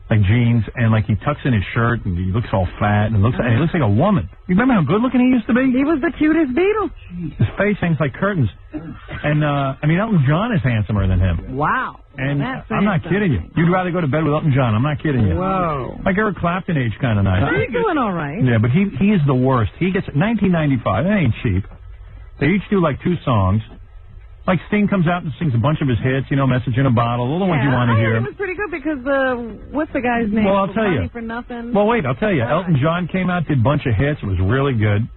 like jeans, and, like, he tucks in his shirt, and he looks all fat, and he looks like a woman. You remember how good-looking he used to be? He was the cutest Beatle. His face hangs like curtains. And, I mean, Elton John is handsomer than him. Wow. And That's I'm not kidding you. You'd rather go to bed with Elton John. I'm not kidding you. Whoa. Like Eric Clapton age kind of nice. He's doing all right. Yeah, but he is the worst. He gets $19.95. That ain't cheap. They each do like 2 songs. Like Sting comes out and sings a bunch of his hits, you know, Message in a Bottle, all the ones you want to hear. It was pretty good because what's the guy's name? Well, I'll tell you. Money for Nothing. Well, wait, I'll tell you. Elton John came out, did a bunch of hits. It was really good.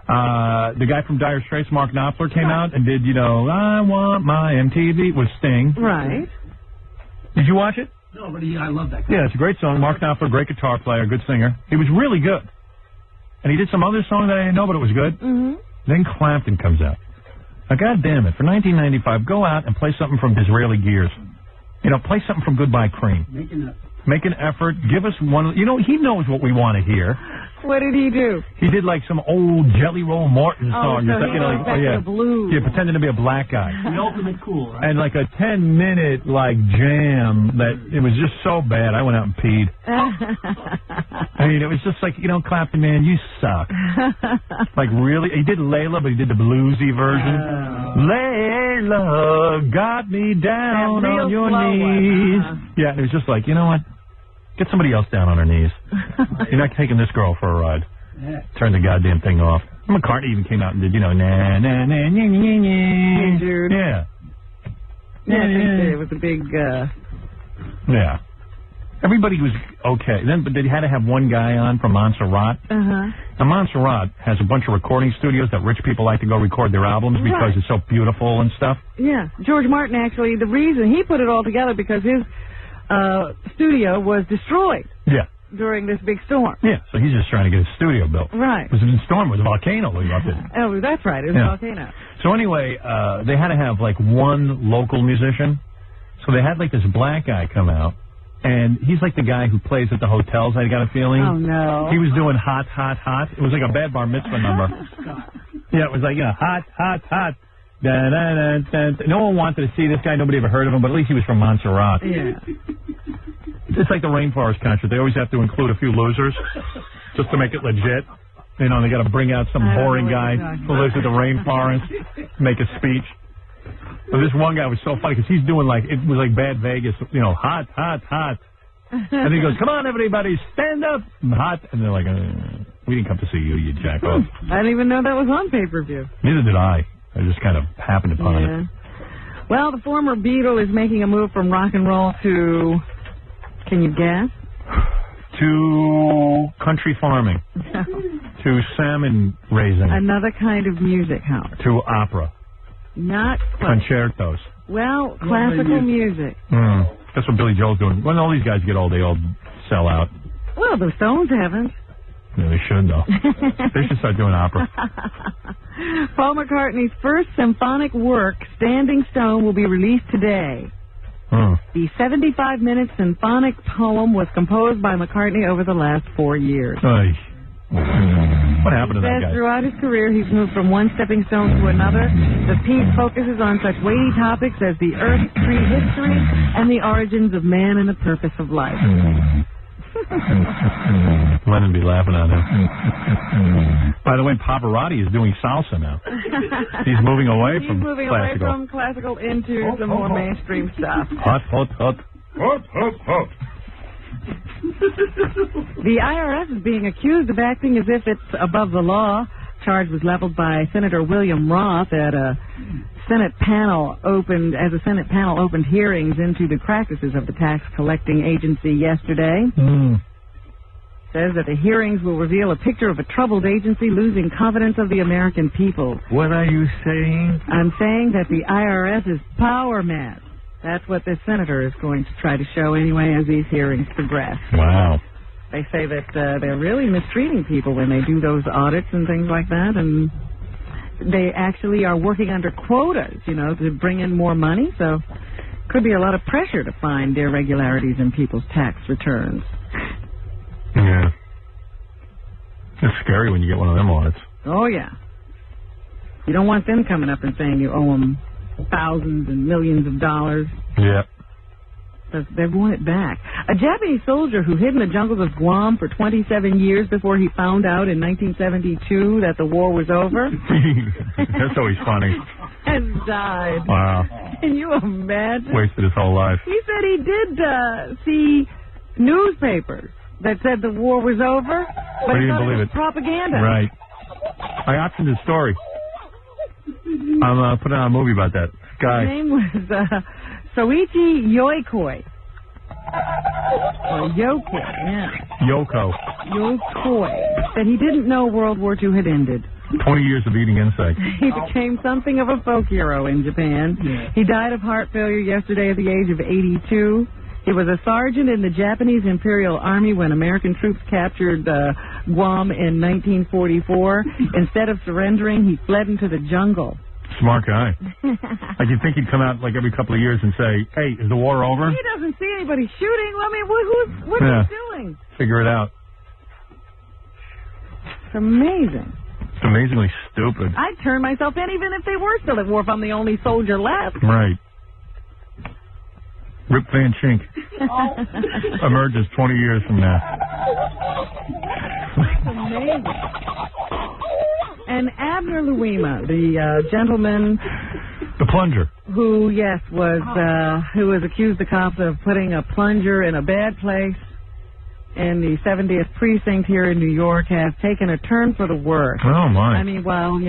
The guy from Dire Straits, Mark Knopfler, came out and did, you know, I Want My MTV with Sting. Right. Did you watch it? No, but I love that guy. Yeah, it's a great song. Mark Knopfler, great guitar player, good singer. He was really good. And he did some other song that I didn't know, but it was good. Mm-hmm. Then Clapton comes out. Now, God damn it, for $19.95, go out and play something from Disraeli Gears. You know, play something from Goodbye Cream. Make an effort. Give us one. You know, he knows what we want to hear. What did he do? He did like some old Jelly Roll Morton song. So he went back to the blues. Yeah, pretending to be a black guy. The ultimate cool, right? And like a 10-minute like jam that it was just so bad. I went out and peed. I mean, it was just like, you know, Clapton, man, you suck. Like really, he did Layla, but he did the bluesy version. Layla got me down on your knees. Yeah, and it was just like, you know what? Get somebody else down on her knees. You're not taking this girl for a ride. Turn the goddamn thing off. McCartney even came out and did, you know, na na na na na na. Dude. Yeah. Yeah, I think it was a big. Yeah. Everybody was okay. Then, but they had to have one guy on from Montserrat. Now, Montserrat has a bunch of recording studios that rich people like to go record their albums because it's so beautiful and stuff. Yeah, George Martin actually. The reason he put it all together because his studio was destroyed. Yeah. During this big storm. Yeah, so he's just trying to get his studio built. Right. It was a storm. It was a volcano we erupted. Oh, that's right. It was a volcano. So anyway, they had to have like one local musician. So they had like this black guy come out, and he's like the guy who plays at the hotels, I got a feeling. Oh, no. He was doing hot, hot, hot. It was like a bad bar mitzvah number. Yeah, it was like, you know, hot, hot, hot. Da, da, da, da. No one wanted to see this guy. Nobody ever heard of him, but at least he was from Montserrat. Yeah. It's like the Rainforest concert. They always have to include a few losers just to make it legit. You know, they got to bring out some boring guy who lives at the rainforest, make a speech. But this one guy was so funny because he's doing like, it was like Bad Vegas, you know, hot, hot, hot. And then he goes, come on, everybody, stand up. Hot. And they're like, we didn't come to see you, you jack off. I didn't even know that was on pay-per-view. Neither did I. I just kind of happened upon it. Well, the former Beatle is making a move from rock and roll to, can you guess? To country farming. To salmon raising. Another kind of music, Howard. To opera. Not concertos. Well, classical music. That's what Billy Joel's doing. When all these guys get old, they all sell out. Well, the Stones haven't. Yeah, they should, though. They should start doing opera. Paul McCartney's first symphonic work, Standing Stone, will be released today. The 75-minute symphonic poem was composed by McCartney over the last 4 years. What happened to that guy? Throughout his career, he's moved from one stepping stone to another. The piece focuses on such weighty topics as the Earth's prehistory and the origins of man and the purpose of life. Lennon be laughing at him. By the way, Pavarotti is doing salsa now. He's moving away from moving classical. away from classical into some more mainstream stuff. Hot, hot, hot. Hot, hot, hot. The IRS is being accused of acting as if it's above the law. Charge was leveled by Senator William Roth at a Senate panel opened hearings into the practices of the tax collecting agency yesterday. Says that the hearings will reveal a picture of a troubled agency losing confidence of the American people. What are you saying? I'm saying that the IRS is power mad. That's what this senator is going to try to show anyway as these hearings progress. Wow. They say that they're really mistreating people when they do those audits and things like that, and they actually are working under quotas, to bring in more money, so could be a lot of pressure to find irregularities in people's tax returns. Yeah. It's scary when you get one of them audits. Oh, yeah. You don't want them coming up and saying you owe them thousands and millions of dollars. Yeah. They want it back. A Japanese soldier who hid in the jungles of Guam for 27 years before he found out in 1972 that the war was over. That's always funny. Has died. Wow. Can you imagine? Wasted his whole life. He said he did see newspapers that said the war was over, but he didn't thought believe it was it. propaganda. Right. I optioned his story. I'm putting on a movie about that guy. His name was Soichi Yokoi. Or Yokoi, yeah. Yoko. Yokoi. Said he didn't know World War II had ended. 20 years of eating insects. He became something of a folk hero in Japan. Yeah. He died of heart failure yesterday at the age of 82. He was a sergeant in the Japanese Imperial Army when American troops captured Guam in 1944. Instead of surrendering, he fled into the jungle. Smart guy. Like, you'd think he'd come out like every couple of years and say, hey, is the war over? He doesn't see anybody shooting. I mean, what's he doing? Figure it out. It's amazing. It's amazingly stupid. I'd turn myself in even if they were still at war if I'm the only soldier left. Right. Rip Van Chink emerges 20 years from now. That's amazing. And Abner Louima, the gentleman... The plunger. Who was accused the cops of putting a plunger in a bad place in the 70th precinct here in New York, has taken a turn for the worse. Oh, my. I mean, well, we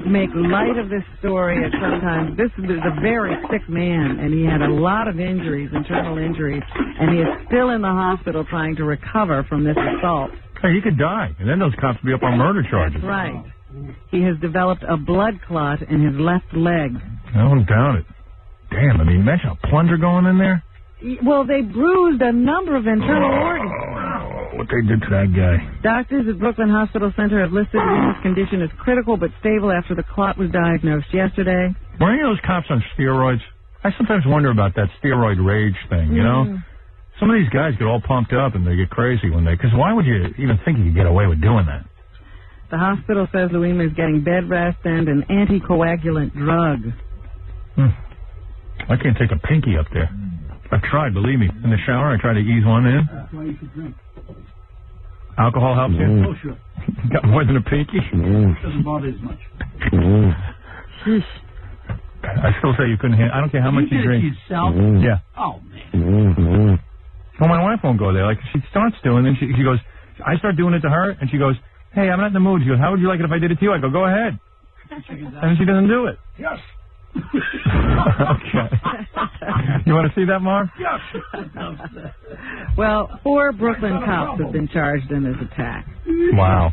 make light of this story at sometimes. This is a very sick man, and he had a lot of injuries, internal injuries, and he is still in the hospital trying to recover from this assault. Hey, he could die, and then those cops would be up on murder charges. That's right. He has developed a blood clot in his left leg. I don't doubt it. Damn, I mean, imagine a plunger going in there. Well, they bruised a number of internal organs. What they did to that guy. Doctors at Brooklyn Hospital Center have listed his condition as critical but stable after the clot was diagnosed yesterday. Were any of those cops on steroids? I sometimes wonder about that steroid rage thing, you know? Some of these guys get all pumped up and they get crazy when because why would you even think you could get away with doing that? The hospital says Louima is getting bed rest and an anticoagulant drug. I can't take a pinky up there. I've tried, believe me. In the shower, I try to ease one in. That's why you should drink. Alcohol helps you? Oh, sure. Got more than a pinky? Doesn't bother as much. I still say you couldn't I don't care how much you drink. You did it yourself? Yeah. Oh, man. Well, my wife won't go there. Like, she starts doing it, and she goes, I start doing it to her, and she goes, hey, I'm not in the mood. She goes, how would you like it if I did it to you? I go ahead. And she doesn't do it. Yes. Okay. You want to see that, Marv? Yes. Well, 4 Brooklyn cops have been charged in this attack. Wow.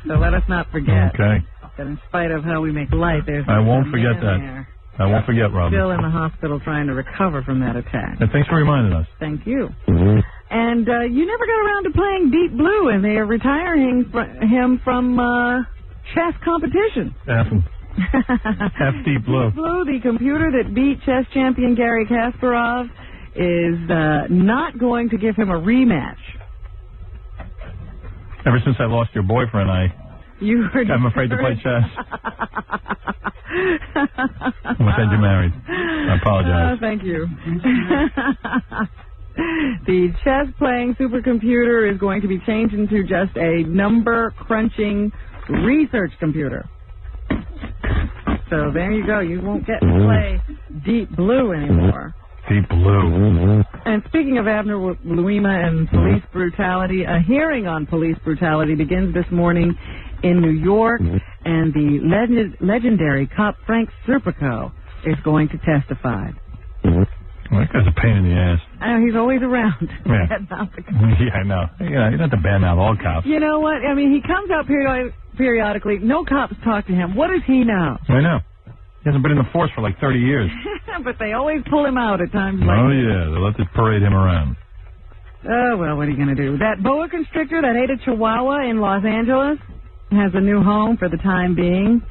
So let us not forget that in spite of how we make light, there's I won't forget that. There. I won't forget, Robin. Still in the hospital trying to recover from that attack. And thanks for reminding us. Thank you. And you never got around to playing Deep Blue, and they are retiring him from chess competition. F Deep Blue. Deep Blue, the computer that beat chess champion Garry Kasparov, is not going to give him a rematch. Ever since I lost your boyfriend, I'm afraid to play chess. I'm afraid you're married. I apologize. Thank you. The chess-playing supercomputer is going to be changed into just a number-crunching research computer. So there you go. You won't get to play Deep Blue anymore. Deep blue. And speaking of Abner Louima and police brutality, a hearing on police brutality begins this morning in New York, and the legendary cop Frank Serpico is going to testify. Well, that guy's a pain in the ass. I know, he's always around. Yeah. Yeah, I know. Yeah, you don't have to badmouth all cops. You know what? I mean, he comes out periodically. No cops talk to him. What does he know? I know. He hasn't been in the force for like 30 years. But they always pull him out at times like Oh, this. yeah. They let this parade him around. Oh, well, what are you going to do? That boa constrictor that ate a chihuahua in Los Angeles has a new home for the time being.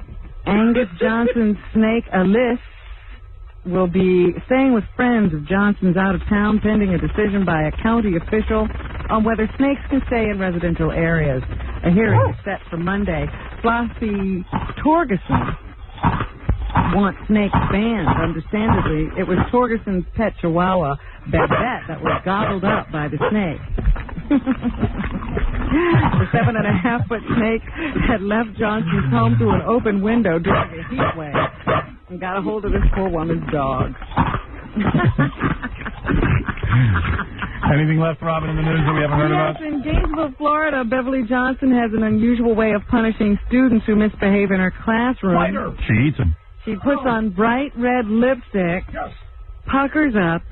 Angus Johnson's snake, Alice, will be staying with friends of Johnson's out of town pending a decision by a county official on whether snakes can stay in residential areas. A hearing is set for Monday. Flossie Torgerson wants snakes banned. Understandably, it was Torgerson's pet chihuahua, Babette, that was gobbled up by the snake. The 7.5-foot snake had left Johnson's home through an open window during a heat wave and got a hold of this poor woman's dog. Anything left, Robin, in the news that we haven't heard about? Yes, in Gainesville, Florida, Beverly Johnson has an unusual way of punishing students who misbehave in her classroom. She eats them. She puts on bright red lipstick, puckers up,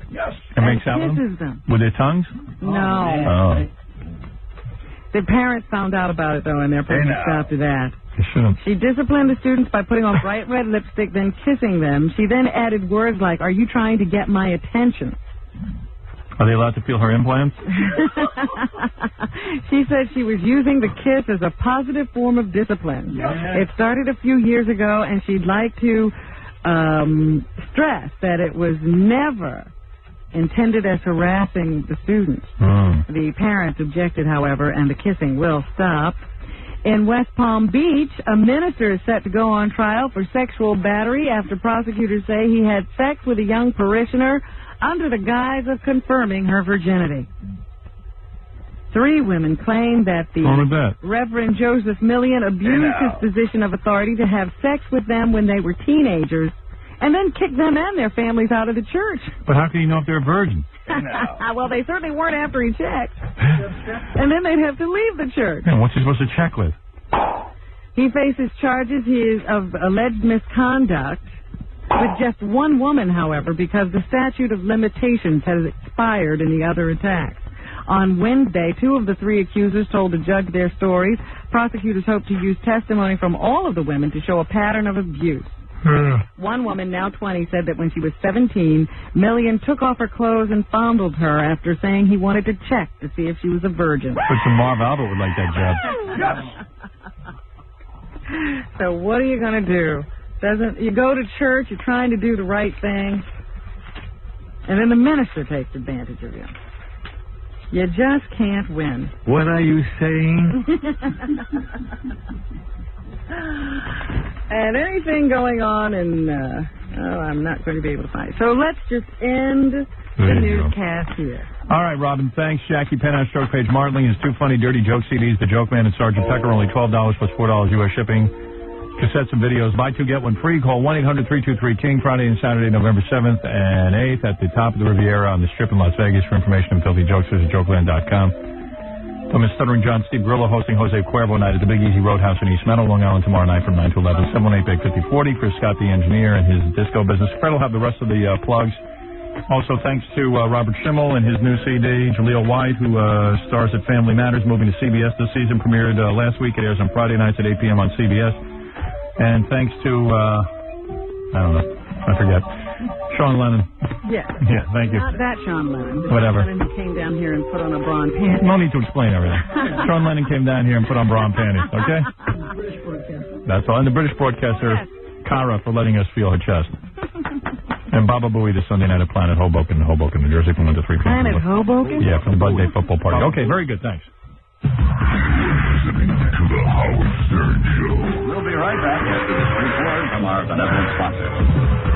And makes out with kisses them. With their tongues? No. Oh. The parents found out about it, though, and they're putting a stop to that. They shouldn't. She disciplined the students by putting on bright red lipstick, then kissing them. She then added words like, "Are you trying to get my attention?" Are they allowed to feel her implants? She said she was using the kiss as a positive form of discipline. It started a few years ago, and she'd like to stress that it was never intended as harassing the students. The parents objected, however, and the kissing will stop. In West Palm Beach, a minister is set to go on trial for sexual battery after prosecutors say he had sex with a young parishioner under the guise of confirming her virginity. 3 women claim that the Reverend Joseph Millian abused his position of authority to have sex with them when they were teenagers and then kicked them and their families out of the church. But how can you know if they're a virgin? Well, they certainly weren't after he checked. And then they'd have to leave the church. Yeah, what's he supposed to check with? He faces charges of alleged misconduct with just 1 woman, however, because the statute of limitations has expired in the other attacks. On Wednesday, 2 of the 3 accusers told the judge their stories. Prosecutors hope to use testimony from all of the women to show a pattern of abuse. 1 woman, now 20, said that when she was 17, Millian took off her clothes and fondled her after saying he wanted to check to see if she was a virgin. But some Marv Albert would like that job. So what are you going to do? You go to church, you're trying to do the right thing, and then the minister takes advantage of you. You just can't win. What are you saying? And anything going on in, I'm not going to be able to find it. So let's just end the newscast here. All right, Robin, thanks. Jackie Penthouse, Stroke Page Martling, his 2 funny dirty joke CDs, The Joke Man and Sergeant Pecker, only $12 plus $4 U.S. shipping. Cassettes and videos, buy 2, get 1 free. Call 1-800-323-KING, Friday and Saturday, November 7th and 8th at the top of the Riviera on the Strip in Las Vegas. For information on filthy jokes, visit jokeland.com. From Miss Stuttering John, Steve Grillo hosting Jose Cuervo night at the Big Easy Roadhouse in East Meadow, Long Island tomorrow night from 9 to 11. 718-5040 for Scott the Engineer and his disco business. Fred will have the rest of the plugs. Also, thanks to Robert Schimmel and his new CD, Jaleel White, who stars at Family Matters, moving to CBS this season. Premiered last week. It airs on Friday nights at 8 p.m. on CBS. And thanks to, I don't know, I forget, Sean Lennon. Yeah. Yeah, thank you. Not that Sean Lennon. Whatever. Sean Lennon who came down here and put on a bra and panties. No need to explain everything. Sean Lennon came down here and put on bra and panties, okay? That's all. And the British broadcaster, Cara, for letting us feel her chest. And Baba Booey this Sunday night at Planet Hoboken, New Jersey from 1 to 3 p.m. Planet Hoboken? Yeah, from the Bud Day football party. Okay, very good, thanks. Listening to the Howard Stern Show. We'll be right back after this brief word from our benevolent sponsor.